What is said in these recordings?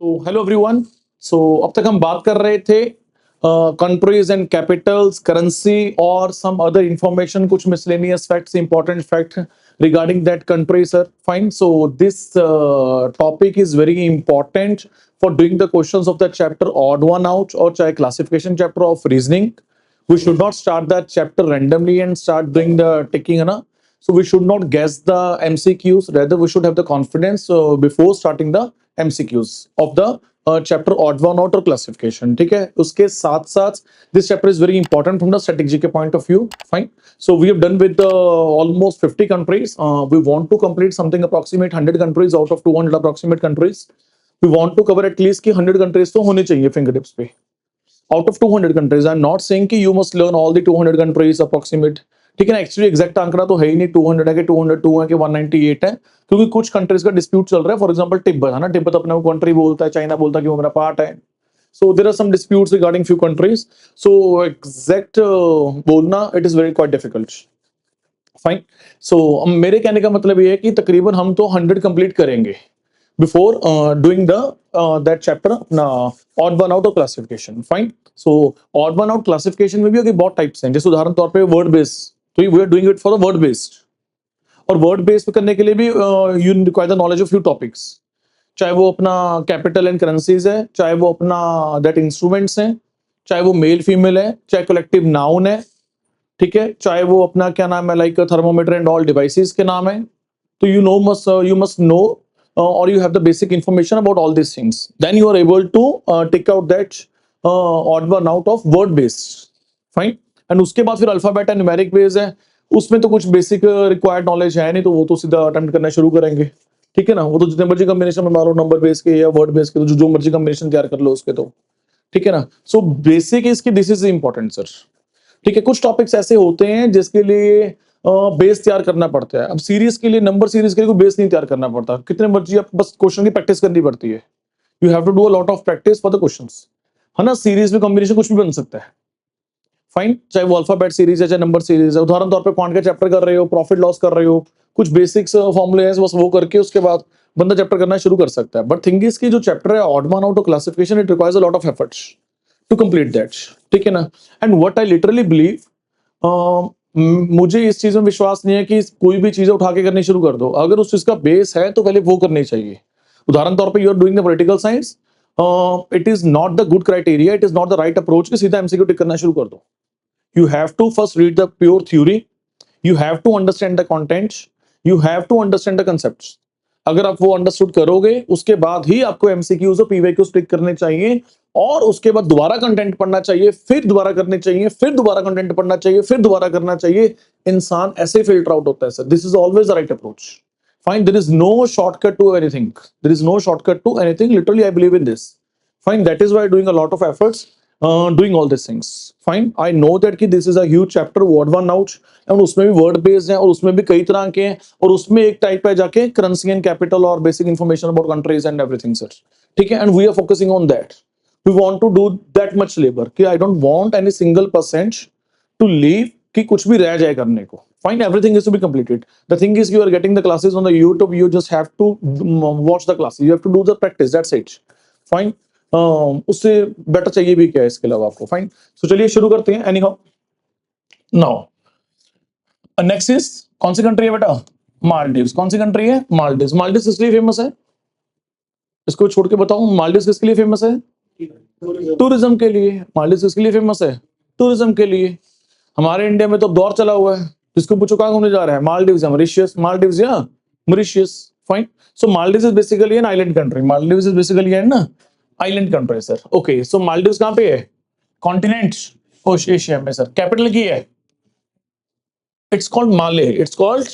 तो hello everyone. अब तक हम बात कर रहे थे कंट्रीज एंड कैपिटल्स, करेंसी और सम अदर इंफॉर्मेशन, कुछ miscellaneous facts, important fact regarding that country sir. Fine. So this topic is very important for doing the questions of the chapter odd one out और चाहे classification chapter of reasoning. We should not start that chapter randomly and start doing the ticking, है ना. So we should not guess the MCQs. Rather, we should have the confidence before starting the MCQs of the chapter odd one out or classification. ठीक है. उसके साथ साथ this chapter is very important from the strategy के point of view. Fine. So we have done with almost 50 countries. We want to complete something approximate 100 countries out of 200 approximate countries. We want to cover at least कि 100 countries तो होने चाहिए fingertips पे. Out of 200 countries, I'm not saying कि you must learn all the 200 countries approximate. ठीक है ना. Actually exact आंकड़ा तो है ही नहीं 200 है कि 202 है कि 198 है, क्योंकि कुछ कंट्रीज का डिस्प्यूट चल रहा है. फॉर एग्जांपल तिब्बत है ना, तिब्बत अपने को कंट्री बोलता है, चाइना बोलता है कि वो मेरा पार्ट है. So there are some disputes regarding few countries. So exact बोलना it is very quite difficult. Fine. So मेरे कहने का मतलब ये है कि तकरीबन हम तो 100 कंप्लीट करेंगे before doing the that chapter odd one out or classification. Fine. So odd one out classification में भी अगर बहुत टाइप्स हैं. जैसे उदाहरण तौर पे वर्ड बेस, तो we are doing it for the word based. और वर्ड बेस पे करने के लिए भी you require the knowledge of few topics. चाहे वो अपना कैपिटल एंड करेंसीज है, चाहे वो अपना दैट इंस्ट्रूमेंट्स हैं, चाहे वो मेल फीमेल है, चाहे कलेक्टिव नाउन है. ठीक है. चाहे वो अपना क्या नाम है, like thermometer and all devices के नाम है. तो you must know or you have the basic information about all these things. Then you are able to take out that odd one out of word based. Fine. And उसके बाद फिर alphabet and numeric base है. उसमें तो कुछ basic required knowledge है नहीं, तो वो तो सीधा अटेम्प्ट करना शुरू करेंगे. ठीक है ना. वो तो जितने मर्जी कॉम्बिनेशन में मारो, नंबर बेस के या वर्ड बेस के, तो जो मर्जी कॉम्बिनेशन तैयार कर लो उसके. तो ठीक है ना. सो बेसिक इसकी दिस इज इंपॉर्टेंट सर. ठीक है. कुछ टॉपिक्स ऐसे होते हैं जिसके लिए बेस तैयार करना पड़ता है. अब सीरीज के लिए, नंबर सीरीज के लिए कोई बेस नहीं तैयार करना पड़ता. कितने मर्जी आप बस क्वेश्चन की प्रैक्टिस करनी पड़ती है. You have to do a lot of practice for the questions, है ना. सीरीज में कॉम्बिनेशन कुछ भी बन सकता है. फाइन. चाहे वो अल्फाबेट सीरीज है, चाहे नंबर सीरीज है. उदाहरण तौर पे क्वांट का चैप्टर कर रहे हो, प्रॉफिट लॉस कर रहे हो, कुछ बेसिक्स फॉर्मूले हैं, बस वो करके उसके बाद बंदा चैप्टर करना शुरू कर सकता है. बट थिंग इज की जो चैप्टर है odd one out of classification, it requires a lot of efforts to complete that. ठीक है ना. And what I literally believe, मुझे इस चीज में विश्वास नहीं है कि कोई भी चीजें उठा के करनी शुरू कर दो. अगर उस चीज का बेस है तो पहले वो करनी चाहिए. उदाहरण तौर पे you are doing the political science, it is not the good criteria, it is not the right approach कि सीधा एमसीक्यू टिक करना शुरू कर दो. You have to first read the pure theory, you have to understand the content, you have to understand the concepts. अगर आप वो understood करोगे, उसके बाद ही आपको एमसीक्यूज और पीवाईक्यूज टिक करने चाहिए. और उसके बाद दोबारा कंटेंट पढ़ना चाहिए, फिर दोबारा करने चाहिए, फिर दोबारा कंटेंट पढ़ना चाहिए, फिर दोबारा करना चाहिए. इंसान ऐसे फिल्टर आउट होता है sir. This is always the right approach. Fine. There is no shortcut to anything. There is no shortcut to anything. Literally I believe in this. Fine. That is why doing a lot of efforts doing all this things. Fine. I know that कि this is a huge chapter word one out, और उसमें भी word based है, और उसमें भी कई तरह के हैं, और उसमें एक टाइप है जाके करेंसी एंड कैपिटल और basic information about countries and everything sir. ठीक है. And we are focusing on that. We want to do that much labor कि I don't want any single percent to leave कि कुछ भी रह जाए करने को. Fine. Everything is to be completed. The thing is you are getting the classes on the YouTube. You just have to watch the classes. You have to do the practice. That's it. Fine. उससे better चाहिए भी क्या है इसके अलावा आपको. Fine. So चलिए शुरू करते हैं. Anyhow, now next is कौन सी कंट्री है बेटा? मालदीव्स. कौन सी कंट्री है? मालदीव्स. मालदीव्स किस लिए फेमस है? इसको छोड़ के बताऊं. मालदीव्स किसके लिए फेमस है? टूरिज्म के लिए. मालदीव्स किसके लिए फेमस है? टूरिज्म के लिए. हमारे इंडिया में तो दौर चला हुआ है, जिसको पूछो कहां घूमने जा रहा है, मालदीव्स या मॉरिशियस, मालदीव्स या Mauritius. Fine. So Maldives is basically an island country. Maldives is basically an island country sir. Okay. So Maldives कहां पे है? कॉन्टिनेंट एशिया में सर. कैपिटल की है? It's called Male. It's called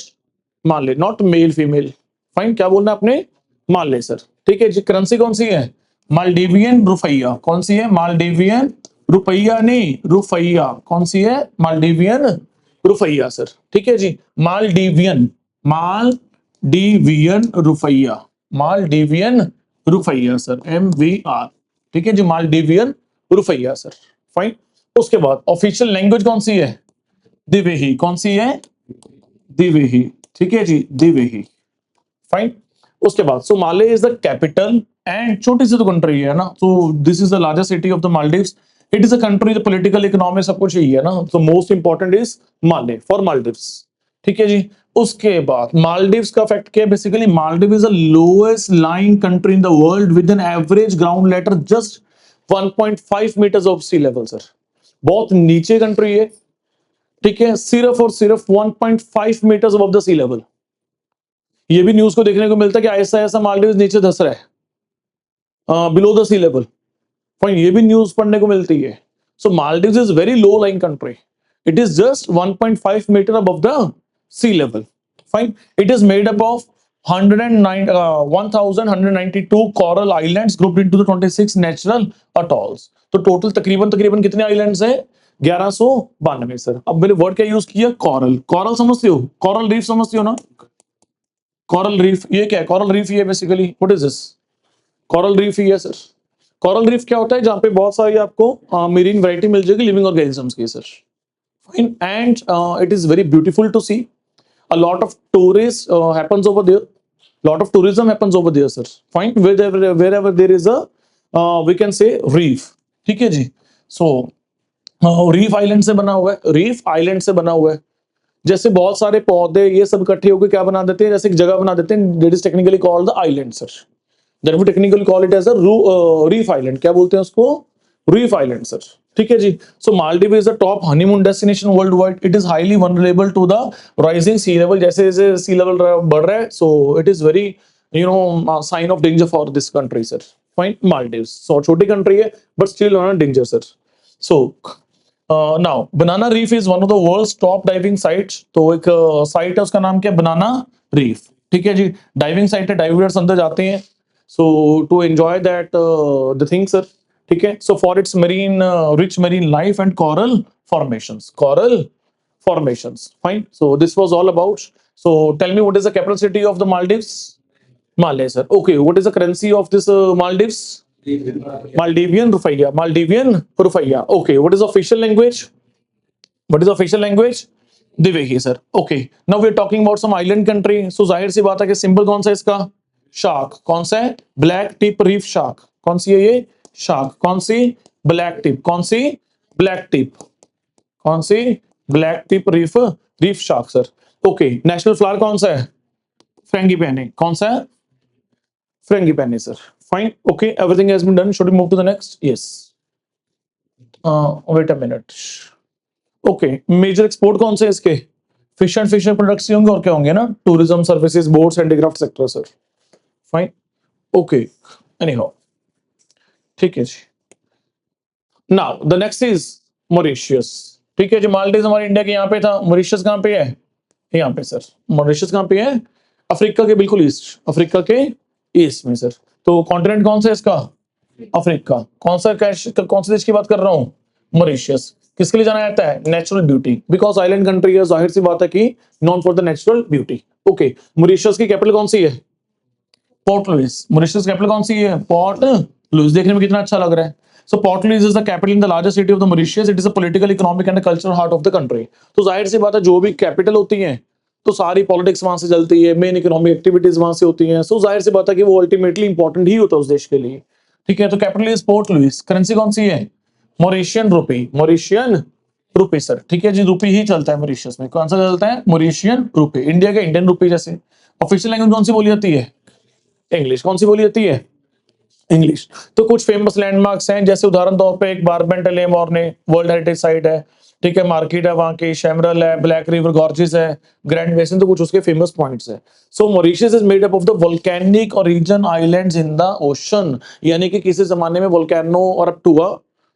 Male, not male female. Fine. क्या बोलना है आपने? माले सर. ठीक है जी. करेंसी कौन सी है? मालदीवियन रुपया. कौन सी है? मालदीवियन रुपया. नहीं, रुपया. कौन सी है? मालदीवियन रुपया सर. ठीक है जी. मालदीवियन, मालदीवियन रुपया, मालदीवियन रुपया सर. MVR. ठीक है जी. मालदीवियन रुपया सर. फाइन. उसके बाद ऑफिशियल लैंग्वेज कौन सी है? दिवेही. कौन सी है? दिवेही. ठीक है जी. दिवेही. फाइन. उसके बाद सो माले इज द कैपिटल एंड छोटी सी तो कंट्री है ना, तो this is the largest city of the Maldives. It is a country, the political economy सब कुछ यही है ना, तो most important is Male for Maldives. ठीक है जी। उसके बाद मालदीव्स का फैक्ट क्या है, basically Maldives is the lowest lying country in the world with an average ground level just 1.5 metres of sea level sir, बहुत नीचे कंट्री है। ठीक है, सिर्फ और सिर्फ 1.5 metres above the sea level. ये भी न्यूज को देखने को मिलता है कि ऐसा ऐसा मालदीव नीचे धस रहा है, below the sea level. Fine, ये भी न्यूज पढ़ने को मिलती है। So Maldives is very low lying country, it is just 1.5 metre above the sea level. Fine, it is made up of 1192 coral islands grouped into the 26 natural atolls। तो total तकरीबन तकरीबन कितने आइलैंड्स हैं, 1192 सर। अब मैंने वर्ड क्या use किया, coral. Coral समझते हो, कॉरल रीफ समझते हो ना, कॉरल रीफ ये क्या है, कॉरल रीफ ये basically what is this, coral reef ही है सर। कॉरल रीफ क्या होता है, जहां पे बहुत सारी आपको मेरीन वैरायटी मिल जाएगी लिविंग ऑर्गेनिजम्स की sir. Fine, and it is very beautiful to see, a lot of tourists happens over there, lot of tourism happens over there sir। fine, wherever there is a we can say reef। ठीक है जी। so reef island से बना हुआ है, reef island से बना हुआ है। जैसे बहुत सारे पौधे ये सब इकट्ठे होकर क्या बना देते हैं, जैसे एक जगह बना देते हैं, that is technically called the island sir, that we technically call it as a reef island. क्या बोलते हैं उसको, रीफ आइलैंड सर। ठीक है जी। So Maldives is the top honeymoon destination worldwide, it is highly vulnerable to the rising sea level. जैसे जैसे sea level बढ़ रहा है, so it is very sign of danger for this country sir. Fine, Maldives so छोटी country है but still on danger sir. So now banana reef is one of the world's top diving sites. तो एक site है, उसका नाम क्या है, बनाना reef. ठीक है जी, डाइविंग साइट है, डाइवर्स अंदर जाते हैं so to enjoy that the thing sir. ठीक है, so for its marine rich marine life and coral formations, coral formations। fine, so this was all about, so tell me what is the capital city of the Maldives? Malé sir। okay, what is the currency of this Maldives? Maldivian rupiah, Maldivian rupiah। okay, what is the official language, what is the official language? Dhivehi sir. Okay, now we are talking about some island country. So जाहिर सी बात है कि symbol कौन सा है इसका, shark. कौन सा है, ब्लैक टिप रीफ शार्क। कौन सी है ये, शार्क। कौन सी, ब्लैक टिप। कौन सी, ब्लैक टिप। कौन सी, black tip reef reef shark sir. Okay, national flower कौन सा है, फ्रेंगिपेनी। कौन सा है, frangipani sir. Fine, okay, everything has been done, should we move to the next, yes. Wait a minute. Okay, major export कौन से है इसके, फिश एंड फिशर प्रोडक्ट्स होंगे और क्या होंगे ना, tourism services, boats, handicraft sector sir. Fine, okay, anyhow, ठीक है जी। Now the next is Mauritius. ठीक है जी, मालदीव हमारे इंडिया के यहाँ पे था, मॉरिशियस कहाँ पे है, यहाँ पे सर। मॉरिशियस कहाँ पे है, अफ्रीका के बिल्कुल ईस्ट, अफ्रीका के ईस्ट में सर। तो कॉन्टिनेंट कौन सा है इसका, अफ्रीका। कौन सा देश की बात कर रहा हूँ, मॉरिशियस। किसके लिए जाना जाता है, natural beauty, because island country है, जाहिर सी बात है कि non for the natural beauty. Okay, Mauritius की कैपिटल कौन सी है, पोर्ट लुइस। मॉरिशस कैपिटल कौन सी है, पोर्ट लुइस। देखने में कितना अच्छा लग रहा है। So Port Louis is the capital in the largest city of the Mauritius, it is a political, economic and cultural heart of the country. तो जाहिर सी बात है, जो भी कैपिटल होती है तो सारी पॉलिटिक्स वहां से चलती है, मेन इकोनॉमिक एक्टिविटीज वहां से होती हैं। सो जाहिर सी बात है कि वो अल्टीमेटली इंपॉर्टेंट ही होता है उस देश के लिए। ठीक है, तो capital is Port Louis. Currency कौन सी है, Mauritian rupee, Mauritian rupee sir. ठीक है जी, रुपी ही चलता है मॉरिशस में। कौन सा चलता है, मॉरिशियन रुपी, इंडिया के इंडियन रुपी जैसे। ऑफिशियल लैंग्वेज कौन सी बोली जाती है, इंग्लिश। कौन सी बोली जाती है, इंग्लिश। तो कुछ फेमस लैंडमार्क्स हैं, जैसे उदाहरण तौर पे एक बारबेंट ले मॉर्ने वर्ल्ड हेरिटेज साइट है। ठीक है, मार्केट है वहां की, शैमरल है, ब्लैक रिवर गॉर्जेस है, ग्रैंड बेसिन, तो कुछ उसके फेमस पॉइंट्स है। So Mauritius is made up of the volcanic origin islands in the ocean, यानी कि किसी जमाने में वोल्केनो इरप्ट हुआ,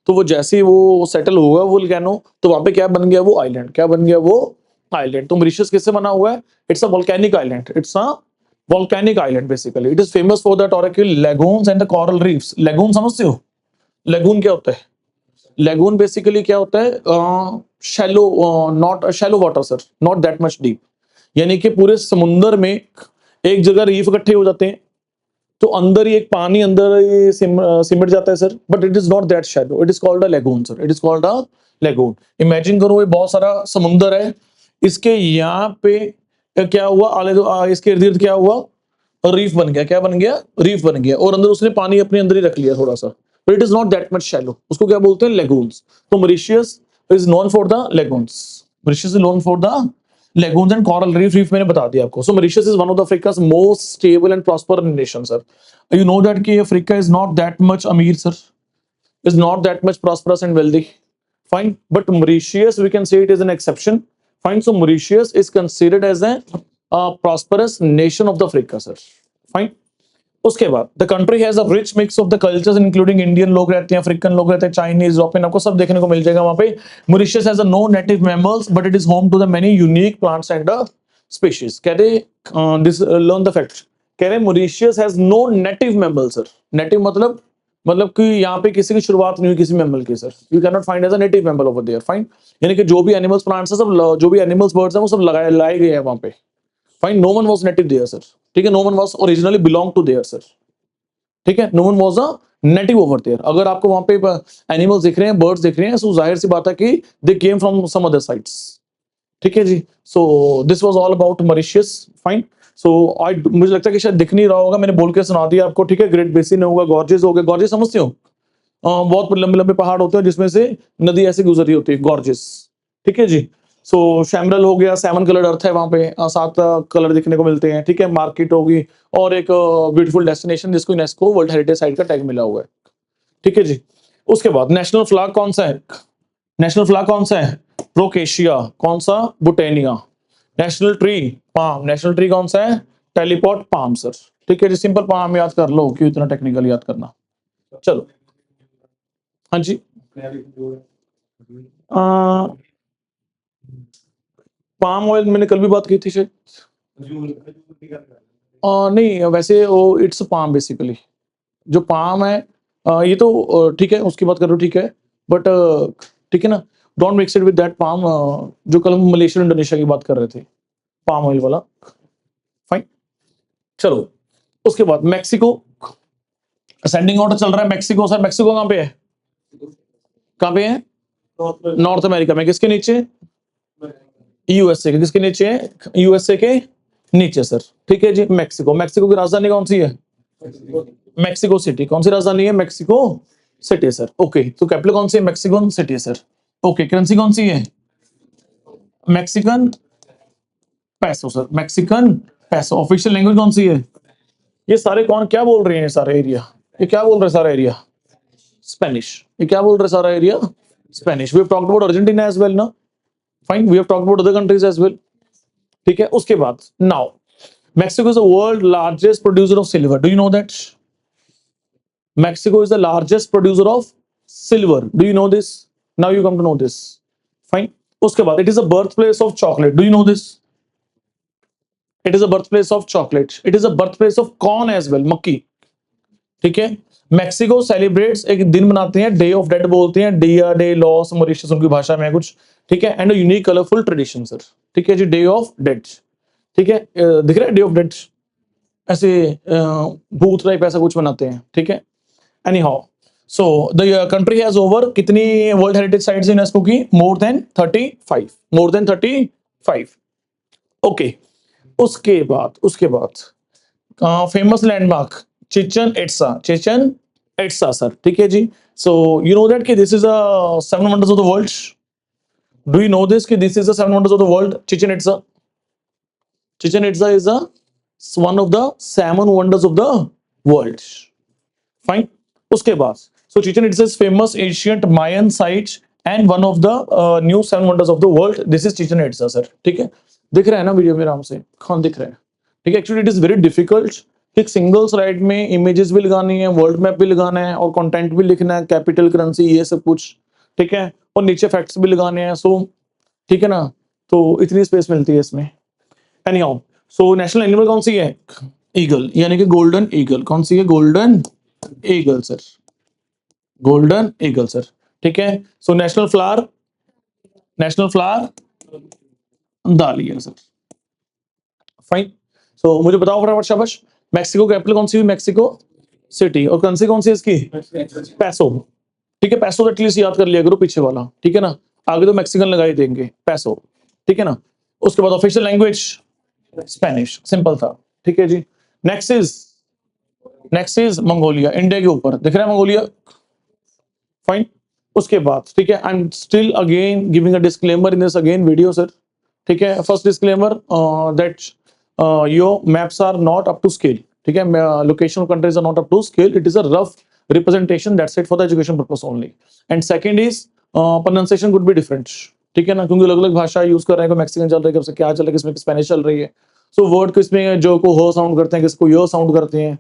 तो वो जैसे ही वो सेटल होगा वोल्केनो, तो वहां पे क्या बन गया, वो आइलैंड। क्या बन गया, वो आइलैंड। तो मॉरिशस किससे बना हुआ है, it's a volcanic island, it's a volcanic island basically। it is famous for the torrential lagoons and the coral reefs। lagoon समझते हो, lagoon क्या होता है, lagoon basically क्या होता है, shallow, not shallow water sir, not that much deep। यानी कि पूरे समुंदर में एक जगह रीफ इकट्ठे हो जाते हैं, तो अंदर ही एक पानी अंदर ही सिमट जाता है sir, but it is not that shallow, it is called a lagoon sir, it is called a lagoon. Imagine करो ये बहुत सारा समुंदर है, इसके यहाँ पे क्या हुआ, इसके इर्द गिर्द क्या हुआ, और रीफ बन गया, क्या बन गया, रीफ बन गया, और अंदर उसने पानी अपने अंदर ही रख लिया थोड़ा सा, but it is not that much shallow, उसको क्या बोलते हैं, लेगून्स। तो Mauritius is known for the lagoons, Mauritius is known for the lagoons and coral reef, reef मैंने बता दिया आपको। So Mauritius is one of the Africa's most stable and prosper nation sir. You know that कि Africa is not that much अमीर sir, is not that much prosperous and wealthy. Fine, but Mauritius, we can say it is an exception. Fine, so Mauritius is considered as a prosperous nation of the Africa, sir. Fine. उसके बाद the country has a rich mix of the cultures including Indian लोग रहते हैं, African लोग रहते हैं, Chinese, European, आपको सब देखने को मिल जाएगा वहां पे। Mauritius has a no native mammals but it is home to the many unique plants and species. कह रहे दिस लर्न द फैक्ट, कह रहे Mauritius has no native mammal sir. Native मतलब कि यहाँ पे किसी की शुरुआत नहीं हुई किसी मैमल की sir, you can not find as a native mammal over there. Fine, यानी कि जो भी एनिमल्स प्लांट्स है सब, जो भी एनिमल्स बर्ड्स हैं वो सब लाए गए हैं वहां पे। Fine, no one was native there sir, ठीक है, no one was originally belong to there sir, ठीक है, no one was a native over there. अगर आपको वहां पे एनिमल्स दिख रहे हैं, बर्ड्स दिख रहे हैं, तो जाहिर सी बात है कि they came from some other sites, ठीक है जी। So this was all about Mauritius. Fine, so I, मुझे लगता है कि शायद दिख नहीं रहा होगा, मैंने बोल के सुना दिया आपको, ठीक है। ग्रेट बेसिन होगा, गॉर्जेस हो गए, गॉर्जेस समझते हो, बहुत लंबे लंबे पहाड़ होते हैं जिसमें से नदी ऐसे गुजर रही होती है, गॉर्जेस, ठीक है जी। सो शैमरल हो गया, 7 कलर्ड अर्थ है वहां पे, 7 कलर दिखने को मिलते हैं, ठीक है। मार्केट होगी, और एक ब्यूटीफुल डेस्टिनेशन जिसको यूनेस्को वर्ल्ड हेरिटेज साइट का टैग मिला हुआ है, ठीक है जी। उसके बाद नेशनल फ्लैग कौन सा है, नेशनल फ्लैग कौन सा है, प्रोकेशिया, कौन सा, boutoniana. National tree palm, national tree कौन सा है, टेलीपॉट पाम सर, ठीक है जी। सिंपल पाम याद कर लो, क्यों इतना टेक्निकल याद करना। चलो, हाँ जी, पाम ऑयल मैंने कल भी बात की थी शायद, नहीं वैसे वो इट्स पाम बेसिकली, जो पाम है, ये तो ठीक है, उसकी बात करो, ठीक है, बट ठीक है ना, don't mix it with that palm, जो कल हम मलेशिया इंडोनेशिया की बात कर रहे थे, पाम ऑयल वाला। फाइन, चलो उसके बाद मैक्सिको, असेंडिंग ऑर्डर चल रहा है। मैक्सिको सर, मैक्सिको कहाँ पे है, कहाँ पे है, नॉर्थ अमेरिका में, किसके नीचे, यूएसए के, किसके नीचे है, यूएसए के नीचे सर, ठीक है जी। मैक्सिको, मैक्सिको की राजधानी कौन सी है, मैक्सिको सिटी, कौन सी राजधानी है, मैक्सिको सिटी सर, ओके। तो कैपिटल कौन सी है, Mexico city sir, okay. Currency कौन सी है, मैक्सिकन पैसो सर, मैक्सिकन पैसो। ऑफिशियल लैंग्वेज कौन सी है, ये सारे कौन क्या बोल रहे हैं, सारा एरिया, ये क्या बोल रहे हैं सारा एरिया, स्पेनिश। ये क्या बोल रहे हैं सारा area, Spanish. We have talked about Argentina as well ना, fine, we have talked about other countries as well, ठीक है। उसके बाद now Mexico is the world largest producer of silver. Do you know that? Mexico is the largest producer of silver. Do you know this? Now you come to know this. Fine. उसके बाद it is the birthplace of chocolate. Do you know this? It is the birthplace of chocolate. It is the birthplace of corn as well. मक्की, ठीक है। Mexico celebrates, एक दिन मनाते हैं, day of dead बोलते हैं, डिया डे लॉस मॉरिशस उनकी भाषा में है कुछ, ठीक है। And unique colourful tradition sir, ठीक है जी, डे ऑफ डेड, ठीक है। दिख रहा है डे ऑफ डेड, ऐसे भूत टाइप ऐसा कुछ बनाते हैं, ठीक है। Anyhow, so the country has over कितनी वर्ल्ड हेरिटेज साइट्स यूनेस्को की, more than 35, more than 35, okay. उसके बाद famous landmark Chichen Itza, Chichen Itza sir, ठीक है जी। सो यू नो दैट कि this is a 7 wonders of the world. Do you know this कि this is the 7 wonders of the world, Chichen Itza. Chichen Itza is one of the 7 wonders of the world. Fine. उसके बाद, so Chichen Itza is famous ancient Mayan site and one of the new 7 wonders of the world. This is Chichen Itza, sir. ठीक है, दिख रहा है ना video में आराम से, कौन दिख रहा है, ठीक है। Actually it is very difficult, एक सिंगल स्लाइड में इमेजेस भी लगानी है, वर्ल्ड मैप भी लगाना है, और कंटेंट भी लिखना है, कैपिटल करेंसी ये सब कुछ, ठीक है, और नीचे फैक्ट्स भी लगाने हैं, सो ठीक है ना, तो इतनी स्पेस मिलती है इसमें। एनीहाउ, सो नेशनल एनिमल कौन सी है, ईगल, यानी कि गोल्डन ईगल। कौन सी है, golden eagle sir, golden eagle sir, ठीक है। सो नेशनल फ्लावर दालिया सर, फाइन। सो मुझे बताओ फटाफट, शाबाश। मैक्सिको कैपिटल कौन सी हुई, मैक्सिको सिटी, और करेंसी कौन सी है इसकी, पैसो, ठीक है। पैसो एटलीस्ट याद कर लिया करो पीछे वाला, ठीक है ना, आगे तो मैक्सिकन लगा ही देंगे, पैसो, ठीक है ना। उसके बाद ऑफिशियल लैंग्वेज स्पेनिश, सिंपल था, ठीक है जी। नेक्स्ट इज मंगोलिया, इंडिया के ऊपर दिख रहा है मंगोलिया, फाइन। उसके बाद ठीक है, I am still again giving a disclaimer in this again video sir, ठीक है। First disclaimer that your maps are not up to scale, ठीक है। Location countries are not up to scale, it is a rough representation, that's it for the education purpose only. And second is pronunciation could be different, ठीक है ना, क्योंकि अलग अलग भाषा use कर रहे हैं, कोई मैक्सिकन चल रही है, किसमें क्या चल रहा है, किसमें स्पेनिश चल रही है, सो वर्ड किसमें जो को हो साउंड करते हैं, किसको यो साउंड करते हैं,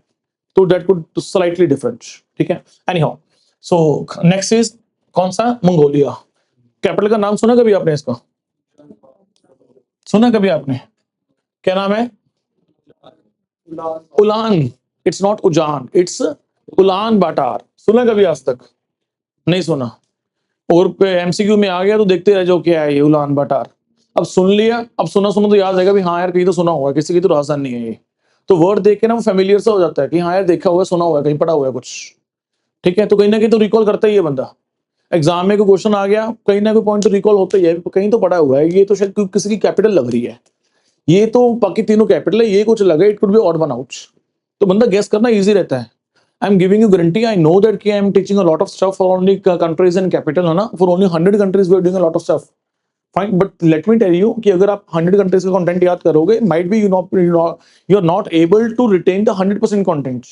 तो दैट कुड स्लाइटली डिफरेंट, ठीक है। Anyhow, so next is कौन सा, मंगोलिया। कैपिटल का नाम सुना कभी आपने, इसका सुना कभी आपने, क्या नाम है, उलान, इट्स नॉट उजान, इट्स उलान बाटार, सुना कभी आज तक, नहीं सुना, और एमसीक्यू में आ गया तो देखते रह जाओ क्या है ये उलान बाटार। अब सुन लिया, अब सुना सुना तो याद आएगा भी हाँ यार कहीं तो सुना हुआ है, किसी की तो राजधानी है ये, तो वर्ड देख के ना वो फेमिलियर सा हो जाता है कि हाँ यार देखा हुआ है, सुना हुआ है, कहीं पढ़ा हुआ है कुछ, ठीक है। तो कहीं ना कहीं तो रिकॉल करता ही है बंदा, एग्जाम में कोई क्वेश्चन आ गया, कहीं ना कोई पॉइंट तो रिकॉल होता ही है, कहीं तो पढ़ा हुआ है, ये तो शायद किसी की कैपिटल लग रही है, ये तो बाकी तीनों कैपिटल है, ये कुछ लगा, it could be odd one out, तो बंदा गेस करना इजी रहता है। I am giving you guarantee, I know that कि I am teaching a lot of stuff for only countries and capital, है ना, for only 100 countries we are doing a lot of stuff, fine. But let me tell you कि अगर आप 100 countries का content याद करोगे, might be you are not able to retain the 100% content,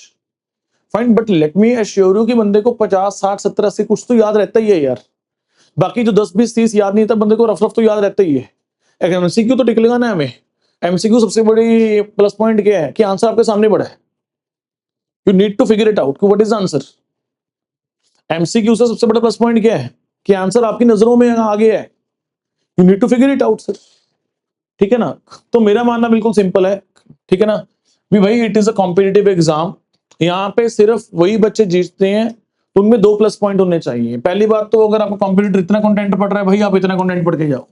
fine. But let me assure you कि बंदे को 50 60 70 80 कुछ तो याद रहता ही है यार, बाकी जो 10 20 30 याद नहीं था बंदे को, रफ रफ तो याद रहता ही है। एमसीक्यू तो टिक लेगा ना हमें, एमसीक्यू सबसे बड़ी प्लस पॉइंट क्या है कि आंसर आपके सामने पड़ा है, you need to figure it out कि what is the answer. MCQ से सबसे बड़ा प्लस पॉइंट क्या है कि आंसर आपकी नजरों में आगे है, you need to figure it out sir, ठीक है ना। तो मेरा मानना बिल्कुल सिंपल है, ठीक है ना, भी भाई it is a competitive exam, यहाँ पे सिर्फ वही बच्चे जीतते हैं, तो उनमें 2 प्लस पॉइंट होने चाहिए। पहली बात तो अगर आपका कॉम्पिटिटर इतना कंटेंट पढ़ रहा है, भाई आप इतना कंटेंट पढ़ के जाओ,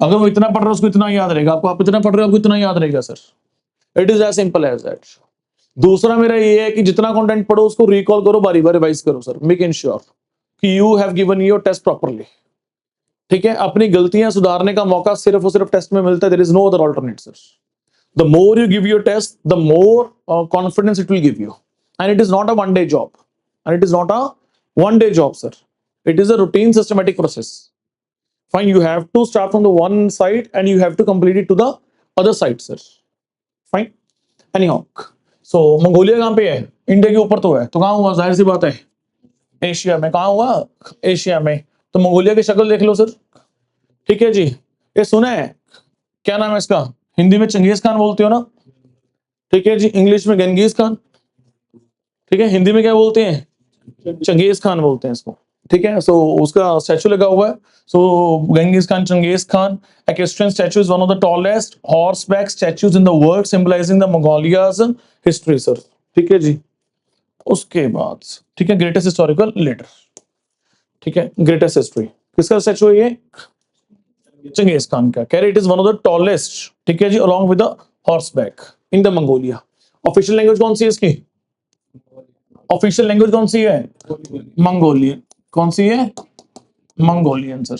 अगर वो इतना पढ़ रहा है उसको इतना याद रहेगा, आपको आप इतना पढ़ रहे हो आपको इतना याद रहेगा sir, it is as simple as that. दूसरा मेरा ये है कि जितना कंटेंट पढ़ो उसको रिकॉल करो, बारी बारी रिवाइज करो सर, मेक इंश्योर कि you have given your test properly, ठीक है। अपनी गलतियां सुधारने का मौका सिर्फ और सिर्फ टेस्ट में मिलता है, there is no other alternate sir. The more you give your test, the more confidence it will give you, and it is not a one day job, and it is not a one day job sir, it is a routine systematic process, fine। You have to start from the one side and you have to complete it to the other side sir, fine। anyhow, so Mongolia कहाँ पे है, India के ऊपर तो है, तो कहाँ हुआ, जाहिर सी बात है एशिया में, कहाँ हुआ, एशिया में। तो मंगोलिया की शक्ल देख लो सर, ठीक है जी। ये सुना है, क्या नाम है इसका, हिंदी में चंगेज खान बोलते हो ना, ठीक है जी, इंग्लिश में गंगेज खान, ठीक है, हिंदी में क्या बोलते हैं, चंगेज खान बोलते हैं इसको, ठीक है। सो उसका स्टैचू लगा हुआ है, so Genghis Khan, Genghis Khan equestrian statue is one of the tallest horseback statues in the world, symbolizing the Mongolia's history sir, ठीक है जी। उसके बाद ठीक है, ग्रेटेस्ट हिस्टोरिकल लीडर, ठीक है, ग्रेटेस्ट हिस्ट्री किसका स्टैचू है ये, चंगेज खान का, कह रहे it is one of the tallest, ठीक है जी, along with the horseback in the Mongolia. Official language कौन सी है इसकी, ऑफिशियल लैंग्वेज कौन सी है, मंगोलियन, कौन सी है, मंगोलियन सर,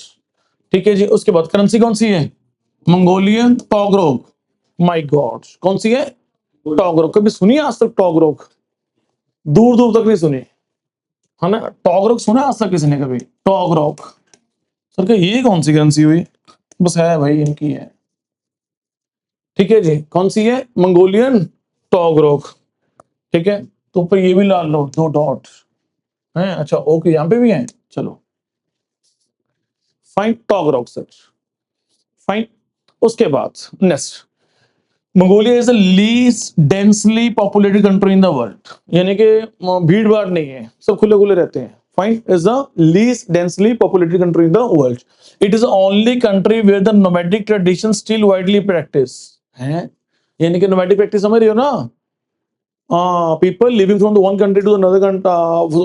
ठीक है जी। उसके बाद करेंसी कौन सी है, मंगोलियन टॉगरोग, माय गॉड, कौन सी है, टॉगरोग। कभी सुनी आज तक टॉगरोग, दूर दूर तक नहीं सुनी, है ना। टॉगरोग सुना आज तक किसी ने कभी, टॉगरोग सर का ये कौन सी करेंसी हुई, बस है भाई इनकी है, ठीक है जी। कौन सी है, मंगोलियन टॉगरोग, ठीक है। तो ऊपर ये भी ला लो 2 डॉट है, अच्छा ओके, यहाँ पे भी है, चलो फाइन, टॉगरोग सर, फाइन। उसके बाद next, Mongolia is the least densely populated country in the world, यानी कि भीड़ भाड़ नहीं है, सब खुले खुले रहते हैं, fine. Is the least densely populated country in the world, it is only country where the nomadic tradition still widely practice है, यानी कि नोमैडिक प्रैक्टिस समझ रहे हो ना, people living from the one country to another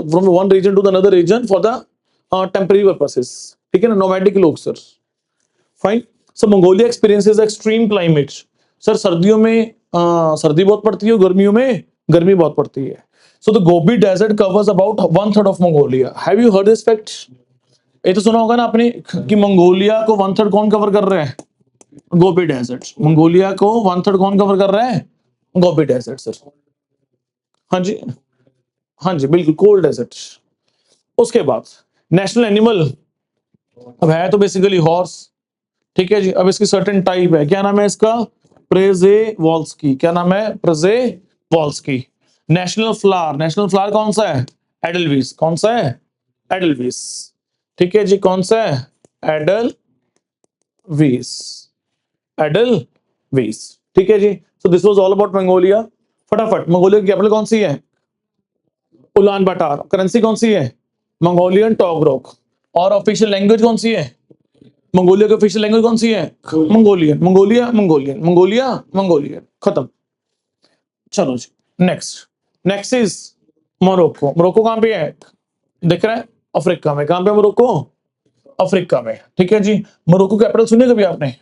from the one region to the another region for the temporary purposes, ठीक है ना, नोमैडिक लोग sir, fine. So Mongolia experiences extreme climate sir, सर्दियों में सर्दी बहुत पड़ती है, गर्मियों में गर्मी बहुत पड़ती है। So the Gobi desert covers about 1/3 of Mongolia, have you heard this fact, ये तो सुना होगा ना आपने कि मंगोलिया को 1/3 कौन कवर कर रहे हैं, गोबी डेजर्ट, मंगोलिया को 1/3 कौन कवर कर रहा है, गोबी डेजर्ट सर। हाँ जी, हाँ जी बिल्कुल, कोल्ड डेजर्ट। उसके बाद नेशनल एनिमल, अब है तो बेसिकली हॉर्स, ठीक है जी। अब इसकी सर्टेन टाइप है, क्या नाम है इसका? प्रेजेवॉल्स्की। क्या नाम है? प्रेजेवॉल्स्की। नेशनल फ्लावर, नेशनल फ्लावर कौन सा है? एडलविस। कौन सा है? एडलविस। ठीक है जी, कौन सा है? एडलविस। एडलविस। ठीक है जी। So this was all about Mongolia. फटाफट, मंगोलिया की कैपिटल कौन सी है? Ulaanbaatar. करेंसी कौन सी है? Mongolian togrog. और ऑफिशियल लैंग्वेज कौन सी है? मंगोलिया की ऑफिशियल लैंग्वेज कौन सी है? Mongolian. Mongolia Mongolian, Mongolia Mongolian, खत्म। चलो जी, next. Next is Morocco. Morocco कहां पे है? दिख रहा है? अफ्रीका में। कहां पे मोरक्को? अफ्रीका में। ठीक है जी। मोरक्को कैपिटल सुनिए कभी आपने?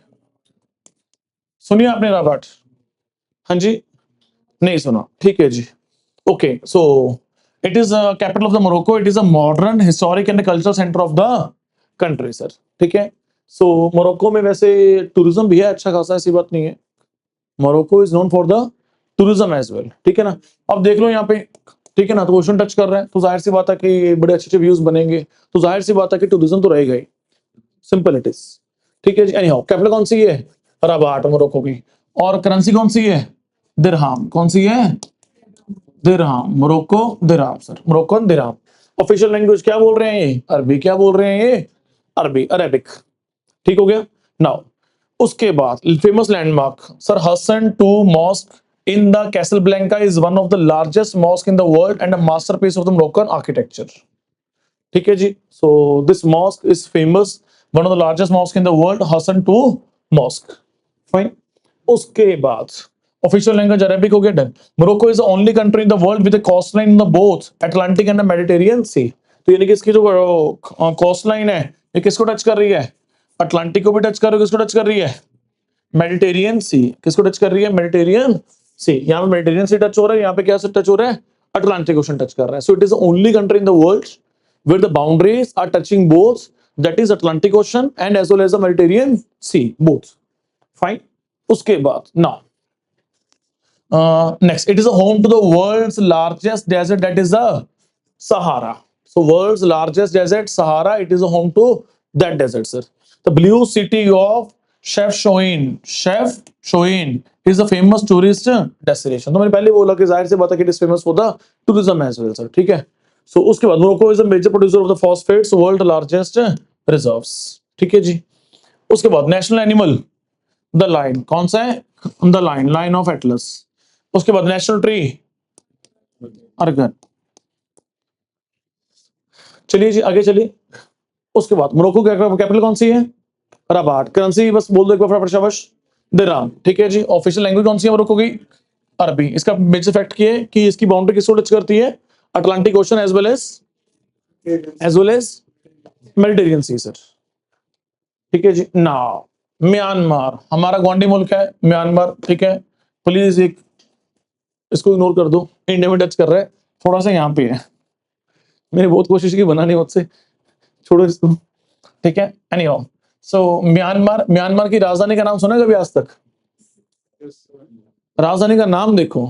सुनिए आपने रबाट? हाँ जी, नहीं सुना। ठीक है जी। Okay, so it is capital of the Morocco. It is a modern historic and cultural centre of the country sir. ठीक है। सो मोरक्को में वैसे टूरिज्म भी है अच्छा खासा, ऐसी बात नहीं है। Morocco is known for the tourism as well. ठीक है ना? अब देख लो यहाँ पे, ठीक है ना, तो ओशन टच कर रहे हैं तो जाहिर सी बात है कि बड़े अच्छे अच्छे व्यूज बनेंगे, तो जाहिर सी बात है कि टूरिज्म तो रहेगा ही। Simple it is. ठीक है जी। एनी हाउ, कैपिटल कौन सी है? रबाट, मोरक्को की। और करेंसी कौन सी है? दिरहाम। कौन सी है? Dirham. Morocco dirham sir, Morocco dirham. Official language क्या बोल रहे हैं ये? अरबी। क्या बोल रहे हैं ये? अरबी, अरेबिक। ठीक हो गया। नाउ उसके बाद famous landmark sir, Hassan two mosque in the Casablanca is one of the largest mosque in the world and a masterpiece of the Moroccan architecture. ठीक है जी। So this mosque is famous, one of the largest mosque in the world, Hassan two mosque. Fine. उसके बाद official language Arabic हो गया, done. Morocco is the only country in the world with a coast line in the both Atlantic and the Mediterranean sea. तो यानी कि इसकी जो coast line है ये किसको टच कर रही है? अटलांटिक को भी टच कर रही है। किसको टच कर रही है? मेडिटेरियन सी। किसको टच कर रही है? मेडिटेरियन सी। यहाँ पे मेडिटेरियन सी टच हो रहा है, यहाँ पे क्या से टच हो रहा है? अटलांटिक ओशन टच कर रहा है। So it is the only country in the world where the boundaries are touching both, that is Atlantic Ocean and as well as the Mediterranean Sea, both. Fine. उसके बाद now next, it is a home to the world's largest desert, that is the Sahara. So world's largest desert, Sahara, it is a home to that desert sir. The blue city of Chefchaouen, Chefchaouen is a famous tourist destination. तो मैंने पहले बोला कि जाहिर सी बात है कि it is famous for the tourism as well sir. ठीक है। सो उसके बाद Morocco is a major producer of the phosphates, world largest reserves. ठीक है जी। उसके बाद नेशनल एनिमल द लायन। कौन सा है? The lion, lion of Atlas. उसके बाद नेशनल ट्री अर्गन। चलिए जी आगे चलिए। उसके बाद मोरक्को कैपिटल कौन सी है? रबाट। करेंसी बस बोल दो एक बार फटाफट, शाबाश। दिरहाम। ठीक है जी। ऑफिशियल लैंग्वेज कौन सी है मोरक्को की? अरबी। इसका मेजर फैक्ट ये है कि इसकी बाउंड्री किसको टच करती है? Atlantic ocean as well as Mediterranean sea sir. ठीक है जी। ना म्यांमार, हमारा ग्वांडी मुल्क है म्यांमार। ठीक है, प्लीज एक इसको इग्नोर कर दो, इंडिया में टच कर रहा है, थोड़ा सा यहाँ पे है। मैंने बहुत कोशिश की बनाने मुझसे, छोड़ो इसको। ठीक है। एनीहाउ, सो म्यांमार, म्यांमार की राजधानी का नाम सुना कभी आज तक? राजधानी का नाम देखो।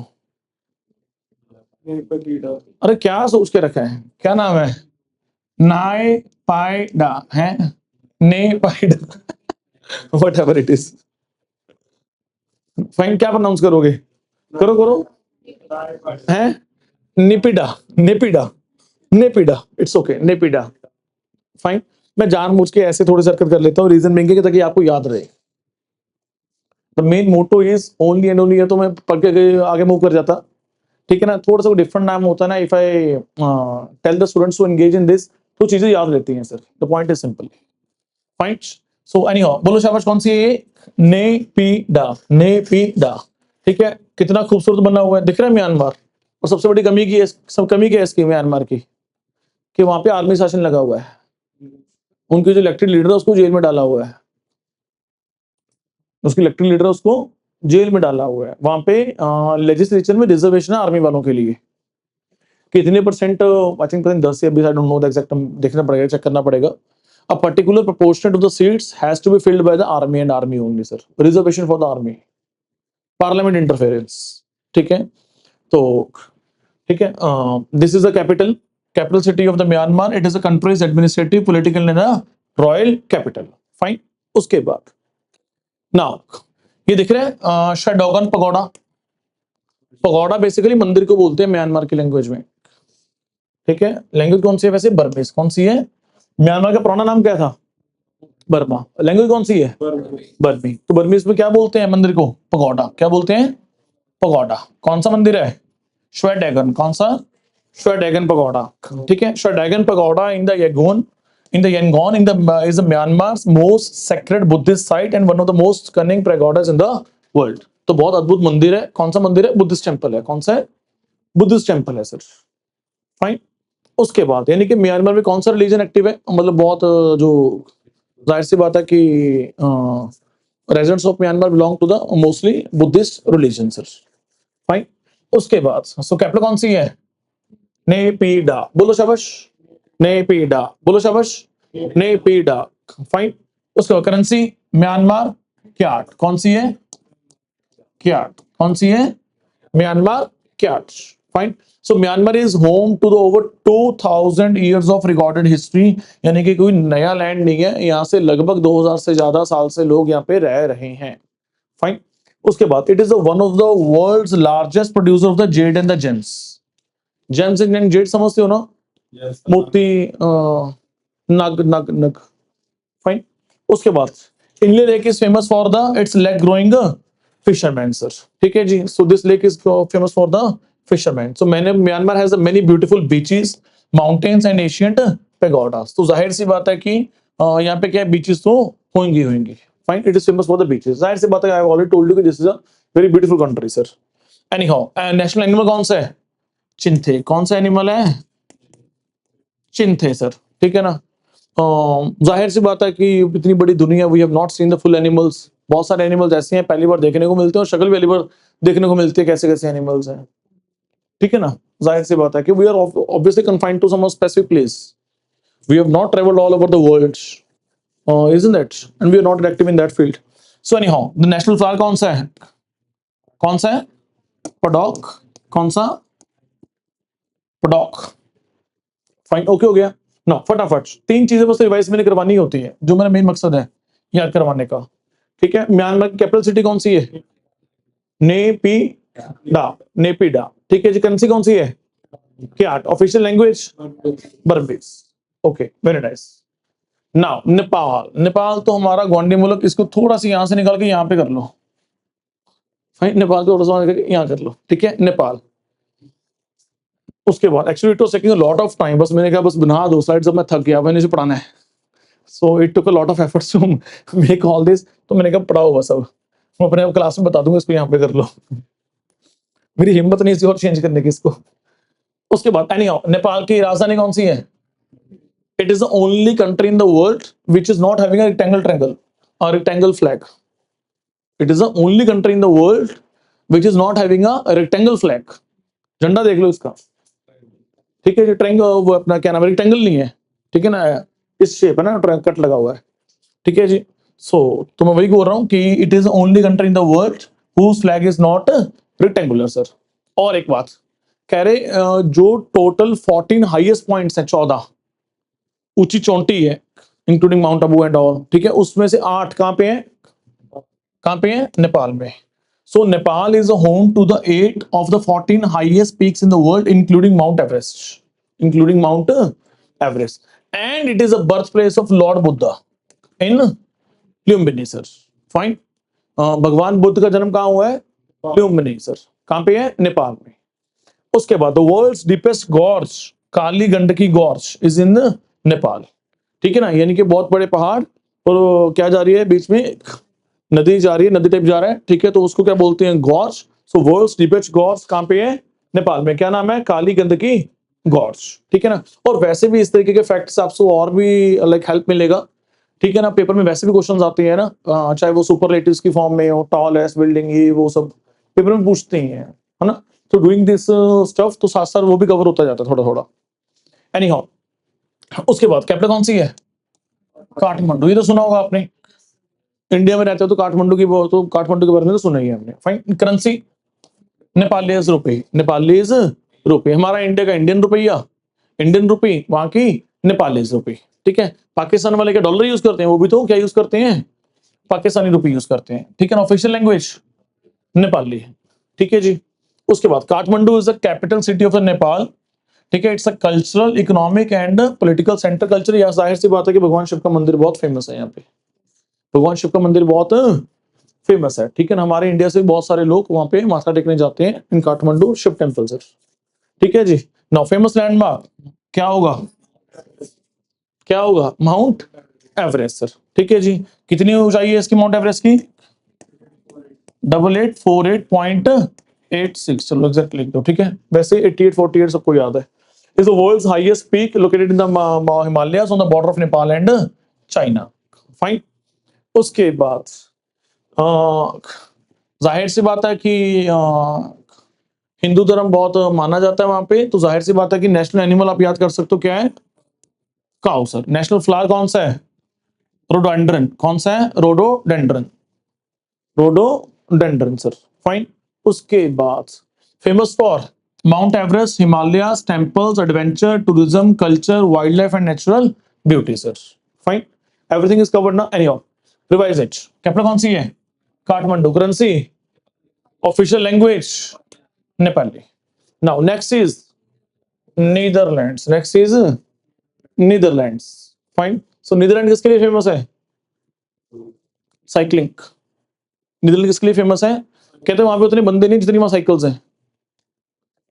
अरे क्या सोच के रखा है, क्या नाम है? नाय पायडा है, Naypyidaw, whatever it is. Fine, क्या प्रोनाउंस करोगे? करो करो। है Naypyidaw, Naypyidaw, Naypyidaw, it's okay, Naypyidaw. Fine. मैं जानबूझ के ऐसे थोड़ी हरकत कर लेता हूँ, रीजन बेंगे ताकि आपको याद रहे। The main motto is only and only, है तो मैं पढ़ के आगे मूव कर जाता। ठीक है ना, थोड़ा सा डिफरेंट नाम होता है ना, if I tell the students to engage in this, तो चीजें याद रहती हैं sir. The point is simple. Fine. So anyhow, बोलो शाबाश, कौन सी है ये? नेपिडा, नेपिडा। ठीक है, कितना खूबसूरत बना हुआ है, दिख रहा है म्यांमार। और सबसे बड़ी कमी की है, सब कमी क्या है इसकी म्यांमार की, कि वहां पे आर्मी शासन लगा हुआ है। उनके जो इलेक्टेड लीडर है उसको जेल में डाला हुआ है, उसकी इलेक्टेड लीडर उसको जेल में डाला हुआ है। वहां पे लेजिस्लेचर में रिजर्वेशन है आर्मी वालों के लिए, कितने परसेंट, आई थिंक 10 या 20, आई डोंट नो द एग्जैक्ट, देखना पड़ेगा, चेक करना पड़ेगा। A particular proportion of the seats has to be filled by the army and army only sir, reservation for the army, parliament interference। ठीक है, तो ठीक है, this is the capital city of the Myanmar, it is a countries administrative political and royal capital. Fine. उसके बाद now ये दिख रहा है शैडोगन पगोडा। पगोडा बेसिकली मंदिर को बोलते हैं म्यांमार की लैंग्वेज में, ठीक है। लैंग्वेज कौन सी है वैसे? बर्मीज। कौन सी है? म्यांमार का पुराना नाम क्या था? बर्मा। लैंग्वेज कौन सी है? बर्मी। तो बर्मीज में क्या बोलते हैं मंदिर को? पगोडा। क्या बोलते हैं? पगोडा। कौन सा मंदिर है? श्वेडैगन। कौन सा? श्वेडैगन पगोडा, ठीक है। Shwedagon pagoda in the Yangon in the is the Myanmar's most sacred Buddhist site and one of the most cunning pagodas in the world। तो बहुत अद्भुत मंदिर है। कौन सा मंदिर है? बुद्धिस्ट टेंपल है। कौन सा है? बुद्धिस्ट टेंपल है सर। फाइन। उसके बाद यानी कि म्यांमार में कौन सा रिलीजन एक्टिव है? मतलब बहुत जो जाहिर सी बात है कि residents of Myanmar belong to the mostly Buddhist religion sir. Fine. उसके बाद सो कैपिटल कौन सी है? नेपीडा। बोलो शाबाश। नेपीडा। बोलो शाबाश। नेपीडा। फाइन। उसके बाद करेंसी म्यांमार क्याट। कौन सी है? क्याट। कौन सी है? Myanmar kyat. Fine. So Myanmar is home to the over 2000 years of recorded history, यानी कि कोई नया लैंड नहीं है, यहाँ से लगभग 2000 से ज्यादा साल से लोग यहाँ पे रह रहे हैं। फाइन। उसके बाद it is one of the world's largest producer of the jade and the gems. Gems and jade समझते हो ना? मोती, नग नग नग। फाइन। उसके बाद Inle lake is famous for the its leg growing fisherman sir, ठीक है जी। So this lake is famous for the fisherman. So मैंने Myanmar has many beautiful beaches, mountains and ancient pagodas. तो जाहिर सी बात है कि यहाँ पे क्या बीचेस तो होंगी होंगी। Fine. It is famous for the beaches. जाहिर सी बात है, I have already told you कि this is a very beautiful country sir. Anyhow, national animal कौन सा है? चिंथे। कौन सा एनिमल है? चिंथे सर, ठीक है ना। जाहिर सी बात है कि इतनी बड़ी दुनिया, we have not seen the full animals. बहुत सारे एनिमल्स ऐसे हैं पहली बार देखने को मिलते हैं और शक्ल पहली बार देखने को मिलती है, कैसे कैसे एनिमल्स हैं, ठीक है ना। जाहिर सी बात है कि we are obviously confined to some specific place, we have not travelled all over the world, isn't it? And we are not active in that field. So anyhow, the national flower कौन सा है? कौन सा है? पडॉक। कौन सा? पडॉक। Fine. Okay हो गया ना। फटाफट 3 चीजें बस रिवाइज मैंने करवानी होती है, जो मेरा मेन मकसद है याद करवाने का, ठीक है। म्यांमार की कैपिटल सिटी कौन सी है? नेपीडा। नेपीडा, ठीक है जी। करेंसी कौन सी है? CAT. Official language Burmese. Okay, very nice. Now Nepal. Nepal तो हमारा ग्वांडी मुल्क, इसको थोड़ा सा यहां से निकाल के यहां पे कर लो। फाइन। नेपाल को थोड़ा सा यहां कर लो, ठीक है। नेपाल। उसके बाद actually it was taking a lot of time, बस मैंने कहा बस बना दो स्लाइड्स, अब मैं थक गया, मैंने इसे पढ़ाना है। So it took a lot of efforts to make all this. तो मैंने कहा पढ़ाओ बस, अब मैं अपने क्लास में बता दूंगा, इसको यहाँ पे कर लो। मेरी हिम्मत नहीं इसी और चेंज करने की इसको। उसके बाद एनीहाउ, नेपाल की राजधानी कौन सी है? It is the only country in the world which is not having a rectangle flag. It is the only country in the world which is not having a rectangle flag. झंडा देख लो इसका, ठीक है। ट्रायंगल, वो अपना क्या नाम है, रेक्टेंगल नहीं है, ठीक है ना, इस शेप है ना, कट लगा हुआ है, ठीक है जी। सो तो मैं वही बोल रहा हूँ कि it is only country in the world whose flag is not rectangular sir. और एक बात कह रहे, जो टोटल 14 हाईएस्ट पॉइंट्स हैं, 14 ऊंची चोटी है, including mount Abu and all, ठीक है, उसमें से 8 कहाँ पे हैं? कहाँ पे हैं? नेपाल में। So Nepal is a home to the 8 of the 14 highest peaks in the world, including Mount Everest, and it is a birthplace of Lord Buddha in Lumbini, sir. Fine. भगवान बुद्ध का जन्म कहाँ हुआ है? लुम्बिनी सर। कहाँ पे है? नेपाल में। उसके बाद the world's deepest gorge, Kali Gandaki gorge is in Nepal, ठीक है ना, यानी कि बहुत बड़े पहाड़ और क्या जा रही है बीच में, नदी जा रही है, नदी टाइप जा रहा है, ठीक है, तो उसको क्या बोलते हैं? गॉर्ज। सो वर्ल्ड्स डीपेस्ट गॉर्ज कहां पे है? नेपाल में। क्या नाम है? काली गंडकी गॉर्ज, ठीक है ना। और वैसे भी इस तरीके के फैक्ट्स आपको और भी लाइक हेल्प मिलेगा, ठीक है ना। पेपर में वैसे भी क्वेश्चंस आते हैं ना, चाहे वो सुपरलेटिव्स की फॉर्म में हो, टॉलेस्ट बिल्डिंग, ये वो सब पेपर में पूछते ही है ना। तो डूइंग दिस स्टफ तो साथ साथ वो भी कवर होता जाता है थोड़ा थोड़ा। एनी हाउ, उसके बाद कैपिटल कौन सी है? काठमांडू। ये तो सुना होगा आपने, इंडिया में रहते हो तो काठमांडू के बारे में तो सुना ही है हमने। फाइन। करेंसी नेपालीज रुपए, नेपालीज रुपए। हमारा इंडिया का इंडियन रुपया, इंडियन रुपी, वहां की नेपालीज रुपए। ठीक है, पाकिस्तान वाले क्या डॉलर यूज करते हैं? वो भी तो क्या यूज करते हैं? पाकिस्तानी रुपए यूज करते हैं। ठीक है ना, ऑफिशियल लैंग्वेज नेपाली है। ठीक है जी। उसके बाद Kathmandu is the capital city of the Nepal. ठीक है, it's a cultural, economic and political centre. Culture, यह जाहिर सी बात है कि भगवान शिव का मंदिर बहुत फेमस है यहाँ पे, भगवान शिव का मंदिर बहुत फेमस है। ठीक है ना, हमारे इंडिया से बहुत सारे लोग वहां पे माथा टेकने जाते हैं इन काठमांडू शिव टेम्पल सर। ठीक है जी। नाउ फेमस लैंडमार्क क्या होगा? क्या होगा? Mount Everest sir. ठीक है जी। कितनी ऊंचाई है इसकी माउंट एवरेस्ट की? 8848.86। चलो एग्जैक्ट लिख दो। ठीक है, वैसे 8848 सबको याद है। Is the world's highest peak located in the Himalayas on the border of Nepal and China. Fine. उसके बाद जाहिर सी बात है कि हिंदू धर्म बहुत माना जाता है वहां पे, तो जाहिर सी बात है कि नेशनल एनिमल आप याद कर सकते हो, क्या है? काऊ सर। नेशनल फ्लावर कौन सा है? रोडोडेंड्रन। कौन सा है? Rhododendron, rhododendron sir. फाइन। उसके बाद famous for Mount Everest, Himalayas, temples, adventure, tourism, culture, wildlife and natural beauty sir. Fine, everything is covered ना। Anyhow revise it. कैपिटल कौन सी है? Kathmandu. Currency, official language Nepali. Now next is Netherlands. Next is Netherlands. Fine. So Netherland किसके लिए famous है? Cycling. Netherlands किसके लिए famous है? कहते हैं वहां पे उतने बंदे नहीं जितनी वहां साइकिल्स हैं।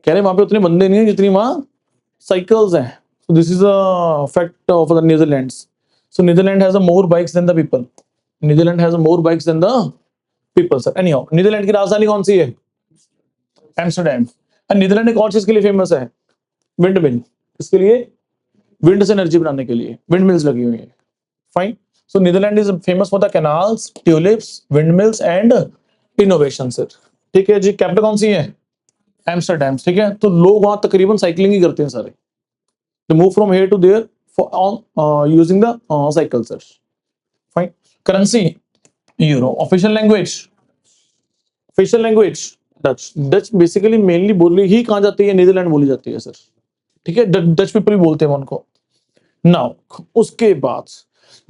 कह रहे वहां पे उतने बंदे नहीं है जितनी वहां साइकिल्स हैं। So this is a fact of the Netherlands. So Netherland has a more bikes than the people. Netherland has a more bikes than the people sir. Anyhow Netherland की राजधानी कौन सी है? एम्स्टरडैम। और नीदरलैंड एक और चीज के लिए फेमस है, विंड मिल। इसके लिए विंड से एनर्जी बनाने के लिए विंड मिल्स लगी हुई है। Fine. So Netherland is famous for the canals, tulips, wind mills and innovation sir. ठीक है जी। कैपिटल कौन सी है? एम्स्टरडैम। ठीक है, तो लोग वहां तकरीबन साइकिलिंग ही करते हैं सारे, to move from here to there for on using the cycle sir. Fine. Currency euro. Official language Dutch. Dutch basically mainly बोली ही कहाँ जाती है? नीदरलैंड बोली जाती है सर। ठीक है, डच पीपल भी बोलते हैं उनको। नाउ उसके बाद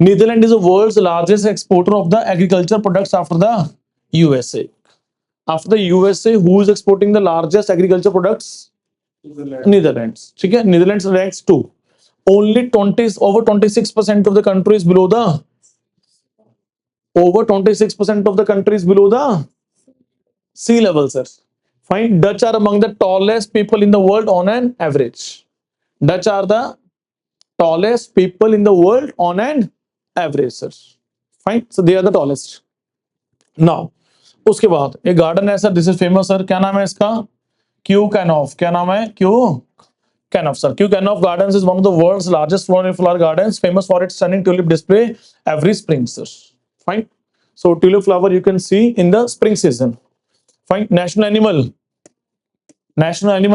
Netherland is the world's largest exporter of the agriculture products after the USA. After the USA who is exporting the largest agriculture products? Netherlands. ठीक है, Netherlands ranks 2। only 20 over 26% of the country is below the over 26% of the country is below the sea level sir. Fine. Dutch are among the tallest people in the world on an average. Dutch are the tallest people in the world on an average sir. Fine. So they are the tallest. Now उसके बाद एक garden है sir, this is famous sir. क्या नाम है इसका? Q कैनॉफ। क्या नाम है? Q Canov sir. Kew Canov Gardens is one of the world's largest flower gardens, famous for its stunning tulip display every spring sir. Fine. So tulip flower you can see in the spring season. Fine. National animal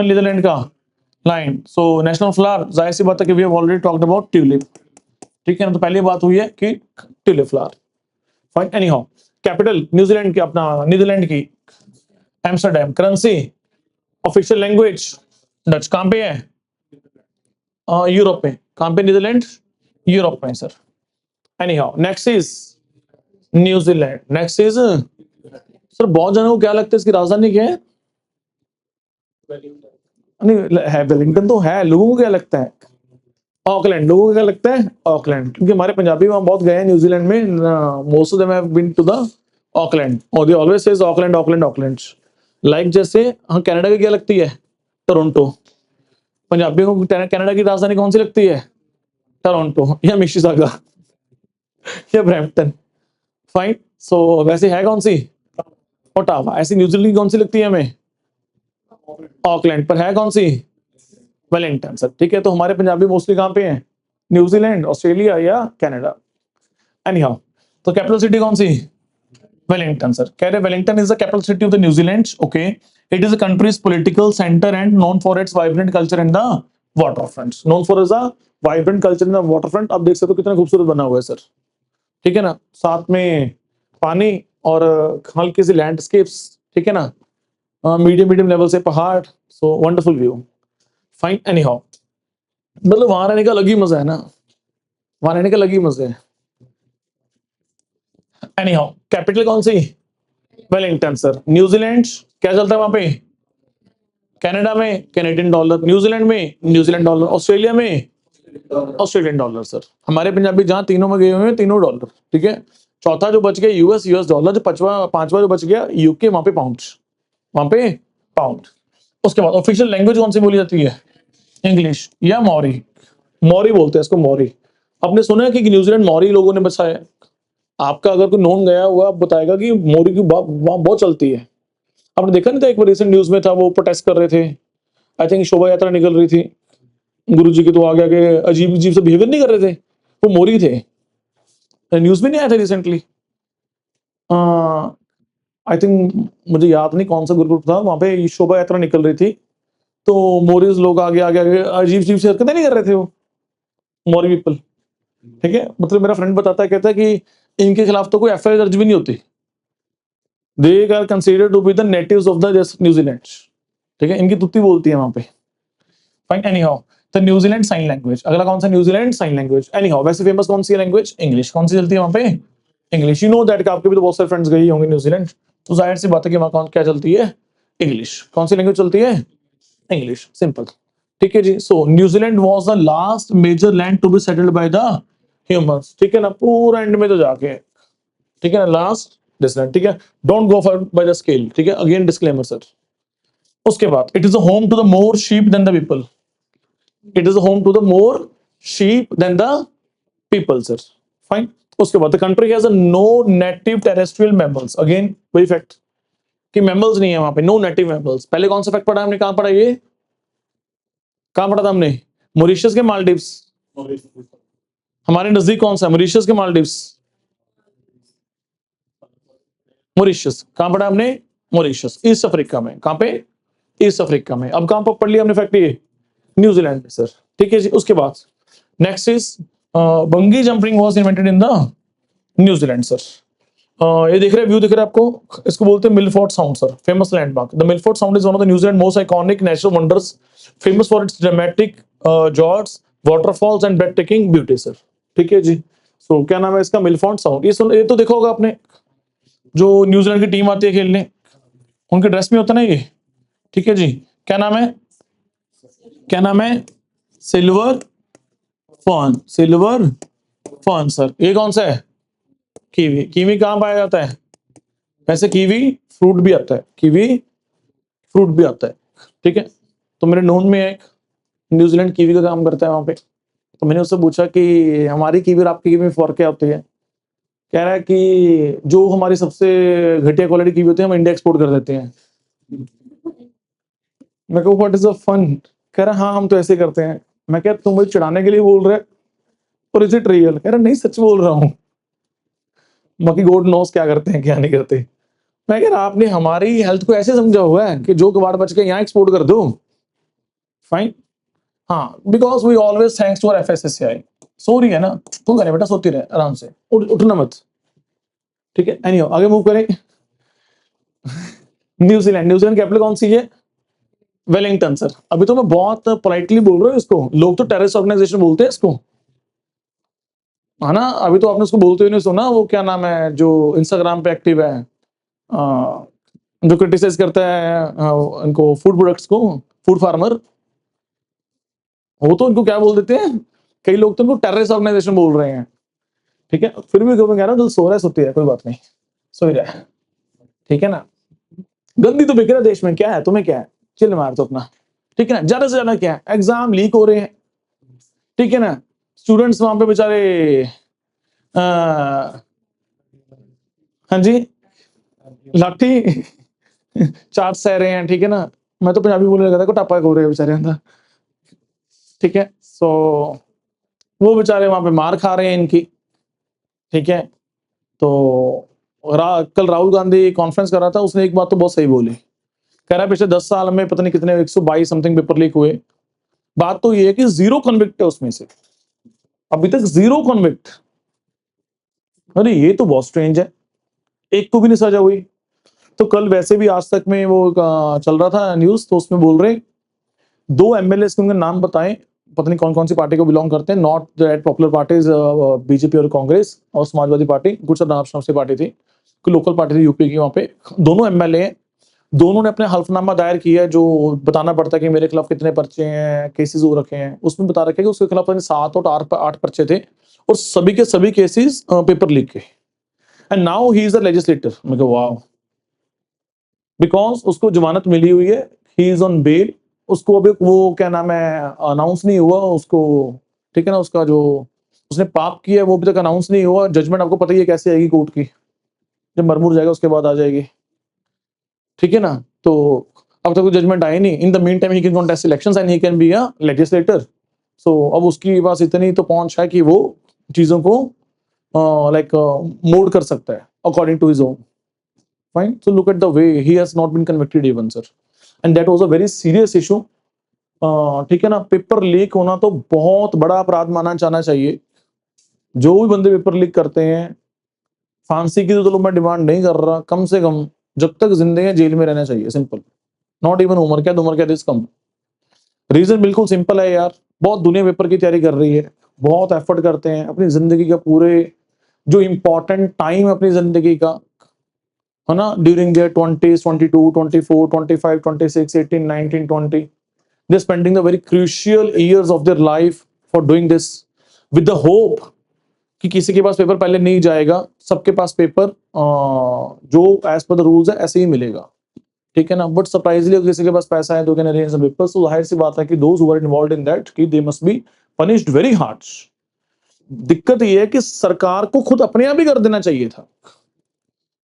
Netherland का lion. So national flower जाहिर सी बात है कि we have already talked about tulip. ठीक है ना, तो पहली बात हुई है कि tulip flower. Fine. Anyhow, capital New Zealand की, अपना नीदरलैंड की Amsterdam. Currency, official language Dutch. कहां पे है? यूरोप में। कहां पे? नीदरलैंड यूरोप में sir. Anyhow next is New Zealand. Next is sir, बहुत जनों को क्या लगता है इसकी राजधानी क्या है? नहीं है, वेलिंगटन तो है। लोगों को क्या लगता है? ऑकलैंड। लोगों को क्या लगता है? ऑकलैंड, क्योंकि हमारे पंजाबी वहां बहुत गए हैं न्यूजीलैंड में। Most of them have been to the Auckland और they always says Auckland Auckland Auckland. Like जैसे हाँ, कनाडा की क्या लगती है? टोरंटो। पंजाबी को कनाडा की राजधानी कौन सी लगती है? टोरंटो या मिशिसागा या ब्रैम्पटन। फाइन। सो वैसे है कौन सी? ओटावा। ऐसी न्यूजीलैंड की कौन सी लगती है हमें? ऑकलैंड। पर है कौन सी? Wellington sir. ठीक है, तो हमारे पंजाबी मोस्टली कहां पे हैं? न्यूजीलैंड, ऑस्ट्रेलिया या कनाडा। एनीहाउ, तो कैपिटल सिटी कौन सी? Wellington sir. कह रहे Wellington is the capital city of the New Zealand. Okay, it is the country's political centre and known for its vibrant culture in the waterfront. Known for is a vibrant culture in the waterfront. आप देख सकते हो कितना खूबसूरत बना हुआ है sir. ठीक है ना, साथ में पानी और हल्की सी लैंडस्केप्स। ठीक है ना, मीडियम मीडियम लेवल से पहाड़, so wonderful view, fine. Any how, मतलब वहां रहने का अलग ही मजा है ना, वहां रहने का अलग ही मजा है। एनी हाउ, कैपिटल कौन सी? Wellington sir. न्यूजीलैंड क्या चलता है वहां पे? कनाडा में कैनेडियन डॉलर, न्यूजीलैंड में न्यूजीलैंड डॉलर, ऑस्ट्रेलिया में ऑस्ट्रेलियन डॉलर सर। हमारे पंजाबी जहां तीनों में गए हुए हैं, तीनों डॉलर, ठीक है। चौथा जो बच गया यूएस, यूएस डॉलर। जो पांचवा जो बच गया यूके, वहां पे पाउंड, वहां पे पाउंड। उसके बाद ऑफिशियल लैंग्वेज कौन सी बोली जाती है? इंग्लिश या मौरी? मौरी बोलते हैं इसको, मौरी। आपने सुना है कि न्यूजीलैंड मौरी लोगों ने बसाया है? आपका अगर कोई नॉन गया हुआ, आप बताएगा कि मौरी की बात वहां बहुत चलती है। आपने देखा नहीं था, एक बार रिसेंट न्यूज में था, वो प्रोटेस्ट कर रहे थे, आई थिंक शोभा यात्रा निकल रही थी गुरु जी के, तो आगे आगे अजीब अजीब से बिहेवियर नहीं कर रहे थे, वो मोरी थे। न्यूज में नहीं आया था रिसेंटली? आई थिंक, मुझे याद नहीं कौन सा ग्रुप था, वहां पे शोभा यात्रा निकल रही थी, तो मोरीज लोग आगे आगे आगे अजीब अजीब से हरकतें नहीं कर रहे थे वो मौरी पीपल, ठीक है। मतलब मेरा फ्रेंड बताता है, कहता है कि इनके खिलाफ तो कोई एफआईआर दर्ज भी नहीं होती। They are considered to be the natives of the New Zealand, ठीक है। इनकी तुत्ती बोलती है वहां पे, फाइन। एनी हाउ, तो न्यूजीलैंड साइन लैंग्वेज। अगला कौन सा? New Zealand sign language. Anyhow, वैसे फेमस कौन सी लैंग्वेज? इंग्लिश। कौन सी चलती है वहां पे? इंग्लिश। यू नो दैट, आपके भी तो बहुत सारे फ्रेंड्स गए होंगे न्यूजीलैंड, तो जाहिर सी बात है कि वहां कौन क्या चलती है? इंग्लिश। कौन सी लैंग्वेज चलती है? इंग्लिश, सिंपल, ठीक है जी। So New Zealand was the last major land to be settled by the humans, ठीक है ना, पूरा एंड में तो जाके, ठीक है ना, लास्ट दिस लैंड, ठीक है। Don't go for by the scale, ठीक है, अगेन डिस्क्लेमर सर। उसके बाद it is a home to the more sheep than the people, it is home to the more sheep than the people sir, fine। उसके बाद the country has a no native terrestrial mammals, again वही fact कि mammals नहीं है वहां पे, no native mammals। पहले कौन सा फैक्ट पढ़ा हमने, कहां पढ़ा ये, कहां पढ़ा था हमने? मॉरिशस के मालदीव्स। हमारे नजदीक कौन सा? मॉरिशस के मालदीव्स। मॉरिशस कहां पढ़ा हमने? मॉरिशस ईस्ट अफ्रीका में। कहां पे? ईस्ट अफ्रीका में। अब कहां पर पढ़ लिया हमने फैक्ट ये? न्यूजीलैंड में सर, ठीक है जी। उसके बाद next is बंगी jumping was invented in the New Zealand sir. ये दिख रहा है, व्यू दिख रहा है आपको, इसको बोलते हैं Milford Sound sir, famous landmark. The Milford Sound is one of the New Zealand most iconic natural wonders, famous for its dramatic fjords, waterfalls and breathtaking beauty sir, ठीक है जी। सो क्या नाम है इसका? Milford Sound. ये तो देखा होगा आपने, जो न्यूजीलैंड की टीम आती है खेलने, उनके ड्रेस में होता है ना ये, ठीक है जी। क्या नाम है? क्या नाम है? Silver fern, silver fern sir. ये कौन सा है? कीवी। कीवी कहां पाया जाता है? वैसे कीवी फ्रूट भी आता है, कीवी फ्रूट भी आता है, ठीक है। तो मेरे नोन में एक न्यूजीलैंड कीवी का काम करता है वहां पे, तो मैंने उससे पूछा कि हमारी कीवी और आपकी कीवी में फर्क क्या होती है? कह रहा है कि जो हमारी सबसे घटिया क्वालिटी कीवी होती है, हम इंडिया एक्सपोर्ट कर देते हैं। मैं कहूँ व्हाट इज द फन? कह रहा हाँ हम तो ऐसे करते हैं। मैं कह तुम मुझे चिढ़ाने के लिए बोल रहे और इज इट रियल? कह रहा नहीं सच बोल रहा हूँ, बाकी गॉड नोस क्या करते हैं क्या नहीं करते। मैं कह रहा आपने हमारी हेल्थ को ऐसे समझा हुआ है कि जो कबाड़ बच के यहाँ एक्सपोर्ट कर दो, फाइन। हाँ, because we always thanks to our FSSCI. सो रही है ना, तू करे बेटा, सोती रहे आराम से, उठना मत, ठीक है। एनीहाउ आगे मूव करें। न्यूजीलैंड, न्यूजीलैंड कैपिटल कौन सी है? Wellington sir. अभी तो मैं बहुत पोलाइटली बोल रहा हूँ इसको, लोग तो टेररिस्ट ऑर्गेनाइजेशन बोलते हैं इसको, है ना। अभी तो आपने उसको बोलते हुए नहीं सुना, वो क्या नाम है जो इंस्टाग्राम पे एक्टिव है, जो क्रिटिसाइज करता है इनको, फूड प्रोडक्ट्स को, फूड फार्मर, वो तो इनको क्या बोल देते हैं, कई लोग तो इनको टेररिस्ट ऑर्गेनाइजेशन बोल रहे हैं, ठीक है। फिर भी कह रहा हूँ सो रहा है, सोती है, कोई बात नहीं, सो ही रहा है, ठीक है ना। गंदी तो बिक रहा है देश में, क्या है तुम्हें, क्या है, चिल मार तो अपना, ठीक है ना। ज्यादा से ज्यादा क्या है, एग्जाम लीक हो रहे हैं, ठीक है ना। स्टूडेंट्स वहां पे बेचारे हाँ जी, लाठी चाट सह रहे हैं, ठीक है ना। मैं तो पंजाबी बोलने लगा था, को टापा हो रहे हैं बेचारे अंदर, ठीक है। सो वो बेचारे वहां पे मार खा रहे हैं इनकी, ठीक है। तो कल राहुल गांधी कॉन्फ्रेंस कर रहा था, उसने एक बात तो बहुत सही बोली, कह रहा है पिछले 10 साल में पता नहीं कितने 122 समथिंग पेपर लीक हुए। बात तो ये है कि 0 कन्विक्ट है उसमें से, अभी तक 0 कन्विक्ट। अरे ये तो बहुत स्ट्रेंज है, एक को भी नहीं सजा हुई। तो कल वैसे भी आज तक में वो चल रहा था न्यूज, तो उसमें बोल रहे 2 एमएलए के उनके नाम बताएं, पता नहीं कौन कौन सी पार्टी को बिलोंग करते हैं, not that popular parties BJP और कांग्रेस और समाजवादी पार्टी, कुछ नाम से पार्टी थी, कोई लोकल पार्टी थी यूपी की, वहां पे दोनों एमएलए, दोनों ने अपने हल्फनामा दायर किया है जो बताना पड़ता है कि मेरे खिलाफ कितने पर्चे हैं, केसेस हो रखे हैं। उसमें बता रखे कि उसके खिलाफ 7 और 8 पर्चे थे और सभी के सभी केसेस पेपर लीक के, and now he is the legislator. मैं कहा वाह, बिकॉज उसको जमानत मिली हुई है, ही इज ऑन बेल, उसको अभी वो क्या नाम है अनाउंस नहीं हुआ उसको, ठीक है ना, उसका जो उसने पाप किया है वो अभी तक अनाउंस नहीं हुआ। जजमेंट आपको पता ही है कैसे आएगी कोर्ट की, जब मरमुर जाएगा उसके बाद आ जाएगी, ठीक है ना। तो अब तक जजमेंट आई नहीं। In the mean time he can contest elections and he can be a legislator. So अब उसकी पास इतनी तो पहुंच है कि वो चीजों को लाइक मोल्ड कर सकता है according to his own. Fine, so look at the way he has not been convicted even sir, and that was a very serious issue. ठीक है ना, पेपर लीक होना तो बहुत बड़ा अपराध माना जाना चाहिए। जो भी बंदे पेपर लीक करते हैं, फांसी की तो चलो मैं डिमांड नहीं कर रहा, कम से कम जब तक जिंदगी है जेल में रहना चाहिए, सिंपल, नॉट इवन उम्र कैद, उम्र कैद इज कम। रीजन बिल्कुल सिंपल है यार, बहुत दुनिया पेपर की तैयारी कर रही है, बहुत एफर्ट करते हैं अपनी जिंदगी का, पूरे जो इंपॉर्टेंट टाइम है अपनी जिंदगी का, है ना, during their 20s, 22, 24, 25, 26, 18, 19, 20, they're spending the very crucial years of their life for doing this with the hope कि किसी के पास पेपर पहले नहीं जाएगा, सबके पास पेपर जो एज पर द रूल्स है ऐसे ही मिलेगा, ठीक है ना। बट सरप्राइजली अगर किसी के पास पैसा है तो कैन अरेंज द पेपर्स, तो जाहिर सी बात है कि those who are involved in that कि they must be punished very hard. दिक्कत ये है कि सरकार को खुद अपने आप ही कर देना चाहिए था।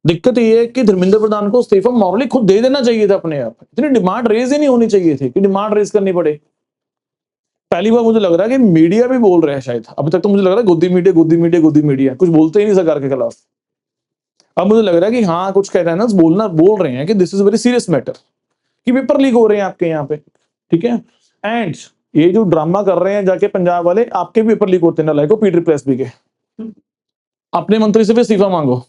दिक्कत ये है कि धर्मेंद्र प्रधान को इस्तीफा मॉरली खुद दे देना चाहिए था अपने आप, इतनी डिमांड रेज ही नहीं होनी चाहिए थी कि डिमांड रेज करनी पड़े। पहली बार मुझे लग रहा है कि मीडिया भी बोल रहे हैं, शायद अभी तक तो मुझे लग रहा है गोदी मीडिया गोदी मीडिया गोदी मीडिया, कुछ बोलते ही नहीं सरकार के खिलाफ। अब मुझे लग रहा है कि हाँ कुछ चैनल्स बोल रहे हैं कि this is very serious matter, कि पेपर लीक हो रहे हैं आपके यहाँ पे, ठीक है। एंड ये जो ड्रामा कर रहे हैं जाके पंजाब वाले, आपके भी पेपर लीक होते हैं लाइक पीटर प्रेस भी के, अपने मंत्री से भी इस्तीफा मांगो,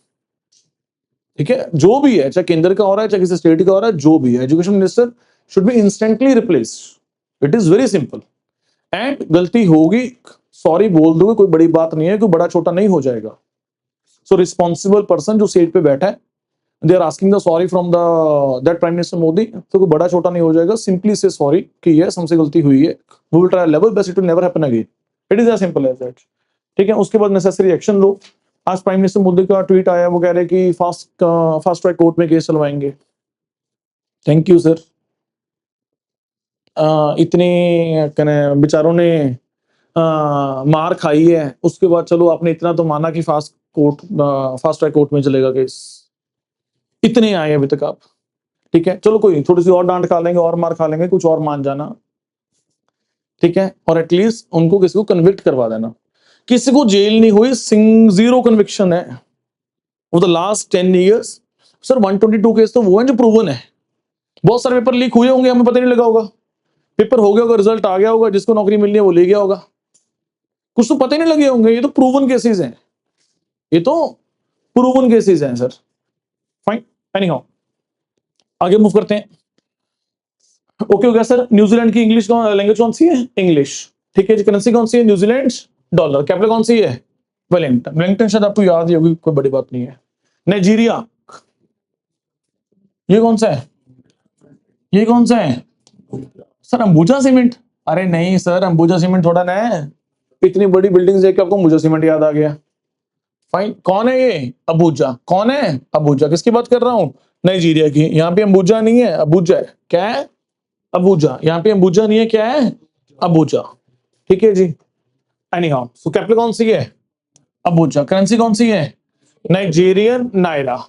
ठीक है। जो भी है, चाहे केंद्र का हो रहा है चाहे किसी स्टेट का हो रहा है, जो भी है, education minister should be instantly replaced. It is very simple. And गलती होगी, सॉरी बोल दोगे, कोई बड़ी बात नहीं है, कोई बड़ा छोटा नहीं हो जाएगा। सो रिस्पॉन्सिबल पर्सन जो सीट पे बैठा है, they are asking the sorry from the that prime minister Modi, तो कोई बड़ा छोटा नहीं हो जाएगा, सिंपली से सॉरी कि यस हमसे गलती हुई है, we will try level best, it will never happen again, it is as simple as that, ठीक है। उसके बाद नेसेसरी एक्शन लो। आज प्राइम मिनिस्टर मोदी का ट्वीट आया, वो कह रहे कि फास्ट ट्रैक कोर्ट में केस चलवाएंगे। Thank you sir. इतने बेचारों ने मार खाई है, उसके बाद चलो आपने इतना तो माना कि फास्ट ट्रैक कोर्ट में चलेगा केस, इतने आए अभी तक आप, ठीक है। चलो कोई थोड़ी सी और डांट खा लेंगे और मार खा लेंगे, कुछ और मान जाना, ठीक है। और एटलीस्ट उनको किसी को कन्विक्ट करवा देना। किसी को जेल नहीं हुई, जीरो कन्विक्शन है वो the last 10 years. Sir 122 case तो वो है जो प्रूवन है, बहुत सारे पेपर लीक हुए होंगे, हमें पता नहीं लगा होगा, पेपर हो गया होगा, रिजल्ट आ गया होगा, जिसको नौकरी मिलनी है वो ले गया होगा, कुछ तो पता ही नहीं लगे होंगे। ये तो प्रूवन केसेस हैं, ये तो प्रूवन केसेस हैं सर। फाइन, एनीहाउ आगे मूव करते हैं। ओके हो गया सर। न्यूजीलैंड की इंग्लिश लैंग्वेज कौन सी है? इंग्लिश, ठीक है जी। करेंसी कौन सी है? New Zealand dollar. कैपिटल कौन सी है? वेलिंगटन। वेलिंगटन शायद आपको याद ही होगी, कोई बड़ी बात नहीं है। नाइजीरिया, ये कौन सा है? ये कौन सा है सर? अंबुजा सीमेंट। अरे नहीं सर, अंबुजा सीमेंट थोड़ा ना है, इतनी बड़ी बिल्डिंग देख के आपको अंबुजा सीमेंट याद आ गया। फाइन, कौन है ये? अबूजा। कौन है अबूजा? किसकी बात कर रहा हूं? नाइजीरिया की। यहाँ पे अंबुजा नहीं है, अबूजा है। क्या है? अबूजा। यहाँ पे अंबुजा नहीं है, क्या है? अबूजा, ठीक है जी। एनी हाउ, सो कैपिटल कौन सी है? अबूजा। करेंसी कौन सी है? Nigerian naira.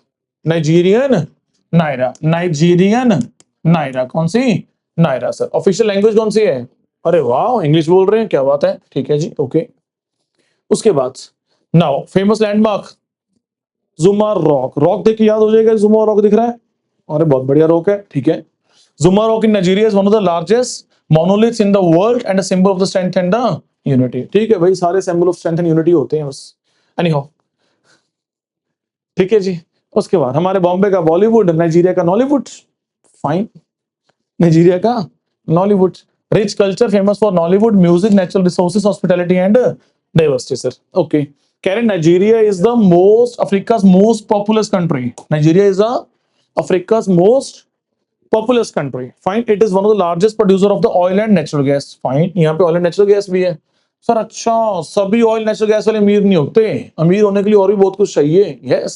Nigerian naira. Nigerian naira. कौन सी? Naira sir. ऑफिशियल लैंग्वेज कौन सी है? अरे वाह, इंग्लिश बोल रहे हैं, क्या बात है, ठीक है जी, ओके। उसके बाद नाउ फेमस लैंडमार्क जुमा रॉक। रॉक देख के याद हो जाएगा, जुमा रॉक दिख रहा है, अरे बहुत बढ़िया रॉक है, ठीक है। जुमा rock in Nigeria is one of the largest monoliths in the world and a symbol of the strength and the unity. ठीक है भाई, सारे symbol of strength and unity होते हैं बस। एनी हाउ, ठीक है जी। उसके बाद हमारे बॉम्बे का बॉलीवुड, नाइजीरिया का नॉलीवुड, फाइन, नाइजीरिया का Nollywood, rich culture famous for Nollywood music, natural resources, hospitality and diversity sir. Okay, Karen, Nigeria is the Africa's most populous country. Nigeria is Africa's most populous country. Fine. It is one of the largest producer of the oil and natural gas. Fine. यहाँ पे oil and natural gas भी है sir. अच्छा, सभी oil natural gas वाले अमीर नहीं होते, अमीर होने के लिए और भी बहुत कुछ चाहिए। Yes,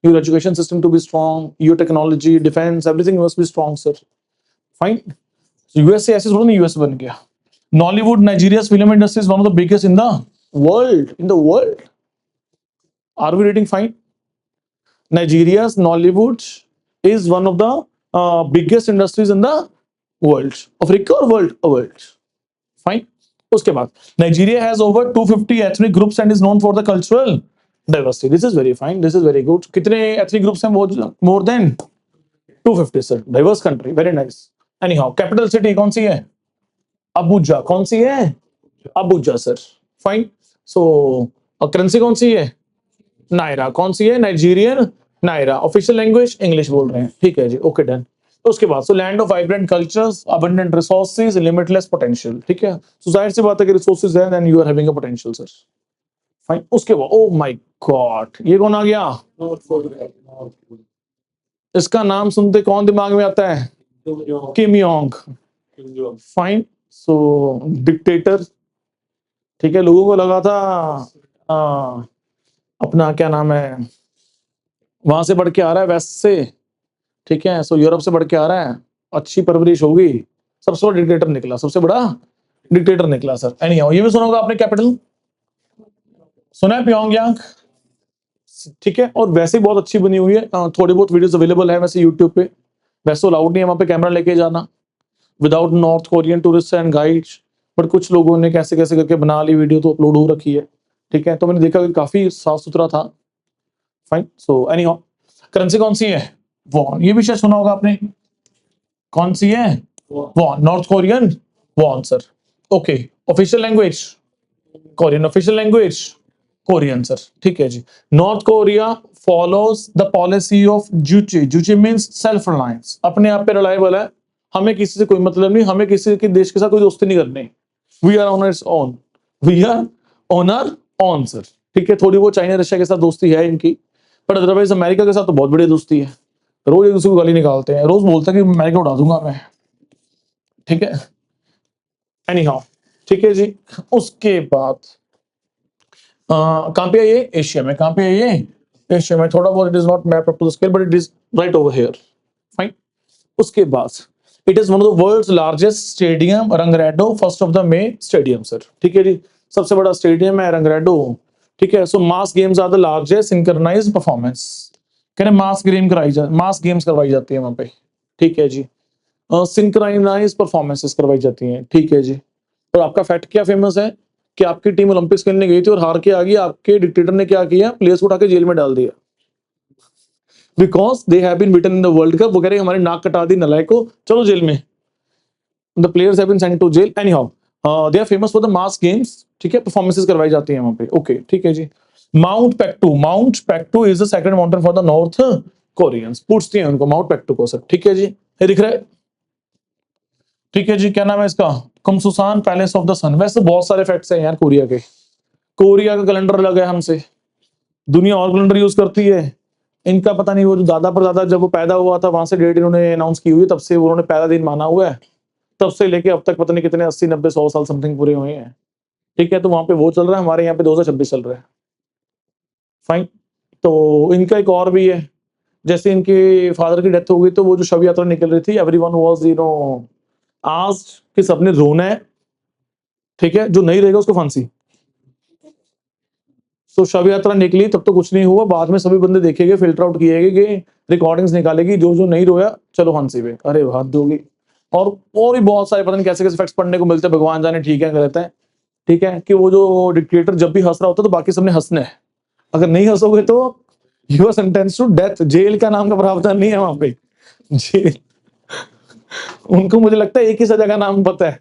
your education system to be strong, your technology, defense, everything must be strong, sir. Fine. So USA ऐसे थोड़ा नहीं US बन गया। Nollywood, Nigeria's film industry is one of the biggest in the world. In the world. Are we reading fine? Nigeria's Nollywood is one of the biggest industries in the world. Africa or world? World. Fine. उसके बाद Nigeria has over 250 ethnic groups and is known for the cultural diversity. This is very fine. This is very good. कितने ethnic groups हैं? More than 250 sir. Diverse country. Very nice. Anyhow, capital city कौन सी है? Abuja. कौन सी है? Abuja sir. Fine. So currency कौन सी है? नायरा। कौन सी है? Nigerian naira. Official language English बोल रहे हैं, ठीक है जी, ओके डन। उसके बाद so land of vibrant cultures, abundant resources, limitless potential, ठीक है। सो जाहिर सी बात है कि रिसोर्सेज है, then you are having a potential sir. Fine. उसके बाद ओ माय गॉड, ये कौन आ गया? इसका नाम सुनते कौन दिमाग में आता है? किम योंग। फाइन। सो डिक्टेटर, ठीक है। लोगों को लगा था अपना क्या नाम है, वहां से बढ़ के आ रहा है वेस्ट से, ठीक है। सो यूरोप से बढ़ के आ रहा है, अच्छी परवरिश होगी, सबसे बड़ा डिक्टेटर निकला, सबसे बड़ा डिक्टेटर निकला सर। एनीहाउ, ये भी सुना होगा आपने, कैपिटल सुना है? प्योंगयांग, ठीक है। और वैसे बहुत अच्छी बनी हुई है, थोड़ी बहुत वीडियोस अवेलेबल है वैसे यूट्यूब पे। वैसे अलाउड नहीं है वहां पे कैमरा लेके जाना without north Korean tourist and guides, but कुछ लोगों ने कैसे कैसे करके बना ली वीडियो, तो अपलोड हो रखी है, ठीक है। तो मैंने देखा कि काफी साफ सुथरा था। फाइन। सो एनीहाउ, करेंसी कौन सी है? वॉन। ये भी शायद सुना होगा आपने। कौन सी है? Won, North Korean won sir. Okay. Official language Korean, official language Korean sir, ठीक है जी। North Korea follows the policy of Juche. Juche means self reliance, अपने आप पे रिलायबल है, हमें किसी से कोई मतलब नहीं, हमें किसी के देश के साथ कोई दोस्ती नहीं करनी। We are on its own, we are on our own sir, ठीक है। थोड़ी बहुत चाइना रशिया के साथ दोस्ती है इनकी, पर अदरवाइज अमेरिका के साथ तो बहुत बड़ी दोस्ती है। रोज एक दूसरे को गाली निकालते हैं, रोज बोलता है कि अमेरिका उड़ा दूंगा मैं, ठीक है। एनीहाउ, ठीक है जी। उसके बाद कहां पे है ये? एशिया में। कहां पे है ये? एशिया में। थोड़ा बहुत it is not map up to the scale, but it is right over here. Fine. उसके बाद it is one of the world's largest stadium, Rungrado First of the May stadium sir, ठीक है जी। सबसे बड़ा stadium है Rungrado, ठीक है। So mass games are the largest synchronised performance, कह रहे मास गेम्स करवाई जाती है वहां पे, ठीक है जी। सिंक्रोनाइज्ड परफॉर्मेंसेस करवाई जाती हैं, ठीक है जी। और आपका फैक्ट क्या फेमस है कि आपकी टीम ओलंपिक्स खेलने गई थी और हार के आ गई, आपके डिक्टेटर ने क्या किया? प्लेयर्स को उठा के जेल में डाल दिया, because they have been beaten in the world cup. वो कह रहे हमारी नाक कटा दी नलायको, चलो जेल में। The players have been sent to jail. Anyhow, they are famous for the mass games, ठीक है। परफॉर्मेंसेस करवाई जाती हैं वहां पे, ओके, ठीक है जी। Mount Paektu is the second mountain for the North Koreans. पूछते हैं उनको माउंट पैक्टू को सर, ठीक है जी। ये दिख रहा है, ठीक है जी। क्या नाम है इसका? कमसुसान पैलेस ऑफ द सन। वैसे बहुत सारे फैक्ट्स हैं यार कोरिया के। कोरिया का कैलेंडर अलग है हमसे, दुनिया और कैलेंडर यूज करती है। इनका पता नहीं, वो जो दादा परदादा जब वो पैदा हुआ था वहां से डेट इन्होंने अनाउंस की हुई, तब से उन्होंने पहला दिन माना हुआ है, तब से लेके अब तक पता नहीं कितने 80 90 100 साल समथिंग पूरे हुए हैं, ठीक है। तो वहां पे वो चल रहा है, हमारे यहाँ पे 2026 चल रहा है। फाइन। तो इनका एक और भी है, जैसे इनके फादर की डेथ हो गई तो वो जो शव यात्रा निकल रही थी, एवरीवन वाज आस्क्ड कि सबने रोना है, ठीक है, जो नहीं रहेगा उसको फांसी। तो शव यात्रा निकली तब तो कुछ नहीं हुआ, बाद में सभी बंदे देखेंगे, फिल्टर आउट किए गए, रिकॉर्डिंग्स निकालेगी, जो जो नहीं रोया चलो फांसी पे, अरे हाथ दोगी। और भी बहुत सारे पता नहीं कैसे कैसे फैक्ट्स पढ़ने को मिलते हैं, भगवान जाने ठीक है गलत है, ठीक है। कि वो जो डिक्टेटर जब भी हंस रहा होता है तो बाकी सबने हंसना है, अगर नहीं हंसोगे तो you are sentence to death. Jail का नाम का प्रावधान नहीं है वहां पे, जेल। उनको मुझे लगता है एक ही सजा का नाम पता है,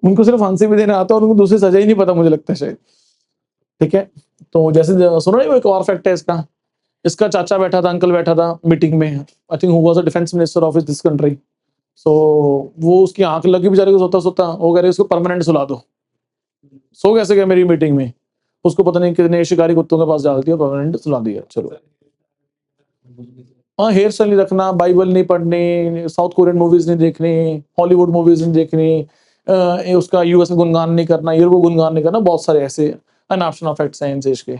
उनको सिर्फ फांसी भी देना आता है और उनको दूसरी सजा ही नहीं पता, मुझे लगता है शायद, ठीक है। तो जैसे सुनो ना, एक और फैक्ट है इसका, इसका चाचा बैठा था, अंकल बैठा था मीटिंग में, I think who was the defence minister of this country. So वो उसकी आंख लगी बेचारे को, सोता सोता वो कह रहे उसको परमानेंट सुला दो। सो कैसे गया मेरी मीटिंग में, उसको पता नहीं कितने शिकारी कुत्तों के पास डाल दिया, परमानेंट सुला दिया। चलो हाँ, हेयर स्टाइल नहीं रखना, बाइबल नहीं पढ़नी, साउथ कोरियन मूवीज नहीं देखनी, हॉलीवुड मूवीज नहीं देखनी, उसका यूएस में गुणगान नहीं करना, यूरोप में गुणगान नहीं करना, बहुत सारे ऐसे अनऑप्शनल फैक्ट्स हैं इन देश के।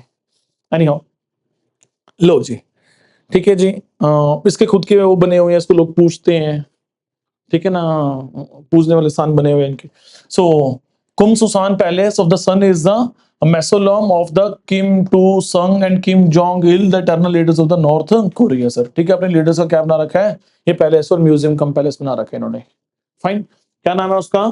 एनीहाउ, लो जी, ठीक है जी। इसके खुद के वो बने हुए हैं, इसको लोग पूछते हैं, ठीक है ना, पूजने वाले स्थान बने हुए हैं इनके। So Kumsusan palace of the sun is the mausoleum of the Kim To Sung and Kim Jong Il, the eternal leaders of the North Korea, sir. ठीक है, अपने लीडर्स का क्या बना रखा है, ये पैलेस और म्यूजियम कम पैलेस बना रखा है इन्होंने। फाइन, क्या नाम है उसका,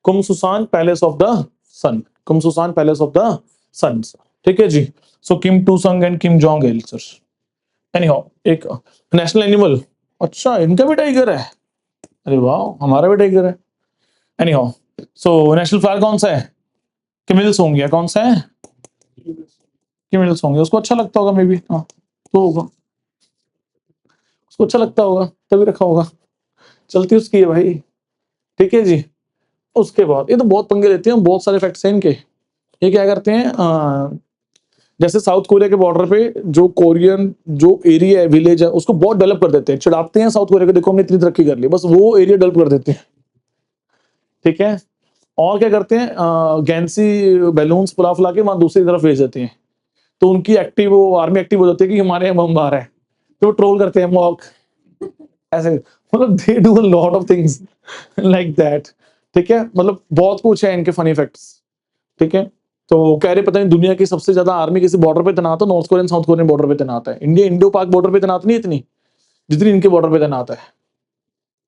कुम सुसान पैलेस ऑफ द सन, कुम सुसान पैलेस ऑफ द सन, ठीक है जी। सो किम टू संग and Kim Jong Il, sir. Anyhow, एक नेशनल एनिमल, अच्छा इनका भी टाइगर है, अरे वाह, हमारा भी टाइगर है। एनीहाउ, सो नेशनल फ्लैग कौन सा है, किमिल सोंग, कौन सा है, किमिल सोंग, उसको अच्छा लगता होगा मे बी, हाँ तो होगा, उसको अच्छा लगता होगा तभी रखा होगा, चलती उसकी है भाई, ठीक है जी। उसके बाद ये तो बहुत पंगे लेते हैं, बहुत सारे फैक्ट्स हैं इनके। ये क्या करते हैं, जैसे साउथ कोरिया के बॉर्डर पे जो कोरियन जो एरिया है, विलेज है, उसको बहुत डेवलप कर देते हैं, चिढ़ाते हैं साउथ कोरिया को, देखो हमने इतनी तरक्की कर ली, बस वो एरिया डेवलप कर देते हैं, ठीक है। और क्या करते हैं, गैंसी बैलून्स फुला फुला के वहां दूसरी तरफ भेज देते हैं, तो उनकी एक्टिव, वो आर्मी एक्टिव हो जाती है कि हमारे यहाँ बम आ रहा है, तो ट्रोल करते हैं मॉक, ऐसे मतलब they do a lot of things like that, ठीक है। मतलब बहुत कुछ है इनके फनी फैक्ट्स, ठीक है। तो कह रहे पता नहीं दुनिया की सबसे ज्यादा आर्मी किसी बॉर्डर पे तैनात है, north Korean south Korean border पे तैनात है, इंडिया इंडो पाक बॉर्डर पे तैनात नहीं इतनी जितनी इनके बॉर्डर पे तैनात है,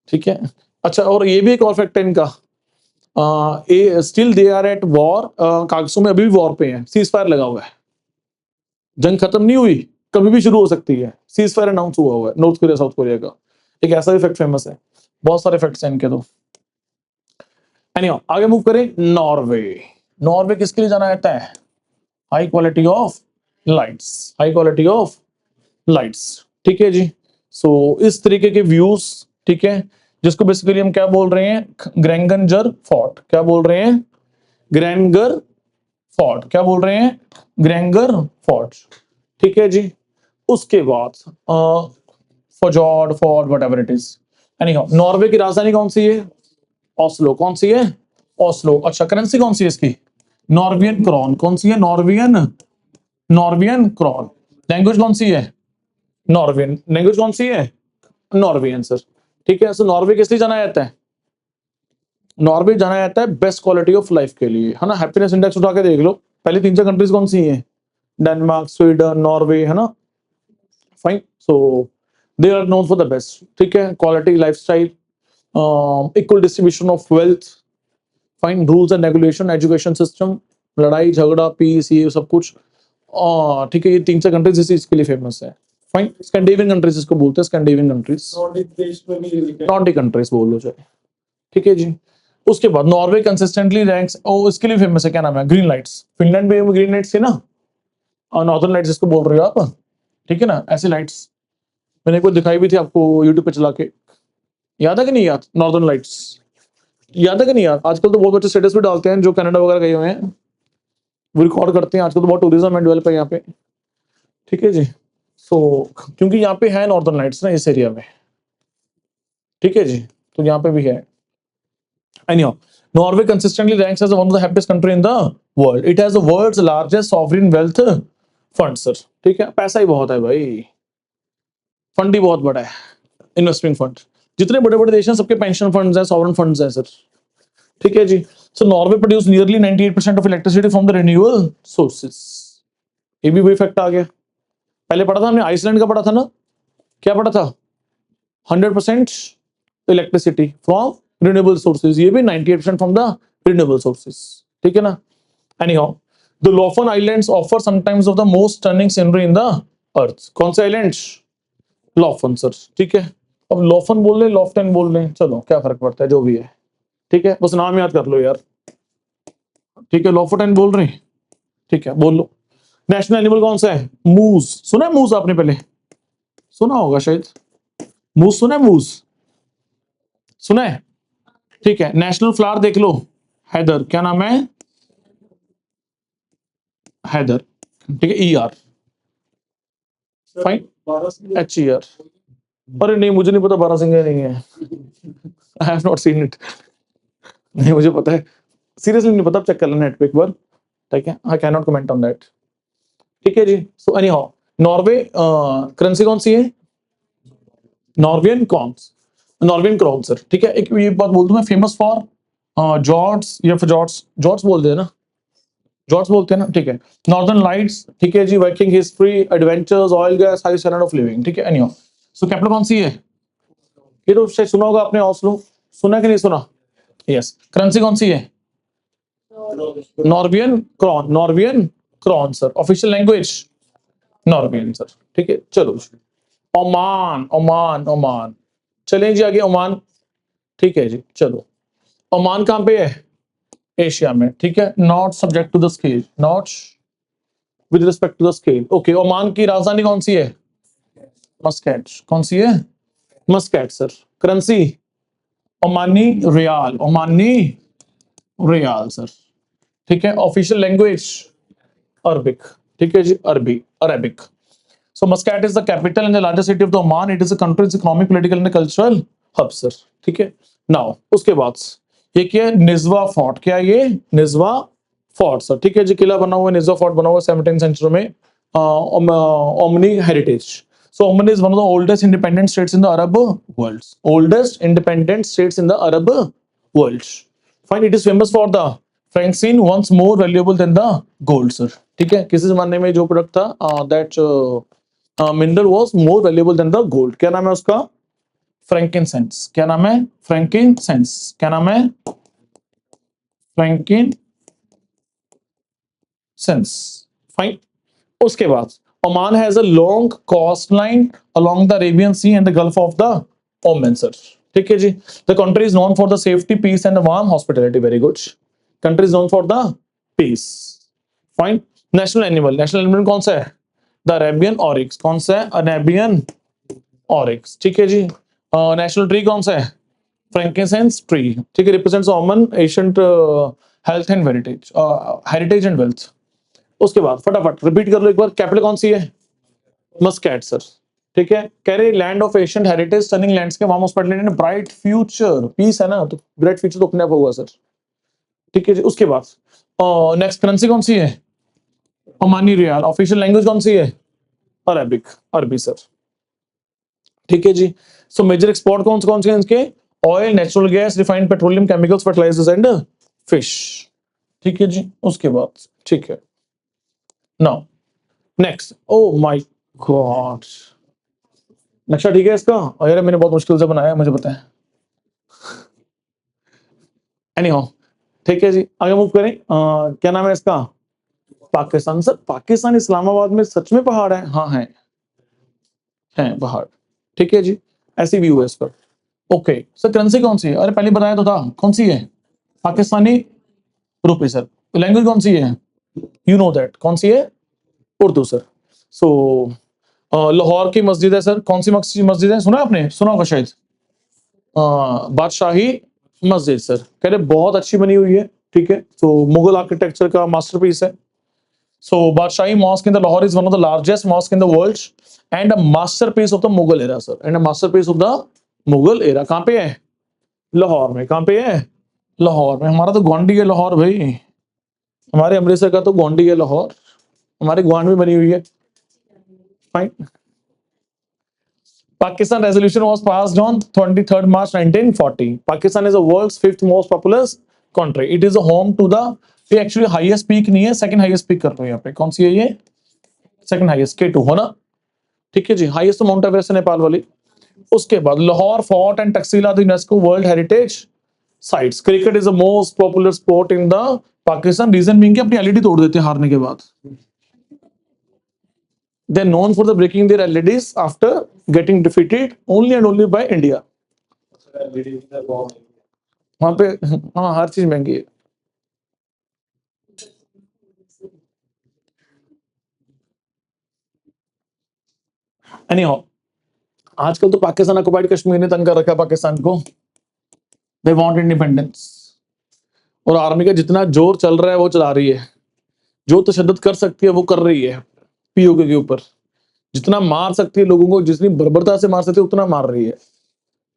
ठीक है। अच्छा, और ये भी एक और फैक्ट है इनका, still they are at war, कागसो में अभी भी वॉर पे है, सीज फायर लगा हुआ है, जंग खत्म नहीं हुई, कभी भी शुरू हो सकती है, सीज फायर अनाउंस हुआ हुआ है नॉर्थ कोरिया साउथ कोरिया का, एक ऐसा भी फैक्ट फेमस है, बहुत सारे फैक्ट्स हैं इनके तो। एनीहाउ, आगे मूव करें, नॉर्वे। नॉर्वे किसके लिए जाना जाता है, high quality of lights, high quality of lights, ठीक है जी। सो इस तरीके के व्यूज, ठीक है, जिसको बेसिकली हम क्या बोल रहे हैं, ग्रेंगनजर फोर्ट, क्या बोल रहे हैं, ग्रेंगर फोर्ट, क्या बोल रहे हैं, ग्रेंगर फोर्ट, ठीक है जी। उसके बाद fjord fort, whatever it is. Anyhow, Norway की राजधानी कौन सी है, ओस्लो, कौन सी है, ओस्लो। अच्छा, करेंसी कौन सी है इसकी, नॉर्वियन क्रॉन, कौन सी है, नॉर्वियन, नॉर्वियन क्रॉन। लैंग्वेज कौन सी है, नॉर्वियन, लैंग्वेज कौन सी है, नॉर्वियन, सर, ठीक है। सो नॉर्वे किस लिए जाना जाता है, नॉर्वे जाना जाता है बेस्ट क्वालिटी ऑफ लाइफ के लिए, है ना। हैप्पीनेस इंडेक्स उठा के देख लो, पहले 3-4 कंट्रीज कौन सी हैं, डेनमार्क, स्वीडन, नॉर्वे, है ना। Fine, so they are known for the best, ठीक है, quality lifestyle, equal distribution of wealth, fine, rules and regulation, education system, लड़ाई झगड़ा, पीस, ये सब कुछ, ठीक है। ये 3-4 कंट्रीज इस चीज के लिए फेमस है। फाइन, स्कैंडिनेवियन कंट्रीज इसको बोलते हैं, स्कैंडिनेवियन कंट्रीज, नॉर्डिक कंट्रीज बोल लो चाहे, ठीक है जी। उसके बाद नॉर्वे कंसिस्टेंटली रैंक्स, ओ इसके लिए फेमस है, क्या नाम है, ग्रीन लाइट्स, फिनलैंड में ग्रीन लाइट्स थी ना, और नॉर्दर्न लाइट्स जिसको बोल रहे हो आप, ठीक है ना, ऐसी लाइट्स मैंने कोई दिखाई भी थी आपको यूट्यूब पे चला के, याद है कि नहीं याद, नॉर्दर्न लाइट्स याद है कि नहीं याद। आजकल तो बहुत बच्चे स्टेटस भी डालते हैं जो कनाडा वगैरह गए हुए हैं, वो रिकॉर्ड करते हैं, आजकल तो बहुत टूरिज्म एंड डेवलप है यहाँ पे, ठीक है जी। सो क्योंकि यहाँ पे है नॉर्दर्न लाइट्स ना इस एरिया में, ठीक है जी, तो यहाँ पे भी है। Anyhow, Norway consistently ranks as one of the happiest country in the world. It has the world's largest sovereign wealth fund, sir. ठीक है, पैसा ही बहुत है भाई, फंड ही बहुत बड़ा है, इन्वेस्टमेंट फंड, जितने बड़े बड़े देश हैं सबके पेंशन फंड्स हैं, सॉवरेन फंड्स हैं, सर, ठीक है जी। So Norway produce nearly 98% of electricity from the renewable sources. ये भी वही फैक्ट आ गया, पहले पढ़ा था हमने, आइसलैंड का पढ़ा था ना, क्या पढ़ा था, 100% इलेक्ट्रिसिटी फ्रॉम रिन्यूएबल सोर्सेज, ये भी 98% फ्रॉम द रिन्यूएबल सोर्सेज, ठीक है ना। Anyhow, the Lofoten islands offer sometimes of the most stunning scenery in the earth. कौन से आइलैंड्स, लोफन, सर, ठीक है। अब लोफन बोल रहे लॉफ्टन बोल रहे हैं, चलो क्या फर्क पड़ता है, जो भी है, ठीक है, बस नाम याद कर लो यार, ठीक है, लोफोटेन बोल रहे हैं, ठीक है, बोल लो। नेशनल एनिमल कौन सा है? मूज। सुना है मूज आपने? पहले सुना होगा शायद। मूज सुना है? मूज सुना है? ठीक है। नेशनल फ्लावर देख लो, हैदर। क्या नाम है? हैदर। ठीक है, ER। Fine, HER। अरे नहीं, मुझे नहीं पता, बारहसिंगा नहीं है। I have not seen it. नहीं मुझे पता है, सीरियसली नहीं पता, चेक कर लेना नेट पे एक बार। ठीक है, I can not comment on that. ठीक है जी। So anyhow, Norway currency कौन सी है? Norwegian krones. Norwegian krone sir. ठीक है, एक ये बात बोल दूं मैं, फेमस फॉर जॉर्ड्स, या फिर जॉर्ड्स, जॉर्ड्स बोलते हैं ना, जॉर्ड्स बोलते हैं ना। ठीक है। Northern lights. ठीक है जी। Viking history, adventures, oil gas, high standard of living. ठीक है, एनीहाउ। सो कैपिटल कौन सी है? ये तो शायद सुना होगा आपने, ऑस्लो। सुना कि नहीं सुना? यस। करेंसी कौन सी है? Norwegian krone. Norwegian krone sir. Official language Norwegian sir. ठीक है, चलो। Oman, Oman, Oman. चलें जी आगे, ओमान। ठीक है जी, चलो। ओमान कहां पे है? एशिया में। ठीक है, not subject to the scale, not with respect to the scale. Okay, Oman की राजधानी कौन सी है? मस्कैट। कौन सी है? Muscat sir. Currency Omani rial. Omani rial sir. ठीक है। Official language Arabic. ठीक है जी, अरबी, Arabic. So Muscat is the capital and the largest city of the Oman. It is the country's economic, political and cultural hub sir. ठीक है। Now उसके बाद ये क्या है? निजवा फोर्ट। क्या है ये? निजवा फोर्ट सर। ठीक है जी, किला बना हुआ है, निजवा फोर्ट बना हुआ है 17th सेंचुरी में। Omni heritage. So Oman is one of the oldest independent states in the Arab world. Oldest independent states in the Arab world. Fine, it is famous for the francine, once more valuable than the gold sir. ठीक है, किसी जमाने में जो product था that mineral was more valuable then the gold. क्या नाम है उसका? फ्रैंकिनसेंस। क्या नाम है? फ्रैंकिनसेंस। क्या नाम है? फ्रैंकिनसेंस। फाइन। उसके बाद Oman has a long coast line along the Arabian sea and the gulf of the Oman sir. ठीक है जी। The country is known for the safety, peace and warm hospitality. Very good. Country is known for the peace. Fine. National animal, national animal कौन सा है? The Arabian oryx. कौन सा है? Arabian oryx. ठीक है जी। नेशनल ट्री कौन सा है? Frankincense tree. ठीक है, रिप्रेजेंट्स ओमन ancient health and heritage, heritage and wealth. उसके बाद फटाफट रिपीट कर लो एक बार, कैपिटल कौन सी है? Muscat sir. ठीक है, कह रहे land of ancient heritage, stunning landscape, warm hospitality and bright future. Peace है ना, तो ब्राइट फ्यूचर तो अपने आप होगा सर। ठीक है जी। उसके बाद नेक्स्ट करेंसी कौन सी है? ओमानी रियाल। ऑफिशियल लैंग्वेज कौन सी है? अरेबिक, अरबी सर। ठीक है जी। सो मेजर एक्सपोर्ट कौन कौन से हैं इसके? Oil, natural gas, refined petroleum, chemicals, fertilizers and fish. ठीक है जी। उसके बाद ठीक है, now next. Oh my God, नक्शा ठीक है इसका? अरे मैंने बहुत मुश्किल से बनाया है, मुझे पता है। एनी हाउ, ठीक है जी, आगे मूव करें। क्या नाम है इसका? पाकिस्तान सर। पाकिस्तान इस्लामाबाद में सच में पहाड़ है? हाँ है पहाड़। ठीक है जी, ऐसी व्यू है इस पर। ओके सर, करेंसी कौन सी है? अरे पहले बताया तो था, कौन सी है? पाकिस्तानी रुपए सर। लैंग्वेज कौन सी है? यू नो दैट, कौन सी है? उर्दू सर। सो लाहौर की मस्जिद है सर। कौन सी मस्जिद है? सुना आपने? सुना होगा शायद। बादशाही मस्जिद सर। कह रहे बहुत अच्छी बनी हुई है। ठीक है, तो मुगल आर्किटेक्चर का मास्टरपीस है। So Badshahi mosque in the Lahore is one of the largest mosque in the world and a masterpiece of the Mughal era sir. And a masterpiece of the Mughal era. कहां पे है? लाहौर में। कहां पे है? लाहौर में। हमारा तो गोंडी है लाहौर भाई, हमारे अमृतसर का तो गोंडी है लाहौर, हमारी ग्वांड में बनी हुई है। Fine. Pakistan resolution was passed on 23rd March 1940. Pakistan is the world's fifth most populous country. It is a home to the, ये एक्चुअली हाईएस्ट पीक नहीं है, सेकंड हाईएस्ट पीक कर रहे हैं यहाँ पे। कौन सी है ये? सेकंड हाईएस्ट, K2 हो ना? ठीक है जी। हाईएस्ट तो माउंट एवरेस्ट है, नेपाल वाली। उसके बाद Lahore fort and Taxila the UNESCO world heritage sites. Cricket is the most popular sport in the Pakistan, reason being कि अपनी एलईडी तोड़ देते हैं हारने के बाद। They are known for the breaking their LEDs after getting defeated only and only by India. वहां पे हाँ, हर चीज महंगी है। एनी हाउ, आजकल तो पाकिस्तान ऑक्युपाइड कश्मीर ने तंग कर रखा है पाकिस्तान को, दे वांट इंडिपेंडेंस, और आर्मी का जितना जोर चल रहा है वो चला रही है, जो तशद्दुद कर सकती है वो कर रही है पीओके के ऊपर, जितना मार सकती है लोगों को, जितनी बर्बरता से मार सकती है उतना मार रही है,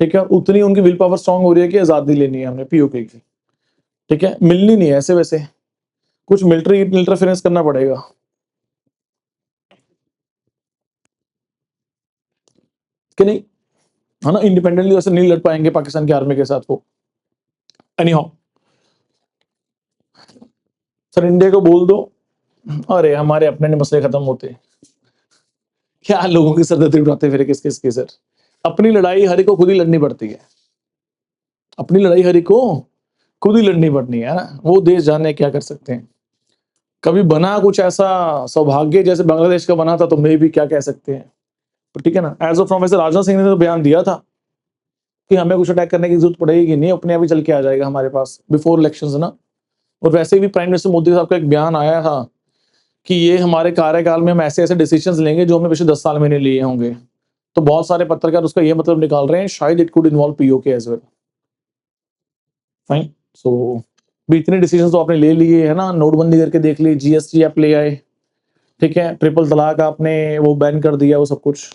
ठीक है, उतनी उनकी विल पावर स्ट्रांग हो रही है कि आजादी लेनी है हमने पीओके की, ठीक है, मिलनी नहीं है ऐसे वैसे, कुछ मिलिट्री इंटरफेरेंस करना पड़ेगा, कि नहीं, है ना, इंडिपेंडेंटली वैसे नहीं लड़ पाएंगे पाकिस्तान की आर्मी के साथ वो। एनी हाउ सर, इंडिया को बोल दो, अरे हमारे अपने मसले खत्म होते, क्या लोगों की सरदर्दी उठाते फिर किस किस की सर, अपनी लड़ाई हर एक को खुद ही लड़नी पड़ती है, अपनी लड़ाई हर एक को खुद ही लड़नी पड़नी है ना, वो देश जाने क्या कर सकते हैं, कभी बना कुछ ऐसा सौभाग्य जैसे बांग्लादेश का बना था तो मे भी क्या कह सकते हैं, तो ठीक है ना, एज ऑफ फ्रॉम वैसे राजनाथ सिंह ने तो बयान दिया था कि हमें कुछ अटैक करने की जरूरत पड़ेगी नहीं, अपने आप ही चल के आ जाएगा हमारे पास बिफोर इलेक्शंस ना, और वैसे भी प्राइम मिनिस्टर मोदी साहब का एक बयान आया था कि ये हमारे कार्यकाल में हम ऐसे ऐसे डिसीजंस लेंगे जो हमने पिछले 10 साल में नहीं लिए होंगे, तो बहुत सारे पत्रकार उसका ये मतलब निकाल रहे हैं शायद it could involve PoK as well, fine, so भी इतने डिसीजंस तो आपने ले लिए है ना, नोटबंदी करके देख ली, जीएसटी आप ले आए, ठीक है, ट्रिपल तलाक आपने वो बैन कर दिया वो सब कुछ,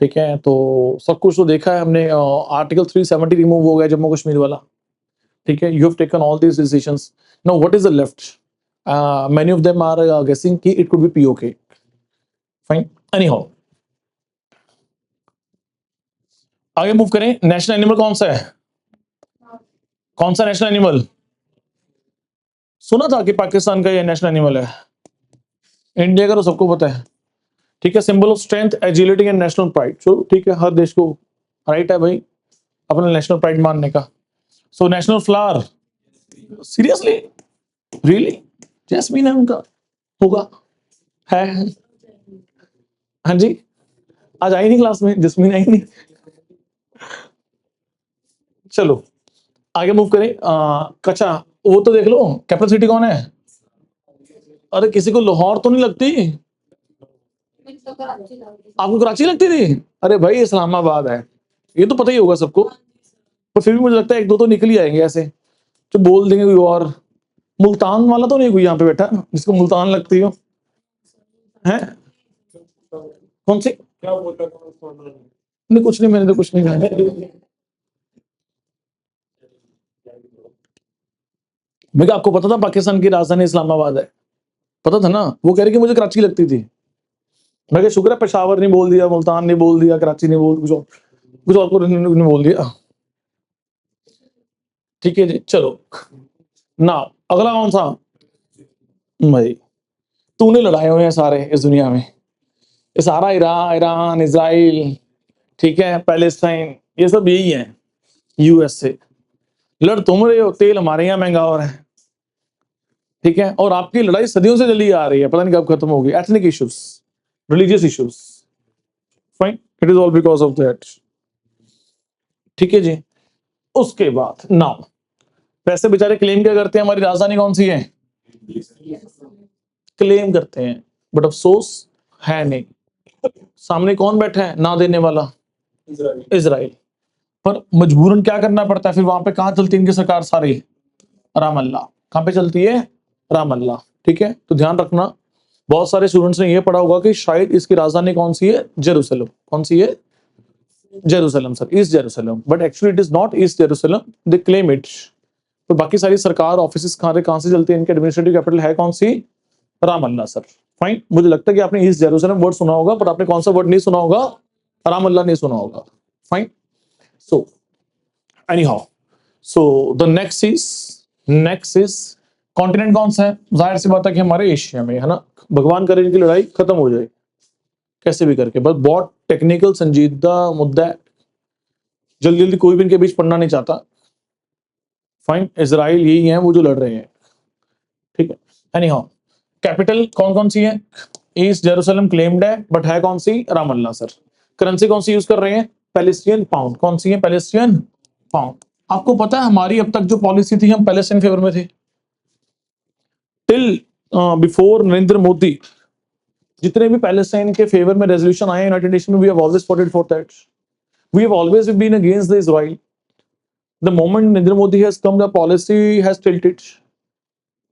ठीक है, तो सब कुछ तो देखा है हमने, आर्टिकल 370 रिमूव हो गया जम्मू कश्मीर वाला, ठीक है, you have taken all these decisions, now what is the left, many of them are guessing कि it could be PoK, fine, anyhow आगे मूव करें, नेशनल एनिमल कौन सा है, कौन सा नेशनल एनिमल, सुना था कि पाकिस्तान का ये नेशनल एनिमल है, इंडिया का तो सबको पता है, ठीक है, symbol of strength, agility and national pride, चलो ठीक है, हर देश को राइट है भाई अपना नेशनल प्राइड मानने का, सो national flower, seriously, really, jasmine है उनका, होगा, है, हाँ जी, आज आई नहीं क्लास में, जैस्मीन आई नहीं, चलो आगे मूव करें, कचा, वो तो देख लो कैपिटल सिटी कौन है, अरे किसी को लाहौर तो नहीं लगती, आपको कराची लगती थी, अरे भाई इस्लामाबाद है, ये तो पता ही होगा सबको, पर फिर भी मुझे लगता है एक दो तो निकल ही आएंगे ऐसे जो बोल देंगे कोई और, मुल्तान वाला तो नहीं कोई यहाँ पे बैठा जिसको मुल्तान लगती हो, है कौन सी, नहीं कुछ नहीं, मैंने तो कुछ नहीं कहा, मैं आपको पता था पाकिस्तान की राजधानी इस्लामाबाद है, पता था ना, वो कह रहे कि मुझे कराची लगती थी, मैं क्या शुक्र है पेशावर नहीं बोल दिया, मुल्तान नहीं बोल दिया, कराची नहीं बोल, कुछ और को नहीं बोल दिया, ठीक है जी, चलो ना, अगला कौन सा, भाई तूने लड़ाए हुए हैं सारे इस दुनिया में, ये सारा ईरान इजराइल, ठीक है, पैलेस्टाइन, ये सब यही है, यूएस से लड़ तुम रहे हो, तेल हमारे यहाँ महंगा हो रहा है, ठीक है, और आपकी लड़ाई सदियों से चली आ रही है, पता नहीं कब खत्म होगी, ethnic issues, religious issues, fine, it is all because of that, ठीक है जी, उसके बाद नाउ वैसे बेचारे क्लेम क्या करते हैं, हमारी राजधानी कौन सी है, क्लेम करते हैं, बट अफसोस है नहीं, सामने कौन बैठा है ना देने वाला, इजराइल, पर मजबूरन क्या करना पड़ता है, फिर वहां पे कहां चलती है इनकी सरकार सारी, राम अल्लाह, कहां पे चलती है, राम अल्लाह, ठीक है, तो ध्यान रखना, बहुत सारे स्टूडेंट्स ने ये पढ़ा होगा कि शायद इसकी राजधानी कौन सी है, जेरूसलम, कौन सी है, Jerusalem sir, east Jerusalem, but actually it is not east Jerusalem, they claim it, तो बाकी सारी सरकार ऑफिस कहां से चलती है, इनके एडमिनिस्ट्रेटिव कैपिटल है कौन सी, राम अल्लाह सर, फाइन, मुझे लगता है कि आपने ईस्ट जेरूसलम वर्ड सुना होगा, पर आपने कौन सा वर्ड नहीं सुना होगा, राम अल्लाह नहीं सुना होगा, fine, so anyhow, so the next is continent कौन सा है, जाहिर सी बात है कि हमारे एशिया में, है ना, भगवान करे इनकी लड़ाई खत्म हो जाए कैसे भी करके, बस बहुत टेक्निकल संजीदा मुद्दा है, जल्दी जल्दी कोई भी इनके बीच पड़ना नहीं चाहता, फाइन, इजराइल यही है वो जो लड़ रहे हैं, ठीक है, एनी हाउ कैपिटल कौन कौन सी है, ईस्ट जेरूसलम क्लेम्ड है, बट है कौन सी, राम अल्लाह सर, करेंसी कौन सी यूज कर रहे हैं, पैलेस्टीनियन पाउंड, कौन सी है, पैलेस्टीनियन पाउंड, आपको पता है हमारी अब तक जो पॉलिसी थी हम पैलेस्टीन फेवर में थे, टिल बिफोर नरेंद्र मोदी, जितने भी पैलेस्टाइन के फेवर में रेजोल्यूशन आए यूनाइटेड नेशन में, we have always voted for that, we have always been against the Israel. The moment Narendra Modi has come, the policy has tilted.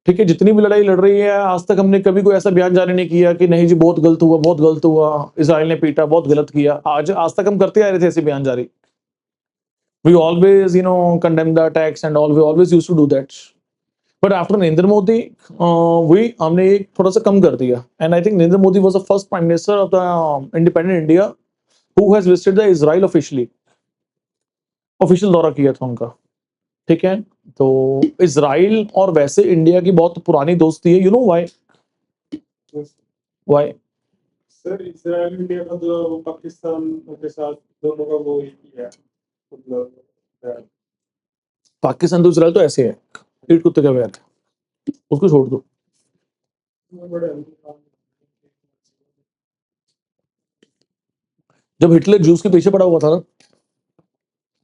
ठीक है, जितनी भी लड़ाई लड़ रही है आज तक हमने कभी कोई ऐसा बयान जारी नहीं किया कि नहीं जी बहुत गलत हुआ, बहुत गलत हुआ, इजराइल ने पीटा, बहुत गलत किया। आज तक हम करते आ रहे थे ऐसे बयान जारी। We always, condemn the attacks and all. We always used to do that. But after Narendra Modi, हमने एक थोड़ा सा कम कर दिया. And I think Narendra Modi was the first prime minister of the independent India who has visited the Israel officially. Official दौरा किया था उनका। ठीक है, तो इजराइल और वैसे इंडिया की बहुत पुरानी दोस्ती है। You know why? Why? Sir Israel India का जो पाकिस्तान के साथ दोनों का वो एक ही है, मतलब पाकिस्तान तो इजराइल तो ऐसे है, ईट कुत्ते का बैर, उसको छोड़ दो। जब हिटलर जूस के पीछे पड़ा हुआ था ना,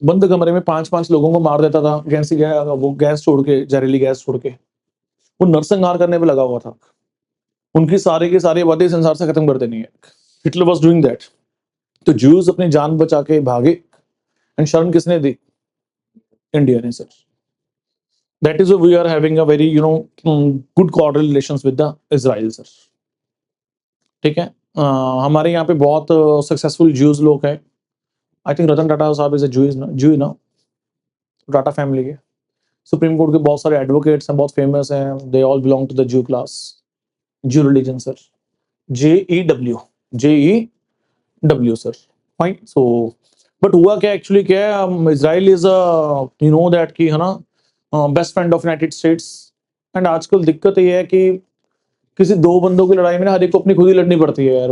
बंद कमरे में 5-5 लोगों को मार देता था, वो गैस छोड़ के, जहरीली गैस छोड़ के, वो नरसंहार करने पे लगा हुआ था। उनकी सारे के सारे वादे संसार से खत्म कर देनी है। Hitler was doing that. तो जूस अपनी जान बचा के भागे, एंड शरण किसने दी? इंडिया ने sir. That is we are having a very good cordial relations with the Israel sir. ठीक है, हमारे यहाँ पे बहुत सक्सेसफुल ज्यूज लोग हैं। आई थिंक रतन टाटा साहब इज अ जू ना, टाटा फैमिली के सुप्रीम कोर्ट के बहुत सारे एडवोकेट्स हैं, बहुत फेमस हैं। They all belong to the Jew class, Jew religion sir. JEW sir, fine. So but हुआ क्या, एक्चुअली क्या है, Israel is you know that की है ना best friend of United States. And आजकल दिक्कत ये है कि किसी दो बंदों की लड़ाई में ना हर एक को अपनी खुद ही लड़नी पड़ती है यार।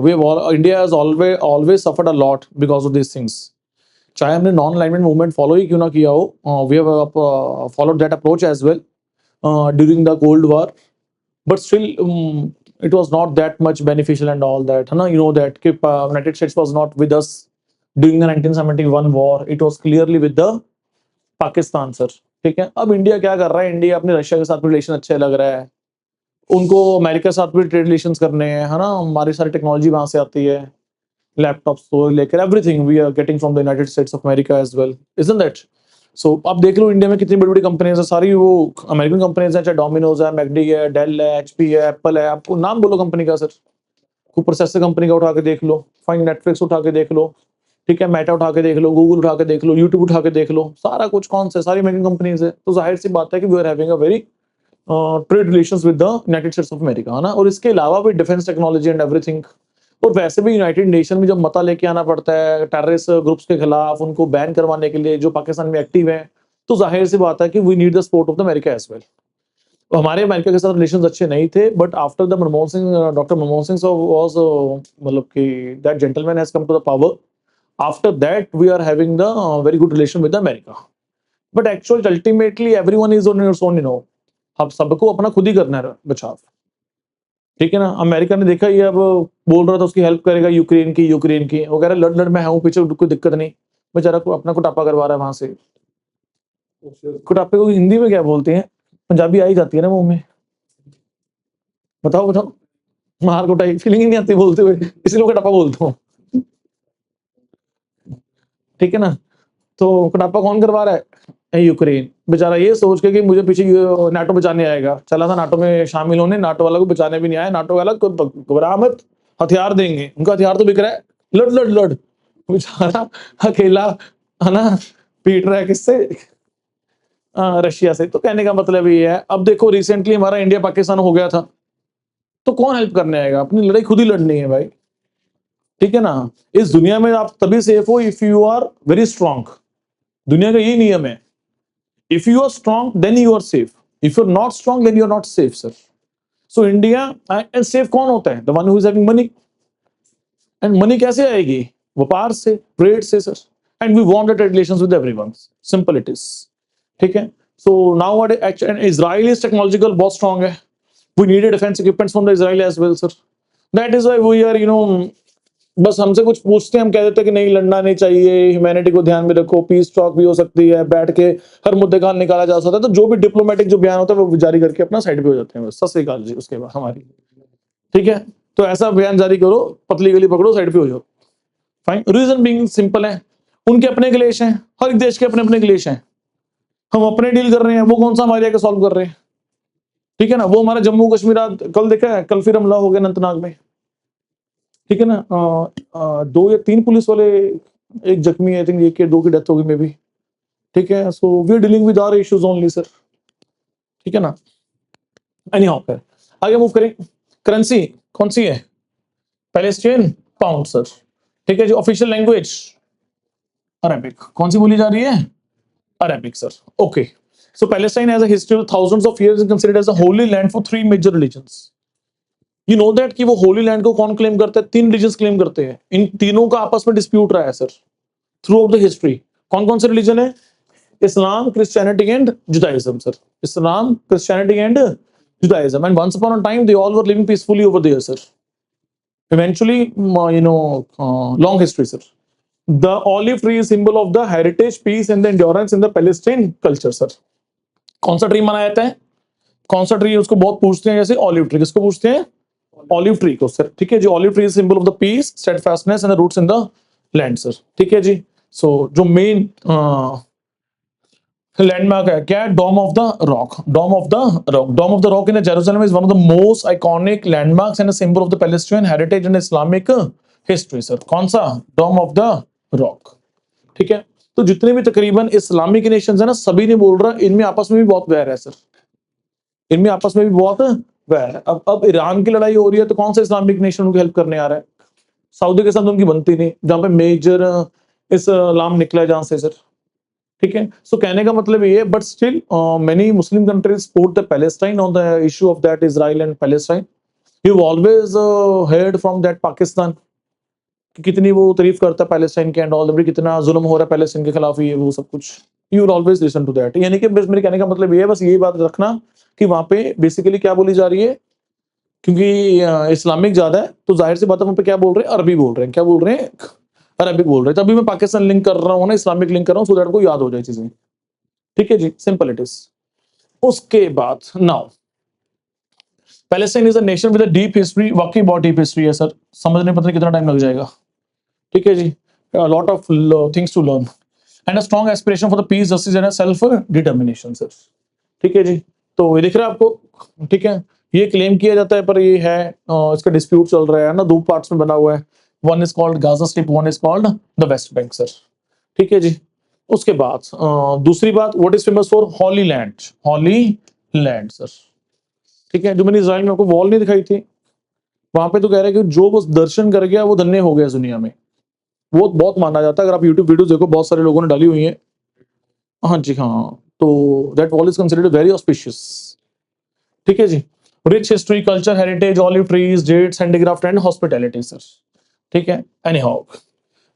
India has always suffered a lot because of this things. चाहे हमने नॉन अलाइनमेंट मूवमेंट फॉलो ही क्यों ना किया हो, we have followed that approach as well during the cold war, but still it was not that much beneficial and all that, है ना। You know that कि United States was not with us during the 1971 war, it was clearly with the Pakistan sir. ठीक है, अब India क्या कर रहा है, इंडिया अपने रशिया के साथ रिलेशन अच्छे लग रहा है, उनको अमेरिका के साथ भी ट्रेड रिलेशन करने हैं, है ना। हमारी सारी टेक्नोलॉजी वहां से आती है, लैपटॉप्स तो लेकर everything we are getting from the United States of America as well, isn't that. So आप देख लो इंडिया में कितनी बड़ी बड़ी कंपनीज है, सारी वो अमेरिकन कंपनीज है, चाहे डोमिनोज है, मैकडी है, डेल है, एचपी है, एप्पल है। आपको नाम बोलो कंपनी का सर, कोई प्रोसेसर कंपनी का उठा के देख लो, फाइन, नेटफ्लिक्स उठा के देख लो, ठीक है, मेटा उठा के देख लो, गूगल उठा के देख लो, यूट्यूब उठा के देख लो, सारा कुछ कौन सा, सारी अमेरिकन कंपनीज है। तो जाहिर सी बात है कि we are having a very trade relations with the United States of America, है ना। और इसके अलावा भी डिफेंस टेक्नोलॉजी एंड एवरीथिंग। और वैसे भी यूनाइटेड नेशन में जब मता लेके आना पड़ता है टेररिस्ट ग्रुप्स के खिलाफ, उनको बैन करवाने के लिए जो पाकिस्तान में एक्टिव है, तो जाहिर सी बात है कि we need the support of the America as well. तो हमारे अमेरिका के साथ रिलेशंस अच्छे नहीं थे, but after the Manmohan Singh, doctor Manmohan Singh was मतलब कि that gentleman has come to the power, after that we are having the very good relation with America. But actually ultimately everyone is on your own, अब सबको अपना खुद ही करना है बचाव। ठीक है ना, अमेरिका ने देखा ये अब बोल रहा था उसकी हेल्प करेगा यूक्रेन की, वो कह रहा लड़ लड़ मैं हूँ पीछे, कोई दिक्कत नहीं, बेचारा को अपना कुटापा करवा रहा है वहां से। कुटापे को हिंदी में क्या बोलते हैं? पंजाबी आई जाती है ना मुंह में, बताओ बताओ। मार कुटाई फीलिंग ही नहीं आती बोलते हुए, इसलिए कुटापा बोलता हूँ। ठीक है ना, तो कुटापा कौन करवा रहा है? यूक्रेन। बेचारा ये सोच के कि मुझे पीछे नाटो बचाने आएगा, चला था नाटो में शामिल होने, नाटो वाला को बचाने भी नहीं आया। नाटो वाला को घबरा मत, हथियार देंगे, उनका हथियार तो बिक रहा है, लड़ लड़ लड़। बेचारा अकेला, है ना, पीट रहा है किससे? रशिया से। तो कहने का मतलब ये है, अब देखो रिसेंटली हमारा इंडिया पाकिस्तान हो गया था, तो कौन हेल्प करने आएगा? अपनी लड़ाई खुद ही लड़नी है भाई। ठीक है ना, इस दुनिया में आप तभी सेफ हो if you are very strong. दुनिया का यही नियम है, if you are strong then you are safe, if you are not strong then you are not safe sir. So India and safe कौन होता है? The one who is having money. And money कैसे आएगी? व्यापार से, trade से sir. And we want the trade relations with everyone, simple it is. ठीक है, so now Israel is technological बहुत स्ट्रांग है, we need defence equipments from the Israel as well sir. That is why we are बस हमसे कुछ पूछते हैं, हम कह देते हैं कि नहीं लड़ना नहीं चाहिए, ह्यूमैनिटी को ध्यान में रखो, पीस टॉक भी हो सकती है, बैठ के हर मुद्दे का हल निकाला जा सकता है। तो जो भी डिप्लोमेटिक जो बयान होता है वो जारी करके अपना साइड पे हो जाते हैं, बस। सत श्री अकाल जी उसके बाद हमारी। ठीक है, तो ऐसा बयान जारी करो, पतली गली पकड़ो, साइड पे हो जाओ। फाइन, रीजन बीइंग सिंपल है, उनके अपने क्लेश हैं, हर एक देश के अपने अपने क्लेश हैं, हम अपने डील कर रहे हैं, वो कौन सा हमारे आके सॉल्व कर रहे हैं, ठीक है ना। वो हमारा जम्मू कश्मीर कल देखा है, कल फिर हमला हो गया अनंतनाग में, ठीक है ना। 2 या 3 पुलिस वाले, एक जख्मी, आई थिंक 1 या 2 की डेथ हो गई मे बी, ठीक है। So we are dealing with our issues only sir, ठीक है ना। एनी हाउ, आगे मूव करें। करेंसी कौन सी है, पैलेस्टाइन पाउंड सर, ठीक है जी। ऑफिशियल लैंग्वेज अरेबिक, कौन सी बोली जा रही है, Arabic sir, okay. So Palestine has a history of thousands of years and considered as a holy land for 3 major religions. You know that कि वो होली लैंड को कौन क्लेम करता है, 3 रिलीजन्स क्लेम करते हैं, इन तीनों का आपस में डिस्प्यूट रहा है sir throughout the history. कौन कौन से रिलीजन है, Islam, Christianity and Judaism sir, Islam, Christianity and Judaism, and once upon a time they all were living peacefully over there sir. Eventually, long history, sir. The olive tree is symbol of the heritage, peace, and the endurance in the Palestine culture, sir. कौन सा tree माना जाता है, कौन सा tree, उसको बहुत पूछते हैं, जैसे ऑलिव ट्री, किसको पूछते हैं, ऑलिव ट्री को सर, ठीक है जी। Olive tree is symbol of the peace, steadfastness and the roots in the land sir, ठीक है जी। सो जो मेन लैंडमार्क है क्या है, dome of the rock, dome of the rock, dome of the rock in Jerusalem is one of the most iconic landmarks and a symbol of the Palestine heritage and Islamic history sir. कौन सा, डोम of the rock, ठीक है। तो जितने भी तकरीबन Islamic Nations है ना, सभी ने बोल रहा है इनमें आपस में भी बहुत वैर है सर, इनमें आपस में भी बहुत वैर है। अब ईरान की लड़ाई हो रही है तो कौन सा इस्लामिक नेशन उनकी हेल्प करने आ रहा है, सऊदी के साथ उनकी बनती नहीं, जहां पे मेजर इस्लाम निकला है जहां से सर, ठीक है। सो कहने का मतलब ये है, but still many Muslim countries support the Palestine on the issue of that Israel and Palestine. You always heard from that Pakistan कि कितनी वो तारीफ करता है पैलेस्टाइन के एंड ऑल, कितना जुल्म हो रहा है पैलेस्टाइन के खिलाफ, ये वो सब कुछ, you will always listen to that. यानी कि बस मेरे कहने का मतलब ये है, बस यही बात रखना कि वहां पे बेसिकली क्या बोली जा रही है, क्योंकि इस्लामिक ज्यादा है तो जाहिर सी बात है वहां पे क्या बोल रहे हैं, अरबी बोल रहे हैं, क्या बोल रहे हैं, अरबिक बोल रहे हैं। तभी मैं पाकिस्तान लिंक कर रहा हूँ ना, इस्लामिक लिंक कर रहा हूँ, सो दैट को याद हो जाए चीजें, ठीक है जी, सिंपल इट इज। उसके बाद now Palestine is a nation with a deep history, वाकई बहुत डीप हिस्ट्री है सर, समझने पता नहीं कितना टाइम लग जाएगा, ठीक है जी। Lot of things to learn and a strong aspiration for the peace, justice and self determination sir, ठीक है जी। तो ये दिख रहा है आपको, ठीक है। ये क्लेम किया जाता है पर ये है इसका डिस्प्यूट चल रहा है ना, 2 पार्ट्स में बना हुआ है, one is called Gaza strip, one is called the West Bank sir, ठीक है जी। उसके बाद दूसरी बात, what is famous for, holy land, holy land sir, ठीक है। जो मैंने इजराइल में आपको वॉल नहीं दिखाई थी, वहां पे तो कह रहे हैं कि जो वो दर्शन कर गया वो धन्य हो गया इस दुनिया में, वो बहुत माना जाता है। अगर आप यूट्यूब वीडियो देखो, बहुत सारे लोगों ने डाली हुई है, हाँ जी हाँ। तो that wall is considered very auspicious, ठीक है जी। Rich history, culture, heritage, olive trees, dates, handicraft and hospitality sir, ठीक है। एनी हाउ,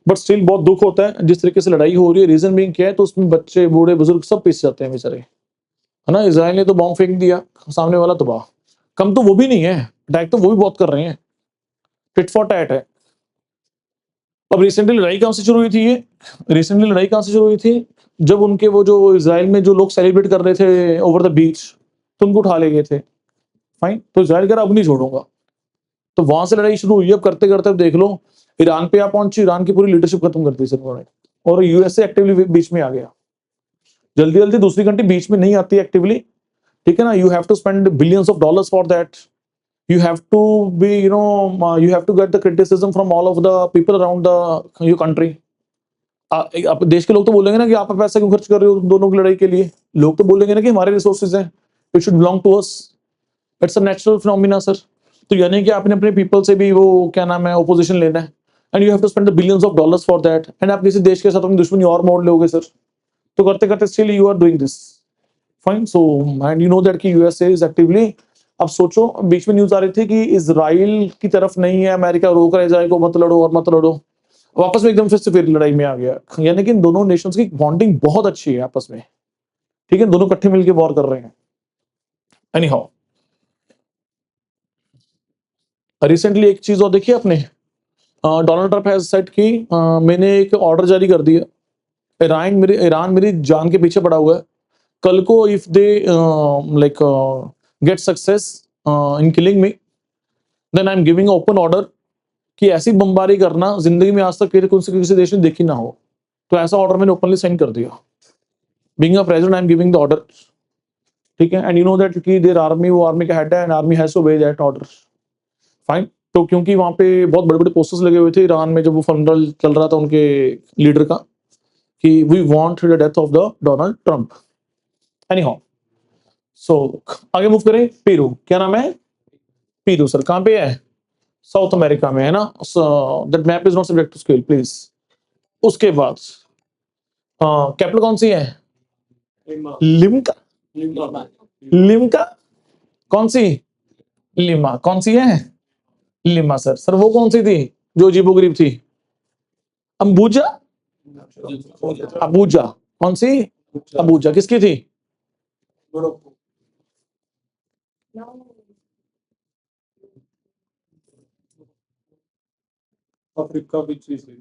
बट स्टिल बहुत दुख होता है जिस तरीके से लड़ाई हो रही है। रीजन बीइंग क्या है, तो उसमें बच्चे, बूढ़े, बुजुर्ग सब पीस जाते हैं बेचारे, है ना। इजराइल ने तो बॉम्ब फेंक दिया, सामने वाला तबाह, कम तो वो भी नहीं है, अटैक तो वो भी बहुत कर रहे हैं, टिट फॉर टैट है। अब रिसेंटली लड़ाई कहां से शुरू हुई थी, ये रिसेंटली लड़ाई कहां से शुरू हुई थी, जब उनके वो जो इजराइल में जो लोग सेलिब्रेट कर रहे थे ओवर द बीच, तो उनको उठा ले गए थे। फाइन, तो इजराइल कह रहा अब नहीं छोड़ूंगा, तो वहां से लड़ाई शुरू हुई। अब करते करते अब देख लो ईरान पे आप पहुंची, ईरान की पूरी लीडरशिप खत्म कर दी सर उन्होंने, और यूएसए एक्टिवली बीच में आ गया। जल्दी जल्दी दूसरी कंट्री बीच में नहीं आती एक्टिवली, ठीक है ना। You have to spend billions of dollars for that, you have to be, you have to get the criticism from all of the people around the your country। आप देश के लोग तो बोलेंगे ना कि आप पैसा क्यों खर्च कर रहे हो दोनों की लड़ाई के लिए, लोग तो बोलेंगे ना कि हमारे रिसोर्सेज हैं, it should belong to us, it's a natural phenomena sir. तो यानी कि आपने अपने पीपल से भी वो क्या नाम है ओपोजिशन लेना है, and you have to spend the billions of dollars for that, and आप किसी देश के साथ अपनी दुश्मनी और मोड़ लोगे सर, तो करते करते still you are doing this. Fine, so and you know that कि यूएसए इज एक्टिवली, अब सोचो बीच में न्यूज आ रही थी कि इजराइल की तरफ नहीं है अमेरिका, रोक रहा है इजराइल को, मत लड़ो और मत लड़ो, वापस में एकदम फिर लड़ाई में आ गया। यानी कि इन दोनों नेशंस की बॉन्डिंग बहुत अच्छी है आपस में, ठीक है, दोनों इकट्ठे मिलकर वॉर कर रहे हैं। एनी हाउ, रिसेंटली एक चीज और देखी आपने, डोनाल्ड ट्रंप हैज सेड कि मैंने एक ऑर्डर जारी कर दिया, ईरान मेरी जान के पीछे पड़ा हुआ है, कल को if they like get success in killing me, then I am giving open order कि ऐसी बमबारी करना जिंदगी में आज तक किसी देश ने देखी ना हो, तो ऐसा ऑर्डर मैंने ओपनली साइन कर दिया। Being a president I am giving the order, ठीक है। एंड यू नो दैट कि देयर आर्मी, वो आर्मी का हेड है and army has to obey that order, fine. तो क्योंकि वहां पे बहुत बड़े बड़े पोस्टर्स लगे हुए थे ईरान में जब वो फनरल चल रहा था उनके लीडर का, कि we want the death of the Donald Trump. Anyhow, so आगे मूव करें। पेरू, क्या नाम है? पेरू सर, कहां पे है? साउथ अमेरिका में है ना। That map is not subject to scale please. उसके बाद कैपिटल कौन सी है? Lima Limca. लिमा लिम्का कौन सी? लिमा कौन सी है? Lima sir. सर वो कौन सी थी जो अजीबोगरीब थी? अंबुजा। अबूजा कौन सी? अबूजा किसकी थी? मोरक्को अफ्रीका भी चीज है।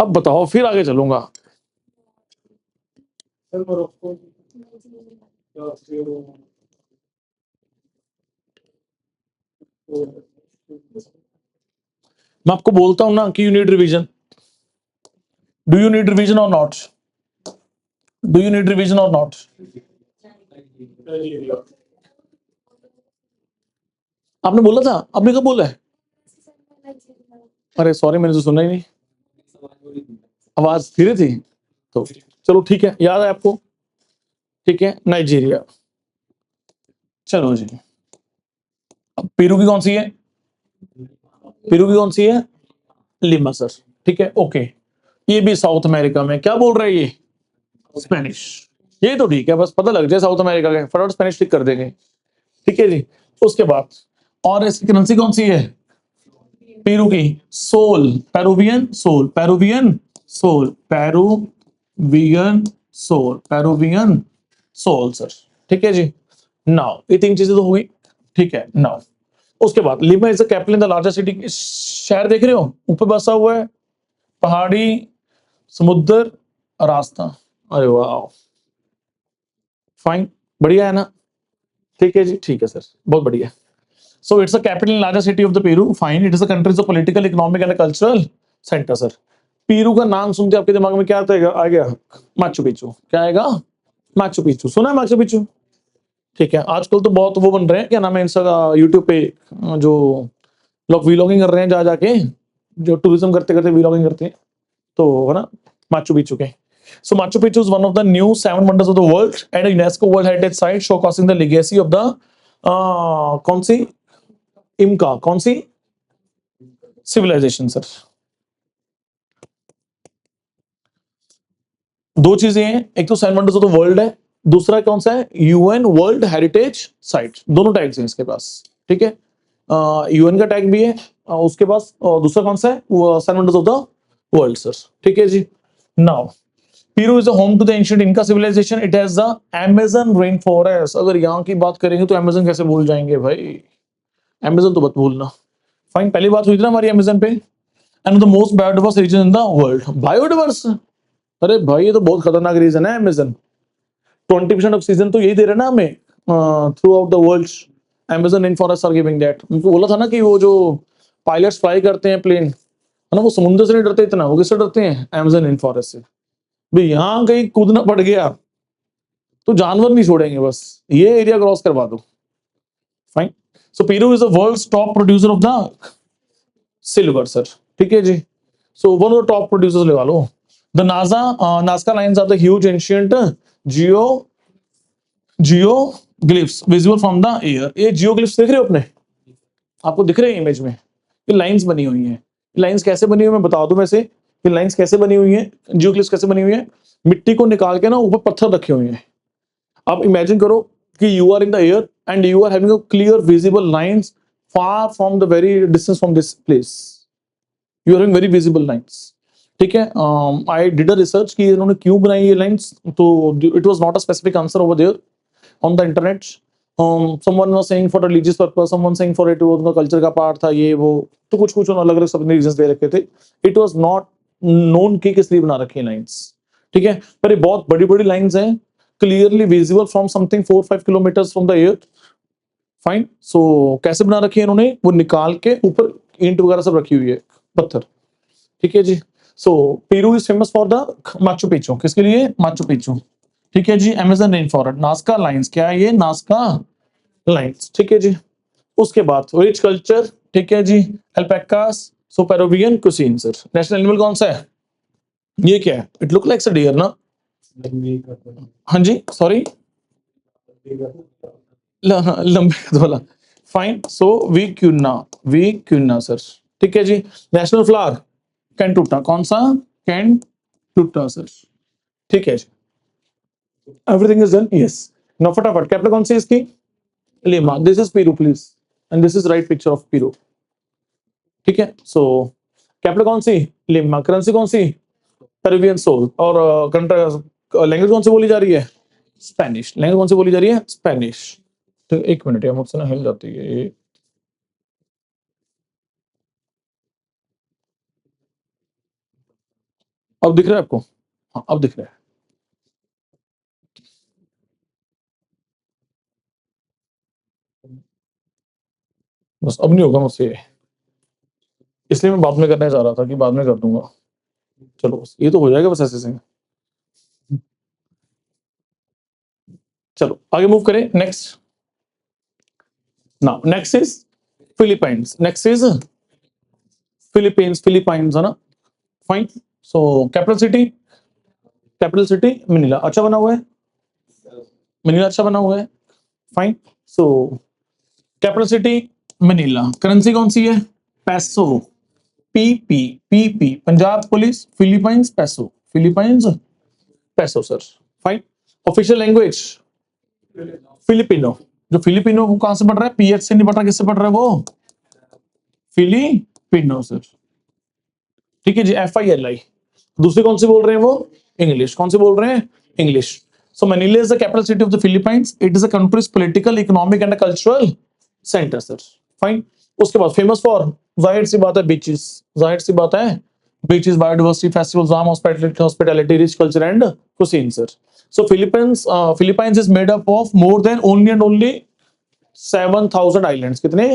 अब बताओ, फिर आगे चलूंगा। सर मोरक्को या फिर मैं आपको बोलता हूं ना कि you need revision. Do you need revision or not? Do you need revision or not? Nigeria आपने बोला था, आपने कब बोला है? अरे सॉरी, मैंने तो सुना ही नहीं, आवाज धीरे थी। तो चलो ठीक है, याद है आपको, ठीक है। नाइजीरिया, चलो जी। अब पेरू की कौन सी है? पेरू की कौन सी है? लिमा सर, ठीक है, ओके। ये भी साउथ अमेरिका में, क्या बोल रहे हैं ये? स्पेनिश। ये तो ठीक है, बस पता लग जाए साउथ अमेरिका के, फटाफट स्पेनिश टिक कर देंगे, ठीक है जी। उसके बाद और इसकी करेंसी कौन सी है? पेरू की sol, Peruvian sol, Peruvian sol, Peruvian sol, Peruvian sol sir, ठीक है जी। नाउ ये तीन चीजें तो हो गई, ठीक है। नाउ उसके बाद lima is the capital in the largest city. शहर देख रहे हो, ऊपर बसा हुआ है, पहाड़ी, समुद्र, रास्ता। अरे वाह, फाइन, बढ़िया है ना, ठीक है जी, ठीक है सर, बहुत बढ़िया। सो it's a capital largest city of the Peru, fine. It is a country of political, economic and cultural centre sir. Peru का नाम सुनते आपके दिमाग में क्या आता है? आ गया माचू पिच्चू। क्या आएगा? माचू पिच्चू, सुना है माचू पिच्चू, ठीक है। आजकल तो बहुत वो बन रहे हैं, क्या नाम है, इंस्टा यूट्यूब पे जो लोग वीलॉगिंग कर रहे हैं, जा जाके जो टूरिज्म करते करते वीलॉगिंग करते हैं, तो है ना, माचू पिच्चू के। So Machu Picchu is one of the new 7 wonders of the world and a UNESCO World Heritage Site showcasing the legacy of the कौन सी? इम्का, कौन सी सिविलाइजेशन सर? दो चीजें हैं, एक तो 7 वंडर्स ऑफ द वर्ल्ड है, दूसरा कौन सा है? UN world heritage site. दोनों टैग्स हैं इसके पास, ठीक है। यूएन का टैग भी है, उसके पास दूसरा कौन सा है? 7 wonders of the world sir, ठीक है जी। Now Peru is the home to the ancient Inca civilization. It has the Amazon rainforest. अगर यहाँ की बात करेंगे तो Amazon कैसे भूल जाएंगे भाई? Amazon तो मत भूलना, फाइन। पहली बात हुई थी ना हमारी Amazon पे। And the most biodiverse region in the world. Biodiverse? अरे भाई ये तो बहुत खतरनाक रीजन है Amazon। 20% ऑक्सीजन तो यही दे रहे ना हमें through out the world. Amazon rainforests are giving that। उनको बोला था ना कि वो जो पायलट्स फ्लाई करते हैं प्लेन, है ना, वो समुद्र से नहीं डरते इतना, वो किससे डरते हैं? Amazon rainforest से। भाई यहाँ कहीं कूदना पड़ गया तो जानवर नहीं छोड़ेंगे, बस ये एरिया क्रॉस करवा दो, fine. So Peru is the world's top producer of the silver sir, ठीक है जी। So one of the top producers लगा लो। The Nazca lines are the huge ancient geoglyphs visible from the air. ये geoglyphs देख रहे हो अपने, आपको दिख रहे हैं इमेज में, ये लाइंस बनी हुई हैं। लाइंस कैसे बनी हुई है मैं बता दूं वैसे, ये लाइंस कैसे बनी हुई है, जियोग्लिफ्स कैसे बनी हुई है? मिट्टी को निकाल के ना ऊपर पत्थर रखे हुए हैं। अब इमेजिन करो कि you are in the air and you are having a clear visible lines far from the very distance from this place, you are having very visible lines, ठीक है। आई डिड अ रिसर्च कि इन्होंने क्यों बनाई ये lines, तो it was not a specific answer over there on the internet. someone was saying for religious purpose, someone saying for it वो उनका कल्चर का पार्ट था, ये वो, तो कुछ कुछ अलग अलग सबने रीजंस दे रखे थे। इट वाज नॉट नोन कि किस लिए बना रखी है लाइंस, ठीक है। पर ये बहुत बड़ी बड़ी लाइंस हैं, clearly visible from something 4-5 kilometres from the air, fine. So कैसे बना रखी है इन्होंने, वो निकाल के ऊपर ईंट वगैरह सब रखी हुई है, पत्थर। ठीक है जी। So Peru is famous for the Machu Picchu, किसके लिए, माचू पिच्चू। ठीक है जी। Amazon rain forest, Nazca lines, क्या है ये, नास्का लाइन्स। ठीक है जी। उसके बाद रिच कल्चर, ठीक है जी, alpacas, so Peruvian cuisine sir. National animal कौन सा है, ये क्या है, it look like a deer ना। हाँ जी, सॉरी, लंबे कद वाला। Fine. So vicuna sir. ठीक है जी। नेशनल फ्लावर कैंटूटा, कौन सा, कैंटूटा सर। ठीक है जी। Everything is done, yes. Now फटाफट कैपिटल कौन सी है इसकी, Lima. This is Peru please, and this is right picture of Peru. ठीक है। सो कैपिटल कौन सी, लिमा। करेंसी कौन सी, पेरुवियन सोल। और लैंग्वेज कौन सी बोली जा रही है, स्पेनिश। लैंग्वेज कौन सी बोली जा रही है, स्पेनिश। तो एक मिनट, यार मुझसे ना हिल जाती है ये। अब दिख रहा है आपको, हाँ अब दिख रहा है। बस अब नहीं होगा मुझसे ये, इसलिए मैं बाद में करने जा रहा था कि बाद में कर दूंगा। चलो बस ये तो हो जाएगा बस ऐसे से। चलो आगे मूव करें, next. Now next is Philippines, next is Philippines, Philippines है ना। Fine. So capital city Manila, अच्छा बना हुआ है, मनीला अच्छा बना हुआ है। Fine. So capital city Manila. Currency कौन सी है, पैसो, PP, PP. Punjab police, Philippines पैसो, फिलीपाइंस पैसो sir. Fine. Official language Filipino. जो फिलिपिनो वो कहां से पढ़ रहा है, पीएच से नहीं पढ़ रहा, किससे पढ़ रहा है वो, फिलिपिनो सर। ठीक है जी, FILI। दूसरी कौन सी बोल रहे हैं वो, इंग्लिश। कौन सी बोल रहे हैं, English. So Manila is the capital city of the Philippines, it is a countries political, economic and cultural centre sir. Fine. उसके बाद फेमस फॉर, जाहिर सी बात है बीचेस, जाहिर सी बात है beaches, biodiversity, festivals, arm, hospitality, rich culture and cuisine sir. So Philippines is made up of more than only and only 7,000 islands. कितने,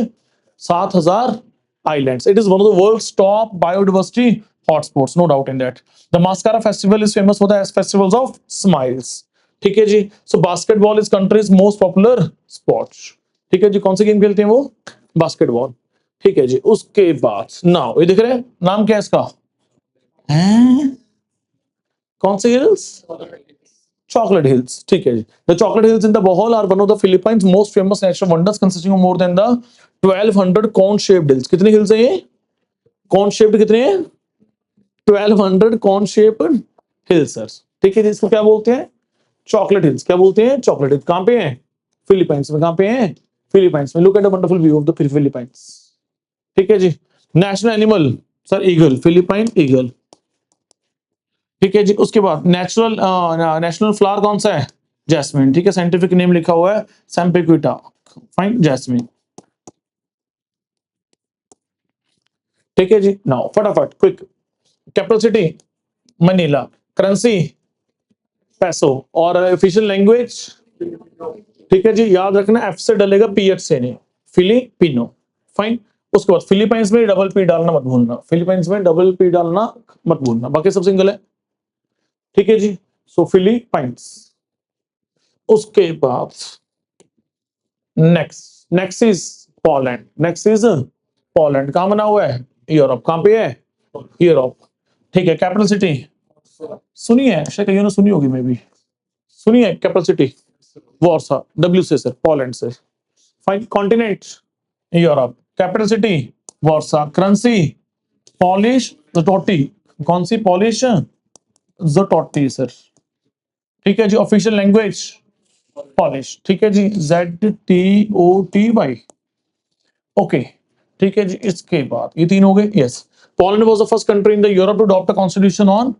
7,000 islands. It is one of the world's top biodiversity hotspots, no doubt in that. The Mascara festival is famous for the festivals of smiles. ठीक है जी। So basketball is country's most popular sport. ठीक है जी। कौन सी game खेलते हैं वो, basketball. ठीक है जी। उसके बाद नाउ ये दिख रहे हैं, नाम क्या है इसका, हैं? कौन से हिल्स, चॉकलेट हिल्स। ठीक है जी। The chocolate hills in the Bohol are one of the Philippines most famous natural wonders consisting of more than the 1200 cone shaped hills. कितने हिल्स हैं ये, कॉन शेप्ड कितने हैं, 1200 कॉन शेप्ड हिल्स सर। ठीक है जी। इसको क्या बोलते हैं, चॉकलेट हिल्स। क्या बोलते हैं, चॉकलेट हिल्स। कहां पे है, फिलीपाइंस में। कहां पे है, फिलीपाइंस में। Look at the wonderful view of the Philippines. ठीक है जी। National animal sir eagle, Philippine eagle. ठीक है जी। उसके बाद नेशनल फ्लावर कौन सा है, जैस्मिन। ठीक है, साइंटिफिक नेम लिखा हुआ है सैम्पेक्विटा। Fine, jasmine. ठीक है जी। नाउ फटाफट quick, capital city Manila, currency peso, और ऑफिशियल लैंग्वेज। ठीक है जी, याद रखना एफ से डलेगा, PH से नहीं, फिलिपिनो। फाइन। उसके बाद फिलीपाइंस में डबल पी डालना मत भूलना, फिलीपाइंस में डबल पी डालना मत भूलना, बाकी सब सिंगल है। ठीक है जी। सो फिलीपाइंस। उसके बाद next is Poland, next is Poland. कहां बना हुआ है, यूरोप। कहां पे है, यूरोप। ठीक है। कैपिटल सिटी सुनी है, शायद कईयों ने सुनी होगी, मे बी सुनी है कैपिटल सिटी, वॉर्सा, W से सर, पोलैंड से। Fine. Continent Europe, capital city Warsaw, currency Polish zloty. कौन सी, पॉलिश ज़टोटी सर। ठीक है जी। Official language polish. ठीक है जी, ZTOTY। ओके। ठीक है जी। इसके बाद ये तीन हो गए, yes. Poland was the first country in the Europe to adopt a constitution on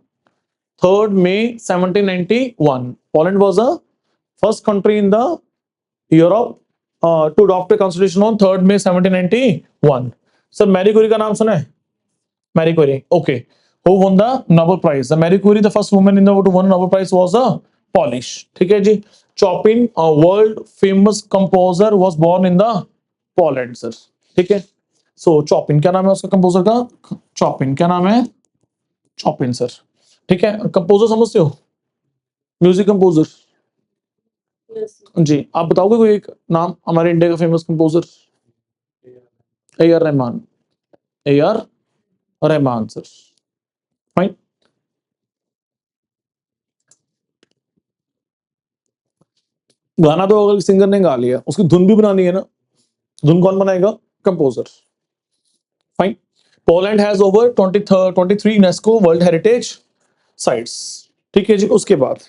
3rd May 1791. Poland was the first country in the Europe to adopt a constitution on 3rd May 1791. Sir Marie Curie का नाम सुना है, Marie Curie. Okay. Who won the Nobel Prize? The Marie Curie, the first woman in the to win Nobel Prize was a Polish. ठीक है जी। Chopin world famous composer was born in the Poland sir. ठीक है, सो चॉपिन क्या नाम है उसका composer का? चॉपिन क्या नाम है? चॉपिन सर। ठीक है, कंपोजर समझते हो? म्यूजिक कंपोजर जी। आप बताओगे कोई एक नाम हमारे इंडिया का famous composer? A R Rahman. A R Rahman sir. Fine. गाना तो अगर सिंगर ने गा लिया, उसकी धुन भी बनानी है ना, धुन कौन बनाएगा? Composer. Fine. Poland has over 23 UNESCO world heritage sites. ठीक है जी। उसके बाद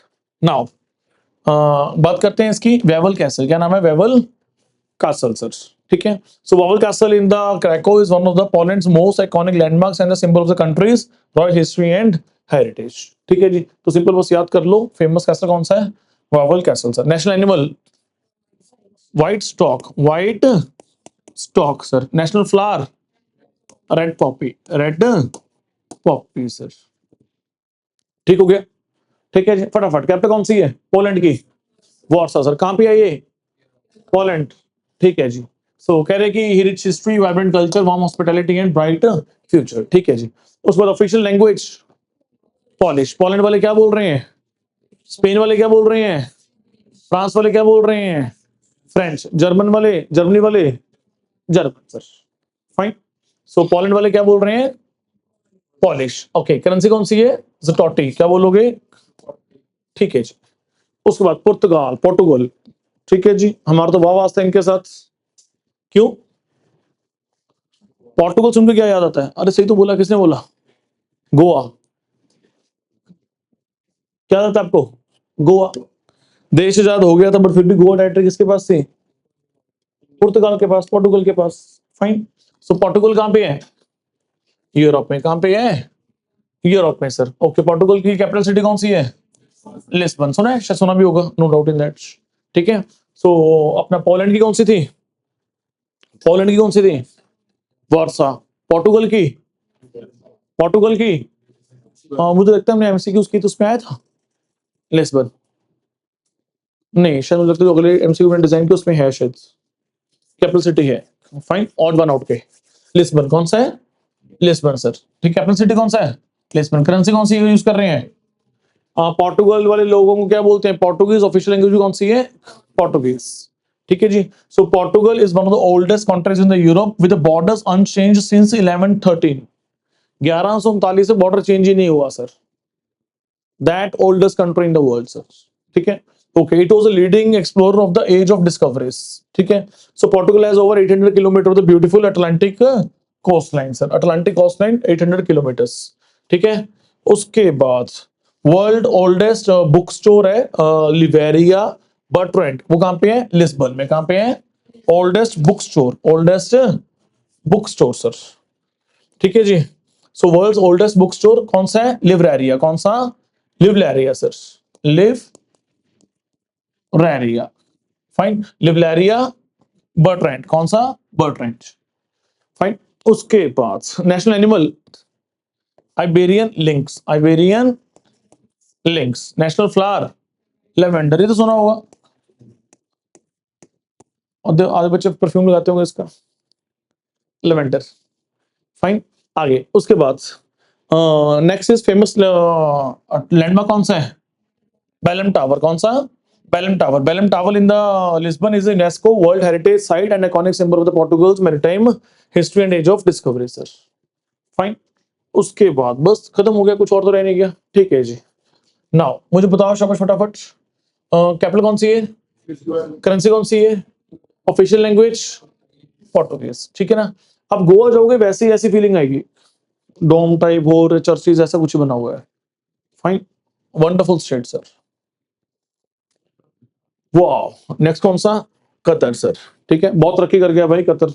नाउ बात करते हैं इसकी वेवल कैसल। क्या नाम है? Wawel castle sir. ठीक है, so Wawel castle in the Krakow is one of the Poland's most iconic landmarks and the symbol of the country's royal history and heritage. ठीक है जी, तो सिंपल बस याद कर लो, फेमस कैसल कौन सा है? Wawel castle sir. National animal white stock, white stock sir. National flower red Poppy, red Poppy sir. ठीक हो गया? ठीक है जी, फटाफट कैपिटल कौन सी है पोलैंड की? Warsaw sir. कहां पे है ये? पोलैंड। ठीक है जी। सो कह रहे कि ही rich history, vibrant culture, warm hospitality and bright future. ठीक है जी। उसके बाद ऑफिशियल लैंग्वेज पॉलिश। पोलैंड वाले क्या बोल रहे हैं? स्पेन वाले क्या बोल रहे हैं? फ्रांस वाले क्या बोल रहे हैं? फ्रेंच। जर्मन वाले, जर्मनी वाले जर्मन सर। फाइन। सो पोलैंड वाले क्या बोल रहे हैं? पॉलिश। ओके, करेंसी कौन सी है? ज़टोटी। क्या बोलोगे? ठीक है जी। उसके बाद पुर्तगाल, पोर्टुगल। ठीक है जी, हमारा तो वाह वास्ता है इनके साथ। क्यों? पोर्टुगल सुन के क्या याद आता है? अरे सही तो बोला, किसने बोला? गोवा। क्या याद आता है आपको? गोवा। देश आजाद हो गया था बट फिर भी गोवा टेरिटरी किसके पास थी? पुर्तगाल के पास, पोर्टुगल के पास। फाइन। सो पोर्टुगल कहां पे है? यूरोप में। कहां पे है? यूरोप में सर। ओके, पोर्टुगल की कैपिटल सिटी कौन सी है? लिस्बन। सुना है? शायद सुना भी होगा, नो डाउट इन दैट। ठीक है, सो अपना पोलैंड की कौन सी थी? पोलैंड की कौन सी थी? वार्सा। पोर्टुगल की? पोर्टुगल की मुझे लगता है हमने एमसीक्यू उसकी तो उसमें आया था लिस्बन। नहीं, शायद मुझे लगता है जो अगले एमसीक्यू में डिजाइन की उसमें है शायद कैपिटल सिटी है। फाइन, ऑड वन आउट के। लिस्बन कौन सा है? Lisbon sir. ठीक, कैपिटल सिटी कौन सा है? लिस्बन। करेंसी कौन सी यूज कर रहे हैं? पोर्टुगल वाले लोगों को क्या बोलते हैं? पोर्टुगीज। ऑफिशियल लैंग्वेज कौन सी है? पोर्टुगीज। ठीक है जी। So Portugal is one of the oldest countries in the Europe with borders unchanged since 1113। 1139 से बॉर्डर चेंज ही नहीं हुआ sir. That oldest country in the world sir. ठीक है, okay. It was a leading explorer of the as of discoveries. ठीक है, so Portugal has over 800 kilometre of the beautiful Atlantic coast line sir. Atlantic coast line 800 kilometres. ठीक है, उसके बाद world oldest book store है लिवेरिया बर्ट्रेंट। वो कहां पे है? लिस्बन में। कहां पे है? Oldest book store, oldest book store sir. ठीक है जी। सो वर्ल्ड्स ओल्डेस्ट बुक स्टोर कौन सा है? लिवरेरिया। कौन सा? लिवलेरिया सर। लिवरेरिया। फाइन। लिवलेरिया बर्ट्रेंट। कौन सा? बर्ट्रेंट। फाइन। उसके बाद national animal Iberian lynx, Iberian lynx. National flower lavender, ये तो सुना होगा, और आधे बच्चे परफ्यूम लगाते होंगे इसका, लेवेंडर। फाइन, आगे। उसके बाद नेक्स्ट इज फेमस लैंडमार्क कौन सा है? Belem tower. कौन सा? Belem tower. Belem tower in the Lisbon is UNESCO world heritage site and iconic symbol of the Portugal's maritime history and age of discovery sir. Fine. उसके बाद बस खत्म हो गया, कुछ और तो रह नहीं गया। ठीक है जी। नाउ मुझे बताओ शाबाश फटाफट, कैपिटल कौन सी है? करेंसी कौन सी है? Official language Portuguese. ठीक है ना। अब गोवा जाओगे वैसे ही ऐसी फीलिंग आएगी, डोम टाइप और चर्चेज ऐसा कुछ बना हुआ है। Fine, wonderful state sir. वाह, नेक्स्ट कौन सा? Qatar sir. ठीक है, बहुत तरक्की कर गया भाई Qatar.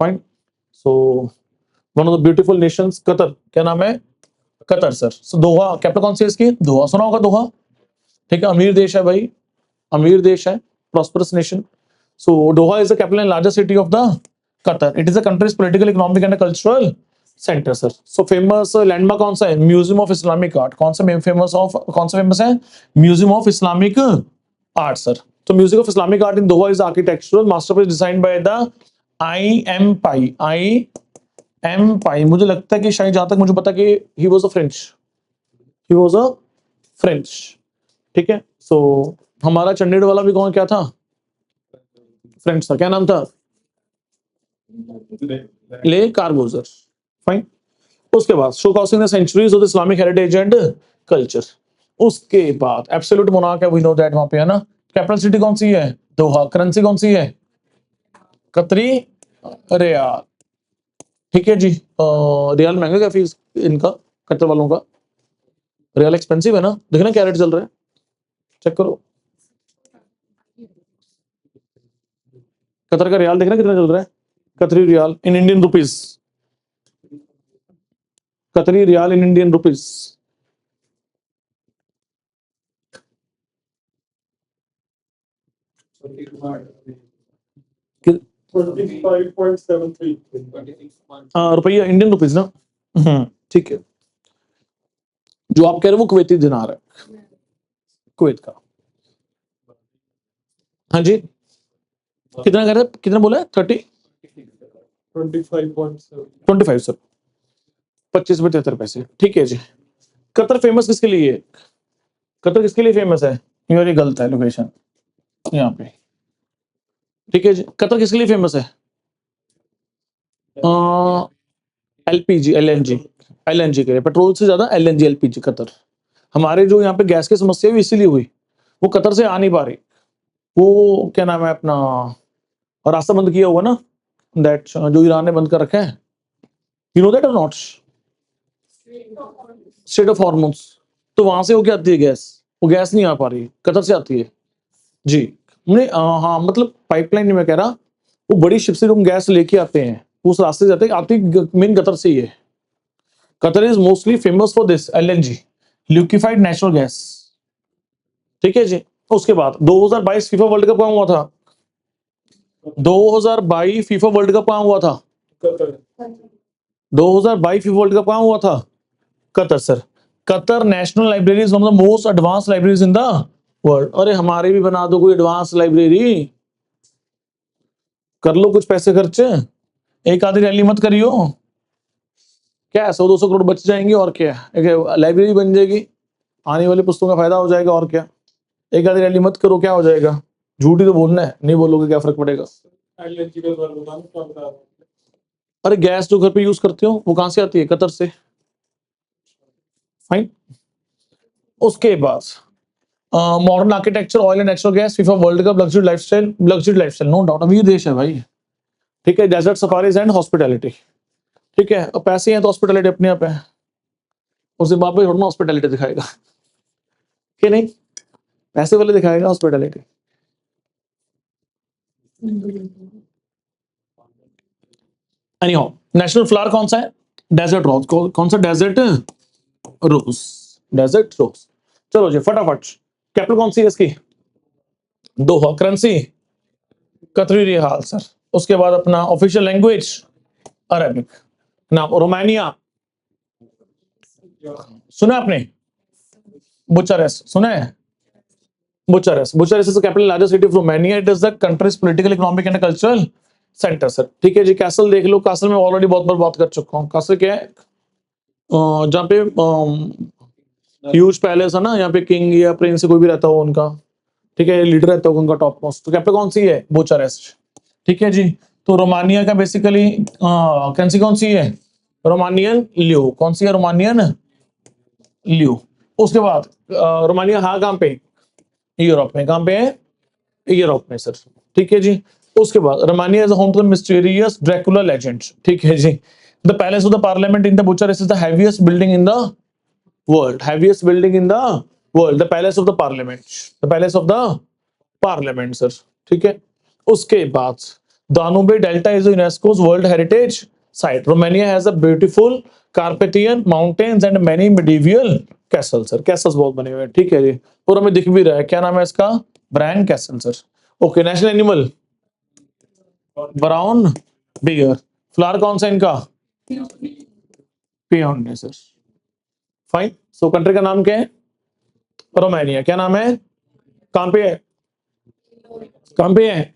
Fine, so one of the beautiful nations Qatar. क्या नाम है? Qatar sir. So Doha, capital कौन सी है इसकी? दोहा। सुना होगा दोहा। ठीक है, अमीर देश है भाई, अमीर देश है, prosperous nation. So Doha is the capital and largest city of the Qatar. It is the country's political, economic and cultural centre sir. So famous landmark कौन सा है? Museum of Islamic art. कौन सा फेमस है? Museum of Islamic art sir. तो music of Islamic art in Doha is architectural masterpiece designed by the I M Pei. मुझे लगता है कि शायद जहां तक मुझे पता कि ही वाज अ फ्रेंच। ठीक है, सो हमारा चंडीगढ़ वाला भी कौन क्या था, फ्रेंच था, क्या नाम था, ले कारगोजर। फाइन। उसके बाद show crossing the centuries of Islamic heritage and culture. उसके बाद एब्सोल्यूट मोनार्क है, वी नो दैट, वहां पे है ना। कैपिटल सिटी कौन सी है, दोहा। करेंसी कौन सी है, कतरी रियाल। ठीक है जी। रियाल महंगा क्या फीस इनका, कतर वालों का, रियाल एक्सपेंसिव है ना, देखना क्या रेट चल रहा है, चेक करो। कतर का रियाल देखना कितना चल रहा है, कतरी रियाल इन इंडियन रुपीज, कतरी रियाल इन इंडियन रुपीज। कि- 25.73. रुपया इंडियन रुपीज ना। ठीक है। जो आप कह रहे हो वो कुवैती दिनार है, कुवैत का। हाँ जी, कितना कह रहे हैं, कितना बोला है, 25.7. 25 सर, 25 में 73 पैसे। ठीक है जी। कतर फेमस किसके लिए है, कतर किसके लिए फेमस है, ये गलत है लोकेशन यहाँ पे। ठीक है जी, कतर किसके लिए फेमस है, एलपीजी एलएनजी, एलएनजी के लिए, पेट्रोल से ज्यादा एलएनजी एलपीजी कतर। हमारे जो यहाँ पे गैस की समस्या हुई इसीलिए हुई, वो कतर से आ नहीं पा रही, वो क्या नाम है अपना, रास्ता बंद किया हुआ ना, दैट जो ईरान ने बंद कर रखा है, यू नो दैट और नॉट, स्टेट ऑफ हॉर्मोन्स। तो वहां से वो क्या आती है गैस, वो गैस नहीं आ पा रही, कतर से आती है जी। नहीं हाँ मतलब पाइपलाइन नहीं मैं कह रहा, वो बड़ी शिप से हम गैस लेके आते हैं, उस रास्ते से जाते हैं, आती मेन कतर से ही है। Qatar is mostly famous for this LNG, liquefied natural gas. ठीक है जी। उसके बाद 2022 फीफा वर्ल्ड कप कहाँ हुआ था, 2022 फीफा वर्ल्ड कप कहाँ हुआ था, Qatar. 2022 फीफा वर्ल्ड कप कहाँ हुआ था, Qatar sir. Qatar national library is one of the most advance libraries in the world. अरे हमारे भी बना दो कोई एडवांस लाइब्रेरी, कर लो कुछ पैसे खर्च, एक आधी रैली मत करियो, क्या 100-200 करोड़ बच जाएंगे और क्या, एक लाइब्रेरी बन जाएगी, आने वाले पुस्तकों का फायदा हो जाएगा और क्या। एक आधी रैली मत करो, क्या हो जाएगा, झूठ ही तो बोलना है, नहीं बोलोगे क्या फर्क पड़ेगा। LNG का बारे में बताना क्या बता रहा हूँ. अरे गैस जो घर पे यूज करते हो वो कहां से आती है, कतर से। फाइन। उसके बाद modern architecture, oil and natural gas, FIFA World Cup, luxury lifestyle, no doubt अमीर देश है भाई। ठीक है, डेजर्ट सफारीज एंड हॉस्पिटैलिटी। ठीक है, अब पैसे हैं तो हॉस्पिटैलिटी अपने आप है, और जिम्बाब्वे थोड़ा ना हॉस्पिटैलिटी दिखाएगा कि नहीं, पैसे वाले दिखाएगा हॉस्पिटैलिटी। एनीहाउ, नेशनल फ्लावर कौन सा है, डेजर्ट रोज। कौन सा, डेजर्ट रोज, डेजर्ट रोज। चलो जी फटाफट, कैपिटल कौन सी है इसकी, दोहा। करेंसी कतरी रियाल सर। उसके बाद अपना ऑफिशियल लैंग्वेज अरेबिक। नाम रोमानिया, सुना आपने, बुचारेस्ट सुना है, Bucharest is the capital largest city of Romania, it is the country's political economic and cultural centre sir. ठीक है जी। कैसल देख लो, कैसल में ऑलरेडी बहुत बार बात कर चुका हूँ। कैसल क्या है, जहाँ पे ह्यूज पैलेस है ना, यहाँ पे किंग या प्रिंस कोई भी रहता हो उनका, ठीक है, लीडर रहता होगा उनका टॉप मोस्ट। तो कैपिटल कौन सी है, बुचारेस्ट। ठीक है जी। तो रोमानिया का बेसिकली करेंसी कौन सी है, रोमानियन लियो। कौन सी है, रोमानियन लियो। उसके बाद रोमानिया हाँ कहाँ पे, यूरोप में, कहाँ पे है, यूरोप में सर। ठीक है जी। उसके बाद Romania is home to the mysterious Dracula legend. ठीक है जी। The palace of the parliament in the Bucharest is the heaviest building in the world, heaviest building in the world, the palace of the parliament, the palace of the parliament sir. ठीक है। उसके बाद Danube delta is UNESCO's world heritage site. Romania has a beautiful Carpathian mountains and many medieval castle sir. Castles बहुत बने हुए हैं। ठीक है जी। और हमें दिख भी रहा है, क्या नाम है इसका, Bran Castle sir. Okay, national animal brown bear. Flower कौन सा इनका, peony sir. Fine. So country का नाम क्या है, रोमानिया। क्या नाम है, कहां पे है, कहाँ पे है?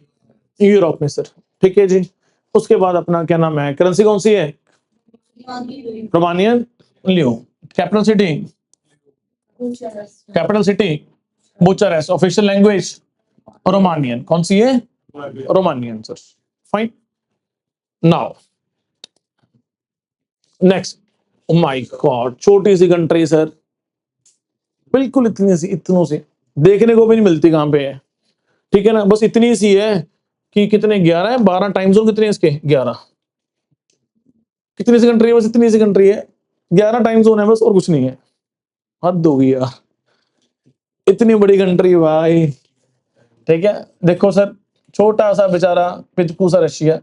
यूरोप में सर। ठीक है जी। उसके बाद अपना क्या नाम है, करेंसी कौन सी है? Romanian leu. Capital city? Capital city Bucharest. Official language Romanian. कौन सी है? Romanian sir. Fine. Now next, my god, छोटी सी कंट्री सर, बिल्कुल इतनी सी, इतनों से देखने को भी नहीं मिलती, कहां पे है? ठीक है ना, बस इतनी सी है कि कितने 11 है, 12 टाइम जोन कितने हैं इसके? 11। कितनी सी कंट्री है? बस इतनी सी कंट्री है, 11 टाइम जोन है बस, और कुछ नहीं है। हद होगी यार, इतनी बड़ी कंट्री भाई। ठीक है, देखो सर, छोटा सा बेचारा पिचकू सा रशिया,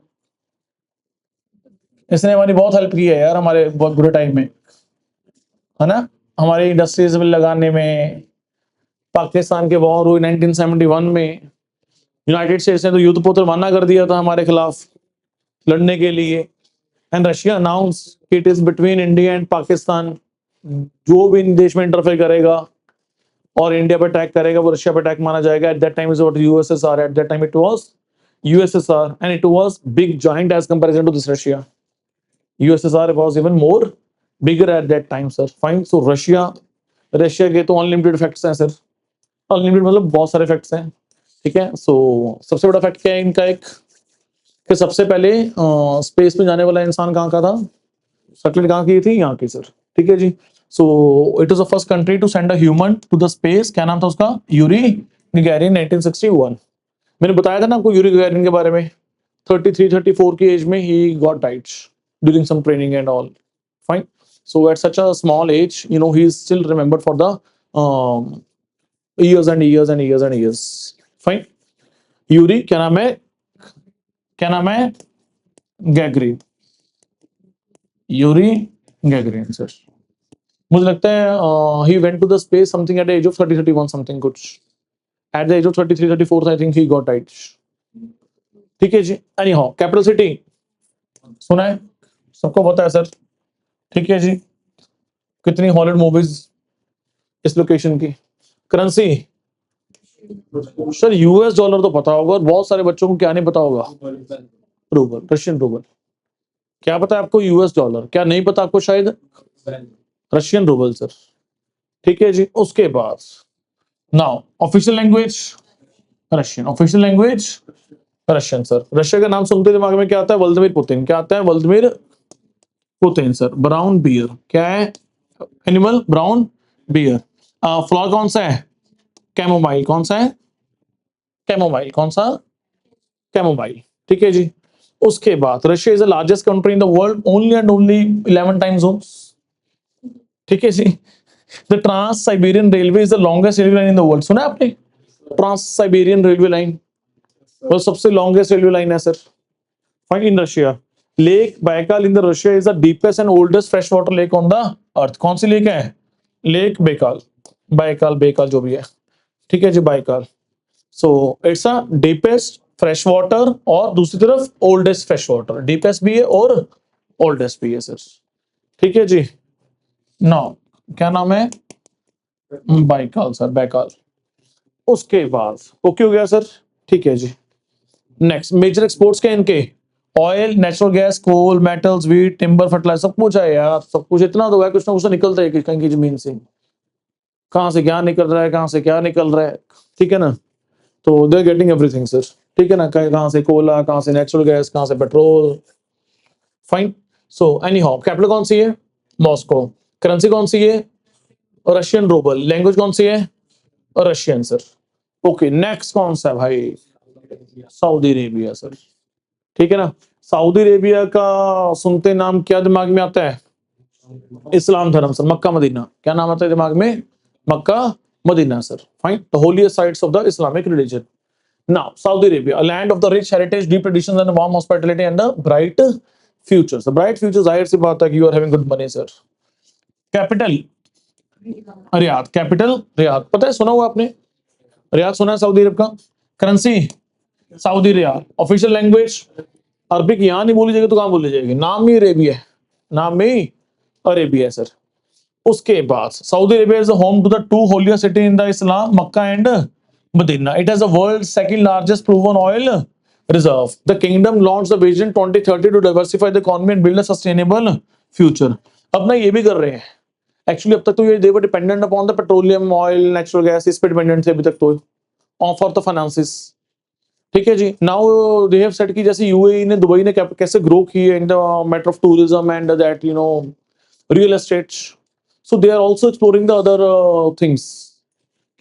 इसने हमारी बहुत हेल्प की है यार, हमारे बहुत बुरे टाइम में, है ना, हमारी इंडस्ट्रीज में लगाने में। पाकिस्तान के वॉर हुई 1971 में, यूनाइटेड स्टेट्स ने तो युद्ध पोत रवाना कर दिया था हमारे खिलाफ लड़ने के लिए। And Russia announce it is between India and Pakistan, जो भी इन देश में इंटरफेयर करेगा और इंडिया पे अटैक करेगा वो रशिया पे अटैक माना जाएगा। At that time is what USSR, at that time it was USSR and it was big giant as comparison to this Russia. USSR was even more bigger at that time sir. Fine. So Russia, Russia के तो unlimited facts हैं sir, unlimited मतलब बहुत सारे facts हैं। ठीक है, सो सबसे बड़ा फैक्ट क्या है इनका, एक कि सबसे पहले स्पेस में जाने वाला इंसान कहाँ का था? सैटेलाइट कहाँ की थी? यहाँ की सर। ठीक है जी। So it is the first country to send a human to the space. क्या नाम था उसका? Yuri Gagarin, 1961। मैंने बताया था ना आपको यूरी गैगरिन के बारे में, 33-34 की एज में ही got died during some training and all. Fine. So at such a small age, you know, he is still remembered for the years and years and years and years. Fine. Yuri क्या नाम है? क्या नाम है? Gagarin, Yuri Gagarin sir. मुझे लगता है he went to the space something at the as of 30-31 something कुछ, at the as of 33-34 I think he got died. ठीक है जी। एनी हाउ, कैपिटल सिटी सुना है, सबको पता है सर। ठीक है जी, कितनी हॉलीवुड मूवीज इस लोकेशन की। करेंसी सर यूएस डॉलर तो पता होगा, और बहुत सारे बच्चों को क्या नहीं पता होगा? Rouble, Russian rouble. क्या पता है आपको? US dollar. क्या नहीं पता आपको शायद? Russian rouble sir. ठीक है जी। उसके बाद now official language Russian, official language Russian sir. Russia का नाम सुनते दिमाग में क्या आता है? Vladimir Putin. क्या आता है? Vladimir Putin sir. Brown bear क्या है? Animal brown bear. फ्लावर कौन सा है? कैमोमाइल। कौन सा है? कैमोमाइल। कौन सा? कैमोमाइल। ठीक है जी। उसके बाद Russia is the largest country in the world, only and only 11 time zones. ठीक है जी। The trans Siberian railway is the longest railway line in the world. सुना है आपने? ट्रांस साइबेरियन रेलवे लाइन वो सबसे लॉन्गेस्ट रेलवे लाइन है sir. Fine. In Russia, lake Baikal in the Russia is the deepest and oldest fresh water lake on the earth. कौन सी lake है? Lake Baikal, Baikal, Baikal जो भी है। ठीक है जी, Baikal. So it's a deepest fresh water और दूसरी तरफ ओल्डेस्ट फ्रेश वाटर, डीपेस्ट भी है और ओल्डेस्ट भी है सर। ठीक है जी। नाउ क्या नाम है? Baikal sir, Baikal. उसके बाद ओके हो गया सर। ठीक है जी। नेक्स्ट, मेजर एक्सपोर्ट्स क्या इनके? ऑयल, नेचुरल गैस, कोल, मेटल्स, व्हीट, टिम्बर, फर्टिलाइजर, सब कुछ है यार, सब कुछ इतना तो है, कुछ ना कुछ तो निकलता है कहीं की जमीन से। कहाँ से क्या निकल रहा है, कहाँ से क्या निकल रहा है। ठीक है ना, तो they are getting everything sir. ठीक है ना, कहाँ से कोला, कहाँ से नेचुरल गैस, कहाँ से petrol. Fine. So any how, capital कौन सी है? मॉस्को। करेंसी कौन सी है? Russian rouble. लैंग्वेज कौन सी है? Russian sir. ओके, नेक्स्ट कौन सा है भाई? Saudi Arabia sir. ठीक है ना, सऊदी अरेबिया का सुनते नाम क्या दिमाग में आता है? इस्लाम धर्म सर, मक्का मदीना। क्या नाम आता है दिमाग में? Mecca Medina sir. Fine. The holiest sites of the Islamic religion. Now Saudi Arabia, a land of the rich heritage, deep traditions and warm hospitality and a bright futures. The bright futures, जाहिर सी बात है कि you are having good money sir. Capital Riyadh, capital Riyadh, पता है, सुना हुआ आपने? रियाद सुना है सऊदी अरब का? Currency Saudi riyal. Official language Arabic. यहाँ नहीं बोली जाएगी तो कहाँ बोली जाएगी? नाम ही अरेबिया है, नाम में ही अरेबिया है सर। उसके बाद Saudi Arabia is home to the two holier city in the Islam, Mecca and Medina. It has the world's second largest proven oil reserve. The kingdom launched the Vision 2030 to diversify the economy and build a sustainable future. अब ना ये भी कर रहे हैं actually, अब तक तो ये they were dependent upon the petroleum oil natural gas, इस पे डिपेंडेंट थे अभी तक तो फॉर द फाइनेंसिस। ठीक है जी। नाउ दे हैव सेट कि जैसे यूएई ने, दुबई ने कैसे ग्रो की है in the matter of tourism and that real estate, so they are also exploring the other things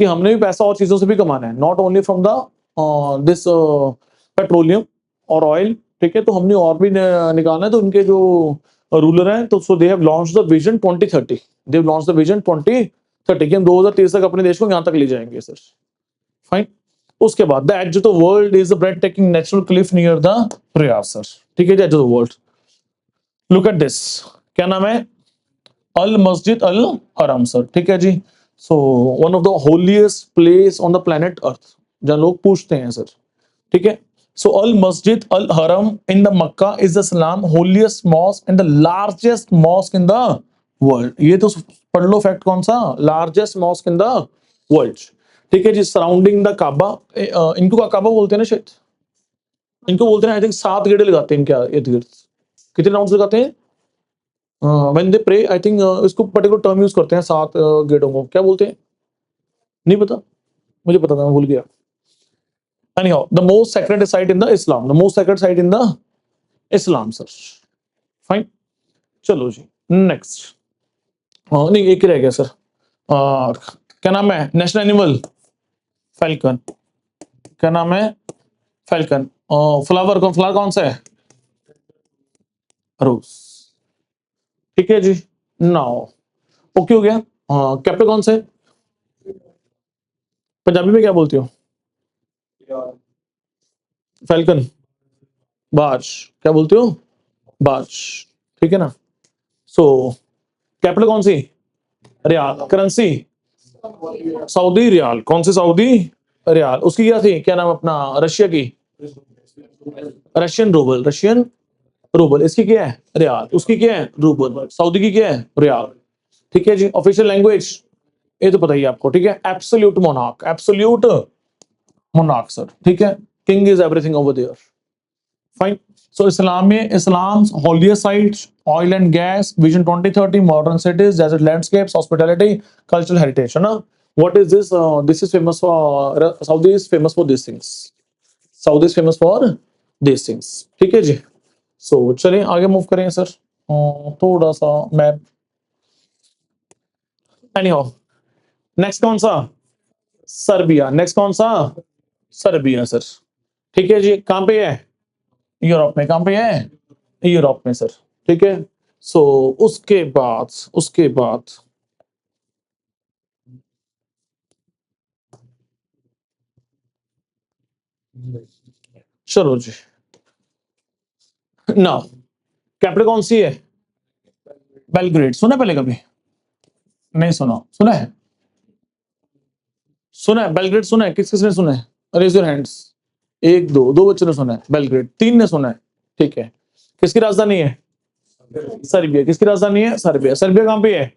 कि हमने भी पैसा और चीजों से भी कमाना है, not only from the this petroleum और ऑयल। ठीक है, तो हमने और भी निकालना है। तो उनके जो रूलर हैं, तो so they have launched the vision 2030, they have launched the vision 2030 कि हम 2030 तक अपने देश को यहां तक ले जाएंगे सर। फाइन। उसके बाद the as of the world is the breathtaking natural cliff near the प्रयास सर। ठीक है, edge of the world. Look at this, क्या नाम है? अल मस्जिद अल हरम सर। ठीक है जी। So one of the holiest place on the planet earth, जहां लोग पूछते हैं सर। ठीक है। सो अल मस्जिद अल हरम in the Mecca is the Islam holiest mosque and the largest mosque in the world. ये तो पढ़ लो फैक्ट, कौन सा? Largest mosque in the world. ठीक है जी। सराउंडिंग द काबा, इनको काबा बोलते हैं ना शायद, इनको बोलते हैं आई थिंक 7 गेड़े लगाते हैं इनके इर्द गिर्द। कितने राउंड लगाते हैं when they pray? I think इसको पर्टिकुलर टर्म यूज करते हैं 7 गेड़ों को, क्या बोलते हैं? नहीं पता, मुझे पता था, मैं भूल गया। Anyhow, the most sacred site in the Islam, the most sacred site in the Islam sir. Fine. चलो जी नेक्स्ट। नहीं, एक ही रह गया सर। क्या नाम है? National animal falcon. क्या नाम है? फैल्कन। फ्लावर कौन सा है? रोज। ठीक है जी। नाउ ओके हो गया। कैप्टन कौन सा है? पंजाबी में क्या बोलती हो? फैल्कन। बाज। क्या बोलते हो? बाज। ठीक है ना। सो कैपिटल कौन सी? रियाल। Currency Saudi riyal. कौन सी? Saudi riyal. उसकी क्या थी, क्या नाम अपना, रशिया की? Russian rouble. Russian rouble. इसकी क्या है? रियाल। उसकी क्या है? रूबल। सऊदी की क्या है? रियाल। ठीक है जी। ऑफिशियल लैंग्वेज ये तो पता ही है आपको। ठीक है, absolute monarch, absolute monarch sir. ठीक है, king is everything over there. Fine. So इस्लाम में Islam's holiest sites, oil and gas, vision 2030, modern cities, desert landscapes, hospitality, cultural heritage, है ना? What is this? This is famous for Saudi is famous for these things. Saudi is famous for these things. ठीक है जी। सो चलिए आगे move करें sir. थोड़ा सा मैप। एनीहाउ, नेक्स्ट कौन सा? सर्बिया। नेक्स्ट कौन सा? Serbia sir. ठीक है जी। कहां पे है? यूरोप में। कहां पे है? यूरोप में सर। ठीक है। सो उसके बाद चलो जी। ना कैपिटल कौन सी है? बेलग्रेड। सुना पहले कभी? नहीं सुना? सुना है? सुना है बेलग्रेड? सुना है? किस किसने सुना है? Raise your hands. एक दो बच्चों ने सुना है बेलग्रेड, 3 ने सुना है। ठीक है। किसकी राजधानी है? सर्बिया। किसकी राजधानी है? सर्बिया। सर्बिया कहां पे है?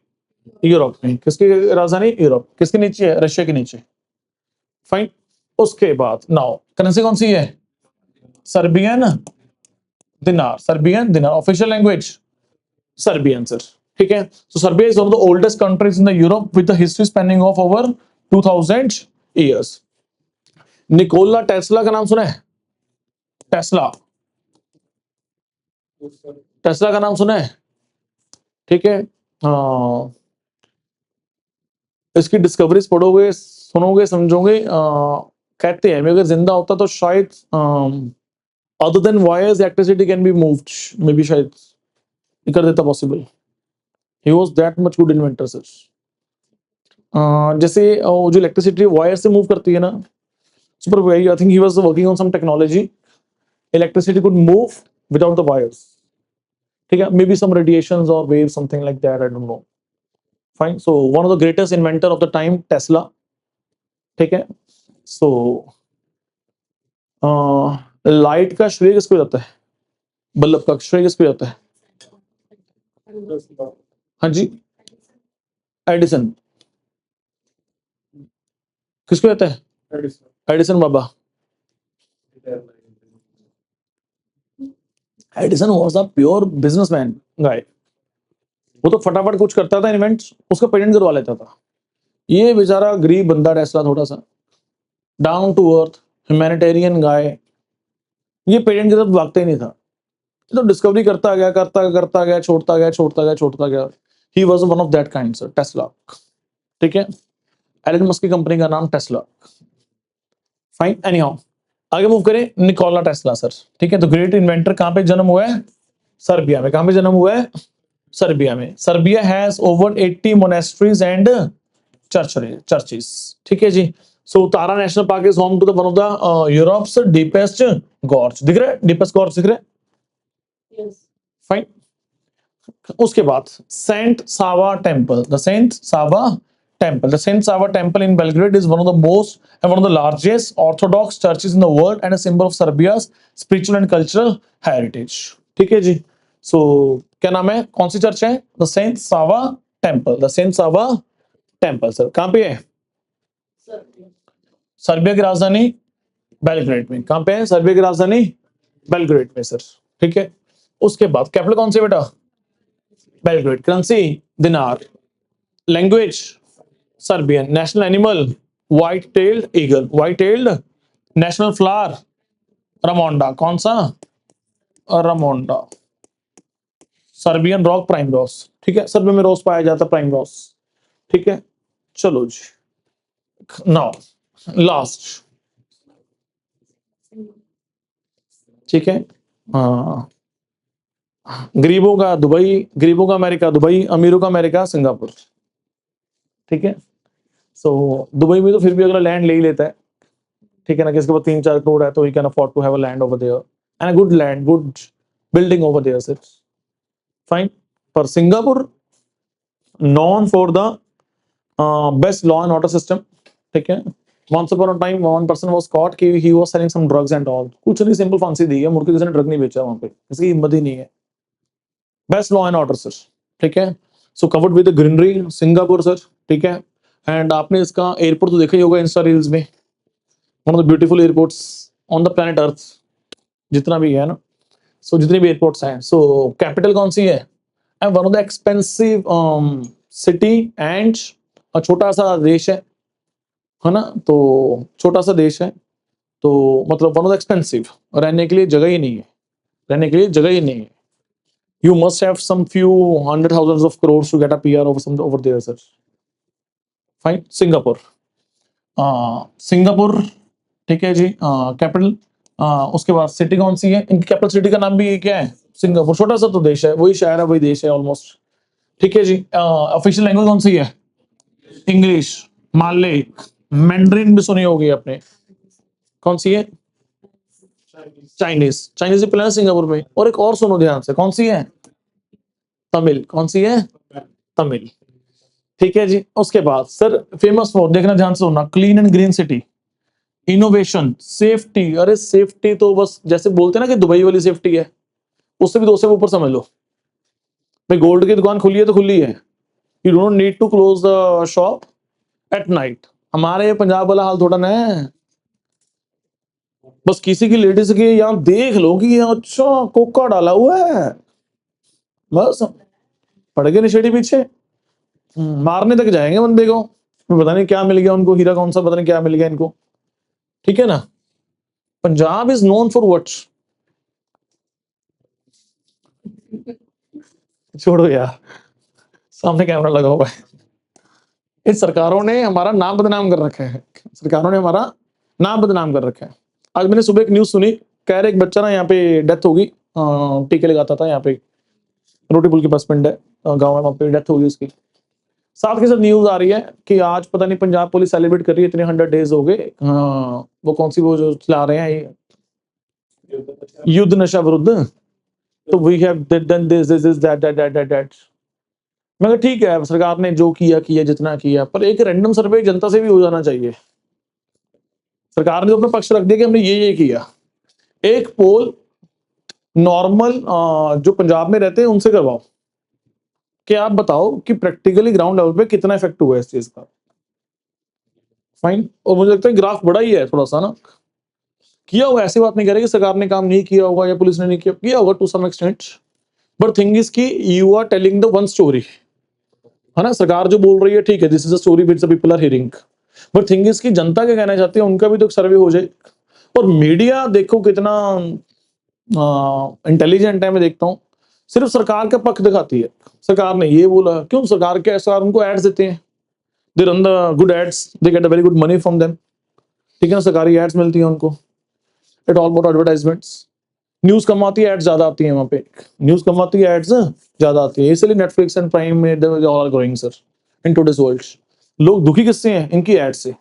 यूरोप में। किसकी राजधानी? यूरोप। किसके नीचे है? रशिया के नीचे। फाइन। उसके बाद नाउ करेंसी कौन सी है? Serbian dinar. Serbian dinar. Official language Serbian sir. ठीक है। So Serbia is one of the oldest countries in the Europe with the history spanning of over 2000 years. Nikola Tesla का नाम सुना है? टेस्ला। टेस्ला का नाम सुना है? ठीक है। इसकी डिस्कवरीज पढ़ोगे, सुनोगे, समझोगे। कहते हैं मैं अगर जिंदा होता तो शायद other than wires electricity can be moved, maybe शायद कर देता possible. He was that much good inventor sir. जैसे जो इलेक्ट्रिसिटी वायर से मूव करती है ना, super I think he was working on some technology, electricity could move without the wires. ठीक है, मे बी सम रेडिएशंस और wave something like that, I don't know. Fine. So one of the greatest inventor of the time Tesla. ठीक है। So light का श्रेय किसको जाता है? बल्ब का श्रेय किसको जाता है? हाँ जी, एडिसन। किसको जाता है? एडिसन एडिसन बाबा, Edison was a pure businessman guy, वो तो फटाफट कुछ करता था इन्वेंट, उसका पेटेंट करवा लेता था। ये बेचारा गरीब बंदा टेस्ला, थोड़ा सा डाउन टू अर्थ ह्यूमैनिटेरियन गाय, ये पेटेंट की तरफ भागता ही नहीं था। ये तो डिस्कवरी करता गया, करता गया, छोड़ता गया। He was one of that kind sir, Tesla. ठीक है, एलन मस्क की कंपनी का नाम टेस्ला। फाइन, एनी हाउ, आगे मूव करें। निकोला टेस्ला सर, ठीक है। तो ग्रेट इन्वेंटर कहां पे जन्म हुआ है? सर्बिया में। कहां पे जन्म हुआ है? सर्बिया में। Serbia has over 80 monasteries and churches. ठीक है जी। So Tara national park is home to the one of the Europe's deepest gorge. दिख रहा है डीपेस्ट गॉर्ज? दिख रहा है? फाइन। उसके बाद saint Sava temple, the saint Sava temple, the saint Sava temple in Belgrade is one of the most and one of the largest Orthodox churches in the world and a symbol of Serbia's spiritual and cultural heritage. ठीक है जी। सो क्या नाम है, कौन सी church है? The saint Sava temple, the saint Sava temple sir. कहां पे है? सर्बिया की राजधानी बेलग्रेड में। कहां पे है सर्बिया की राजधानी? बेलग्रेड में सर। ठीक है। उसके बाद कैपिटल कौन सी बेटा? Belgrade. Currency dinar. Language Serbian. National animal white tailed eagle, white tailed. National flower Ramonda. कौन सा? Ramonda. Serbian rock primrose. ठीक है, सर्बिया में रोज पाया जाता प्राइम रॉस। ठीक है, चलो जी। नाउ लास्ट, ठीक है। हाँ, गरीबों का दुबई, गरीबों का अमेरिका दुबई, अमीरों का अमेरिका सिंगापुर। ठीक है। सो दुबई में तो फिर भी अगला लैंड ले ही लेता है, ठीक है ना, किसके पास 3-4 करोड़ है तो he can afford to have a land over there and a good land, good building over there सिर्फ। फाइन। पर Singapore known for the best law and order system. ठीक है। Once upon a time one person was caught कि he was selling some drugs and all, कुछ नहीं, simple फांसी दी है, मुड़ के किसी ने ड्रग नहीं बेचा वहां पे, किसी की हिम्मत ही नहीं है। Best law and order sir. ठीक है। So covered with greenery Singapore sir. ठीक है। एंड आपने इसका एयरपोर्ट तो देखा ही होगा इंस्टा रील्स में, one of the beautiful airports on the planet अर्थ, जितना भी है ना। सो जितने भी एयरपोर्ट्स हैं। सो कैपिटल कौन सी है? And one of the expensive city and छोटा सा देश है ना, तो छोटा सा देश है, तो मतलब वन ऑफ द एक्सपेंसिव, रहने के लिए जगह ही नहीं है, रहने के लिए जगह ही नहीं है। You must have some few hundred thousands of crores to get a PR over there, sir. Fine. Singapore. Singapore. ठीक है जी। कैपिटल, उसके बाद सिटी कौन सी है? इनकी कैपिटल सिटी का नाम भी क्या है? सिंगापुर। छोटा सा तो देश है, वही शहर है, वही देश है ऑलमोस्ट। ठीक है जी। ऑफिशियल लैंग्वेज कौन सी है? इंग्लिश, मालय, मैंड्रिन भी सुनी होगी आपने। कौन सी है? चाइनीज। चाइनीज भी प्लान सिंगापुर में। और एक और सुनो ध्यान से, कौन सी है? तमिल। कौन सी है? तमिल। ठीक है जी। उसके बाद सर फेमस फॉर, देखना ध्यान से सुनना, clean and green city, innovation, safety. अरे सेफ्टी तो बस जैसे बोलते हैं ना कि दुबई वाली सेफ्टी है, उससे भी 2 स्टेप ऊपर समझ लो भाई। गोल्ड की दुकान खुली है तो खुली है, you don't need to close the shop at night. हमारे पंजाब वाला हाल थोड़ा ना है, बस किसी की लेडीज के यहाँ देख लो कि ये अच्छा कोका डाला हुआ है, बस पड़ गए निशेड़ी पीछे, मारने तक जाएंगे बंदे को, पता नहीं क्या मिल गया उनको, हीरा कौन सा, पता नहीं क्या मिल गया इनको। ठीक है ना। Punjab is known for what? छोड़ो यार, सामने कैमरा लगा हुआ है। इस सरकारों ने हमारा नाम बदनाम कर रखा है, सरकारों ने हमारा नाम बदनाम कर रखा है। आज मैंने सुबह एक न्यूज सुनी, कह रहे एक बच्चा ना यहाँ पे डेथ होगी, टीके लगाता था यहाँ पे, रोटी पुल के पास पिंड है, गाँव है, वहां पे डेथ होगी उसकी। साथ के साथ न्यूज आ रही है कि आज पता नहीं पंजाब पुलिस सेलिब्रेट कर रही है, इतने 100 डेज हो गए। वो कौन सी, वो जो चला रहे हैं ये युद्ध नशा विरुद्ध, तो we have done this that that that that. मैं ठीक है, सरकार ने जो किया किया, जितना किया, पर एक रैंडम सर्वे जनता से भी हो जाना चाहिए। सरकार ने तो अपना पक्ष रख दिया कि हमने ये किया। एक पोल नॉर्मल जो पंजाब में रहते हैं उनसे करवाओ कि आप बताओ कि प्रैक्टिकली ग्राउंड लेवल पे कितना इफेक्ट हुआ है इस चीज का। फाइन। और मुझे लगता है ग्राफ बड़ा ही है थोड़ा सा ना, किया हुआ, ऐसी बात नहीं कह रहे कि सरकार ने काम नहीं किया होगा या पुलिस ने नहीं किया होगा to some extent, but thing is कि you are telling the one story, है ना। सरकार जो बोल रही है ठीक है, this is a story which the people are hearing, but thing is कि जनता क्या कहना चाहती है उनका भी तो एक सर्वे हो जाए। और मीडिया देखो कितना इंटेलिजेंट है, मैं देखता हूँ सिर्फ सरकार का पक्ष दिखाती है। सरकार ने ये बोला, क्यों सरकार के सरकार उनको एड्स देते हैं, they run the good ads, they get a very good money from them, ठीक है ना, सरकारी एड्स मिलती है उनको, it all about advertisements. News कम आती है, एड्स ज्यादा आती है वहां पे, न्यूज कम आती है, एड्स ज्यादा आती है, इसलिए नेटफ्लिक्स एंड प्राइम में all are growing sir in today's world. लोग दुखी किससे हैं, इनकी एड से,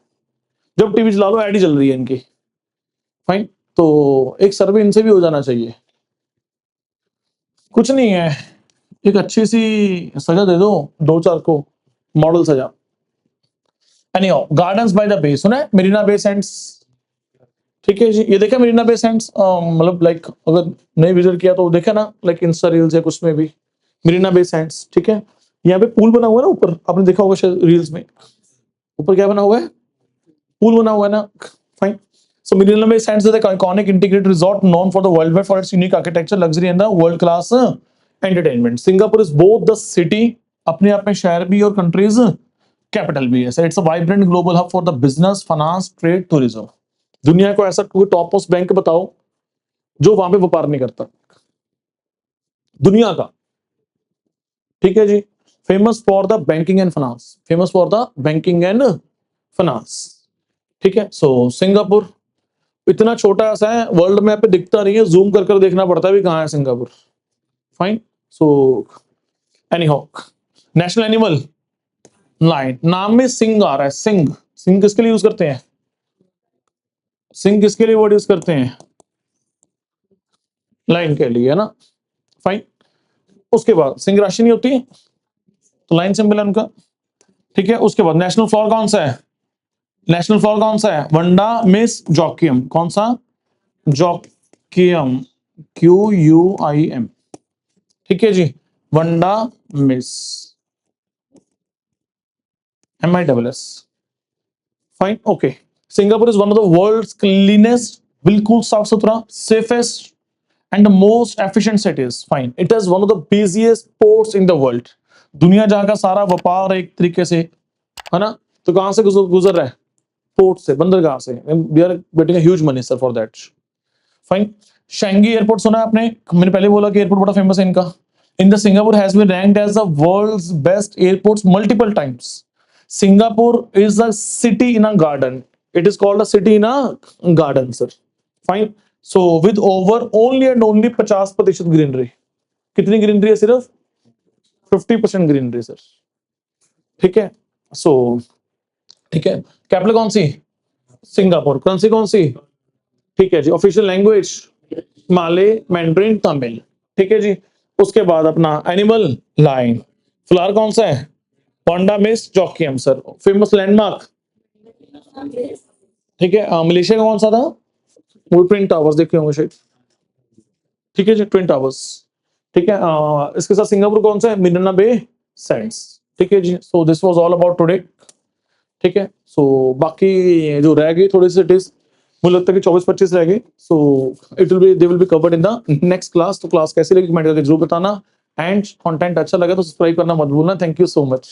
जब टीवी चला लो एड ही चल रही है इनकी। फाइन, तो एक सर्वे इनसे भी हो जाना चाहिए। कुछ नहीं है, एक अच्छी सी सजा दे दो, दो चार को मॉडल सजा। एनीहाउ, गार्डन्स बाय द बे सुना है, मरीना बे सैंड्स, ठीक है जी, ये देखा मरीना बे सैंड्स, मतलब लाइक अगर नहीं विजिट किया तो देखा ना, लाइक इंस्टा रील्स या कुछ में भी मरीना बे सैंड्स, ठीक है। यहाँ पे पूल बना हुआ है ना ऊपर, आपने देखा होगा शायद रील्स में, ऊपर क्या बना हुआ है, पूल बना हुआ है ना। Fine, so Marina Bay Sands is the iconic integrated resort known for the worldwide for its unique architecture, luxury and the world class entertainment. Singapore is both the city, अपने आप में शहर भी और कंट्रीज कैपिटल भी है। It's a vibrant global hub for the business, finance, trade, tourism. दुनिया को ऐसा कोई टॉप मोस्ट बैंक बताओ जो वहां पे व्यापार नहीं करता, दुनिया का, ठीक है जी। Famous for the banking and finance, famous for the banking and finance, ठीक है। सो सिंगापुर इतना छोटा सा है, वर्ल्ड मैप पे दिखता नहीं है, जूम कर कर देखना पड़ता है भी कहाँ है Singapore. Fine, so anyhow, national animal lion, नाम में सिंह आ रहा है, सिंह, सिंह किसके लिए यूज करते हैं, सिंह किसके लिए वर्ड यूज करते हैं, लाइन के लिए, है ना। फाइन, उसके बाद सिंह राशि नहीं होती तो लाइन सिंबल है उनका, ठीक है। उसके बाद नेशनल फ्लावर कौन सा है, नेशनल फ्लावर कौन सा है, वंडा मिस जॉकियम, कौन सा, जॉकियम, QUIM, ठीक है जी, Vanda Miss MISS। Fine, okay. Singapore is one of the world's cleanest, बिल्कुल साफ सुथरा, safest and most efficient cities. Fine, it is one of the busiest ports in the world. दुनिया जहां का सारा व्यापार एक तरीके से, है ना, तो कहां से गुजर रहा है, पोर्ट से, बंदरगाह से। We are getting a huge money sir for that. Fine, Changi airport सुना है आपने, मैंने पहले बोला कि एयरपोर्ट बड़ा फेमस है इनका। In the Singapore has been ranked as the world's best airports multiple times. Singapore is a city in a garden, it is called a city in a garden sir. Fine, so with over only and only 50% greenery. कितनी greenery है, सिर्फ 50% greenery sir, ठीक है। सो ठीक है, capital कौन सी, Singapore, currency कौन सी, ठीक है जी, ऑफिशियल लैंग्वेज माले, मैंड्रिन, तमिल, ठीक है जी। उसके बाद अपना एनिमल लाइन, फ्लावर कौन सा है, Vanda Miss Joaquim sir. Famous landmark, ठीक है, मलेशिया का कौन सा था, वो ट्विन टावर्स देखे होंगे शायद, ठीक है जी, ट्विन टावर्स, ठीक है। इसके साथ सिंगापुर कौन सा है, मरीना बे सैंड्स, ठीक है जी। So this was all about today, ठीक है। सो बाकी जो रह गई थोड़ी सी डिटेल्स, मुझे लगता है कि 24-25 रह गई। So it will be, they will be covered in the next class. तो क्लास कैसी लगी कमेंट करके जरूर बताना, एंड कंटेंट अच्छा लगा तो सब्सक्राइब करना मत भूलना। Thank you so much.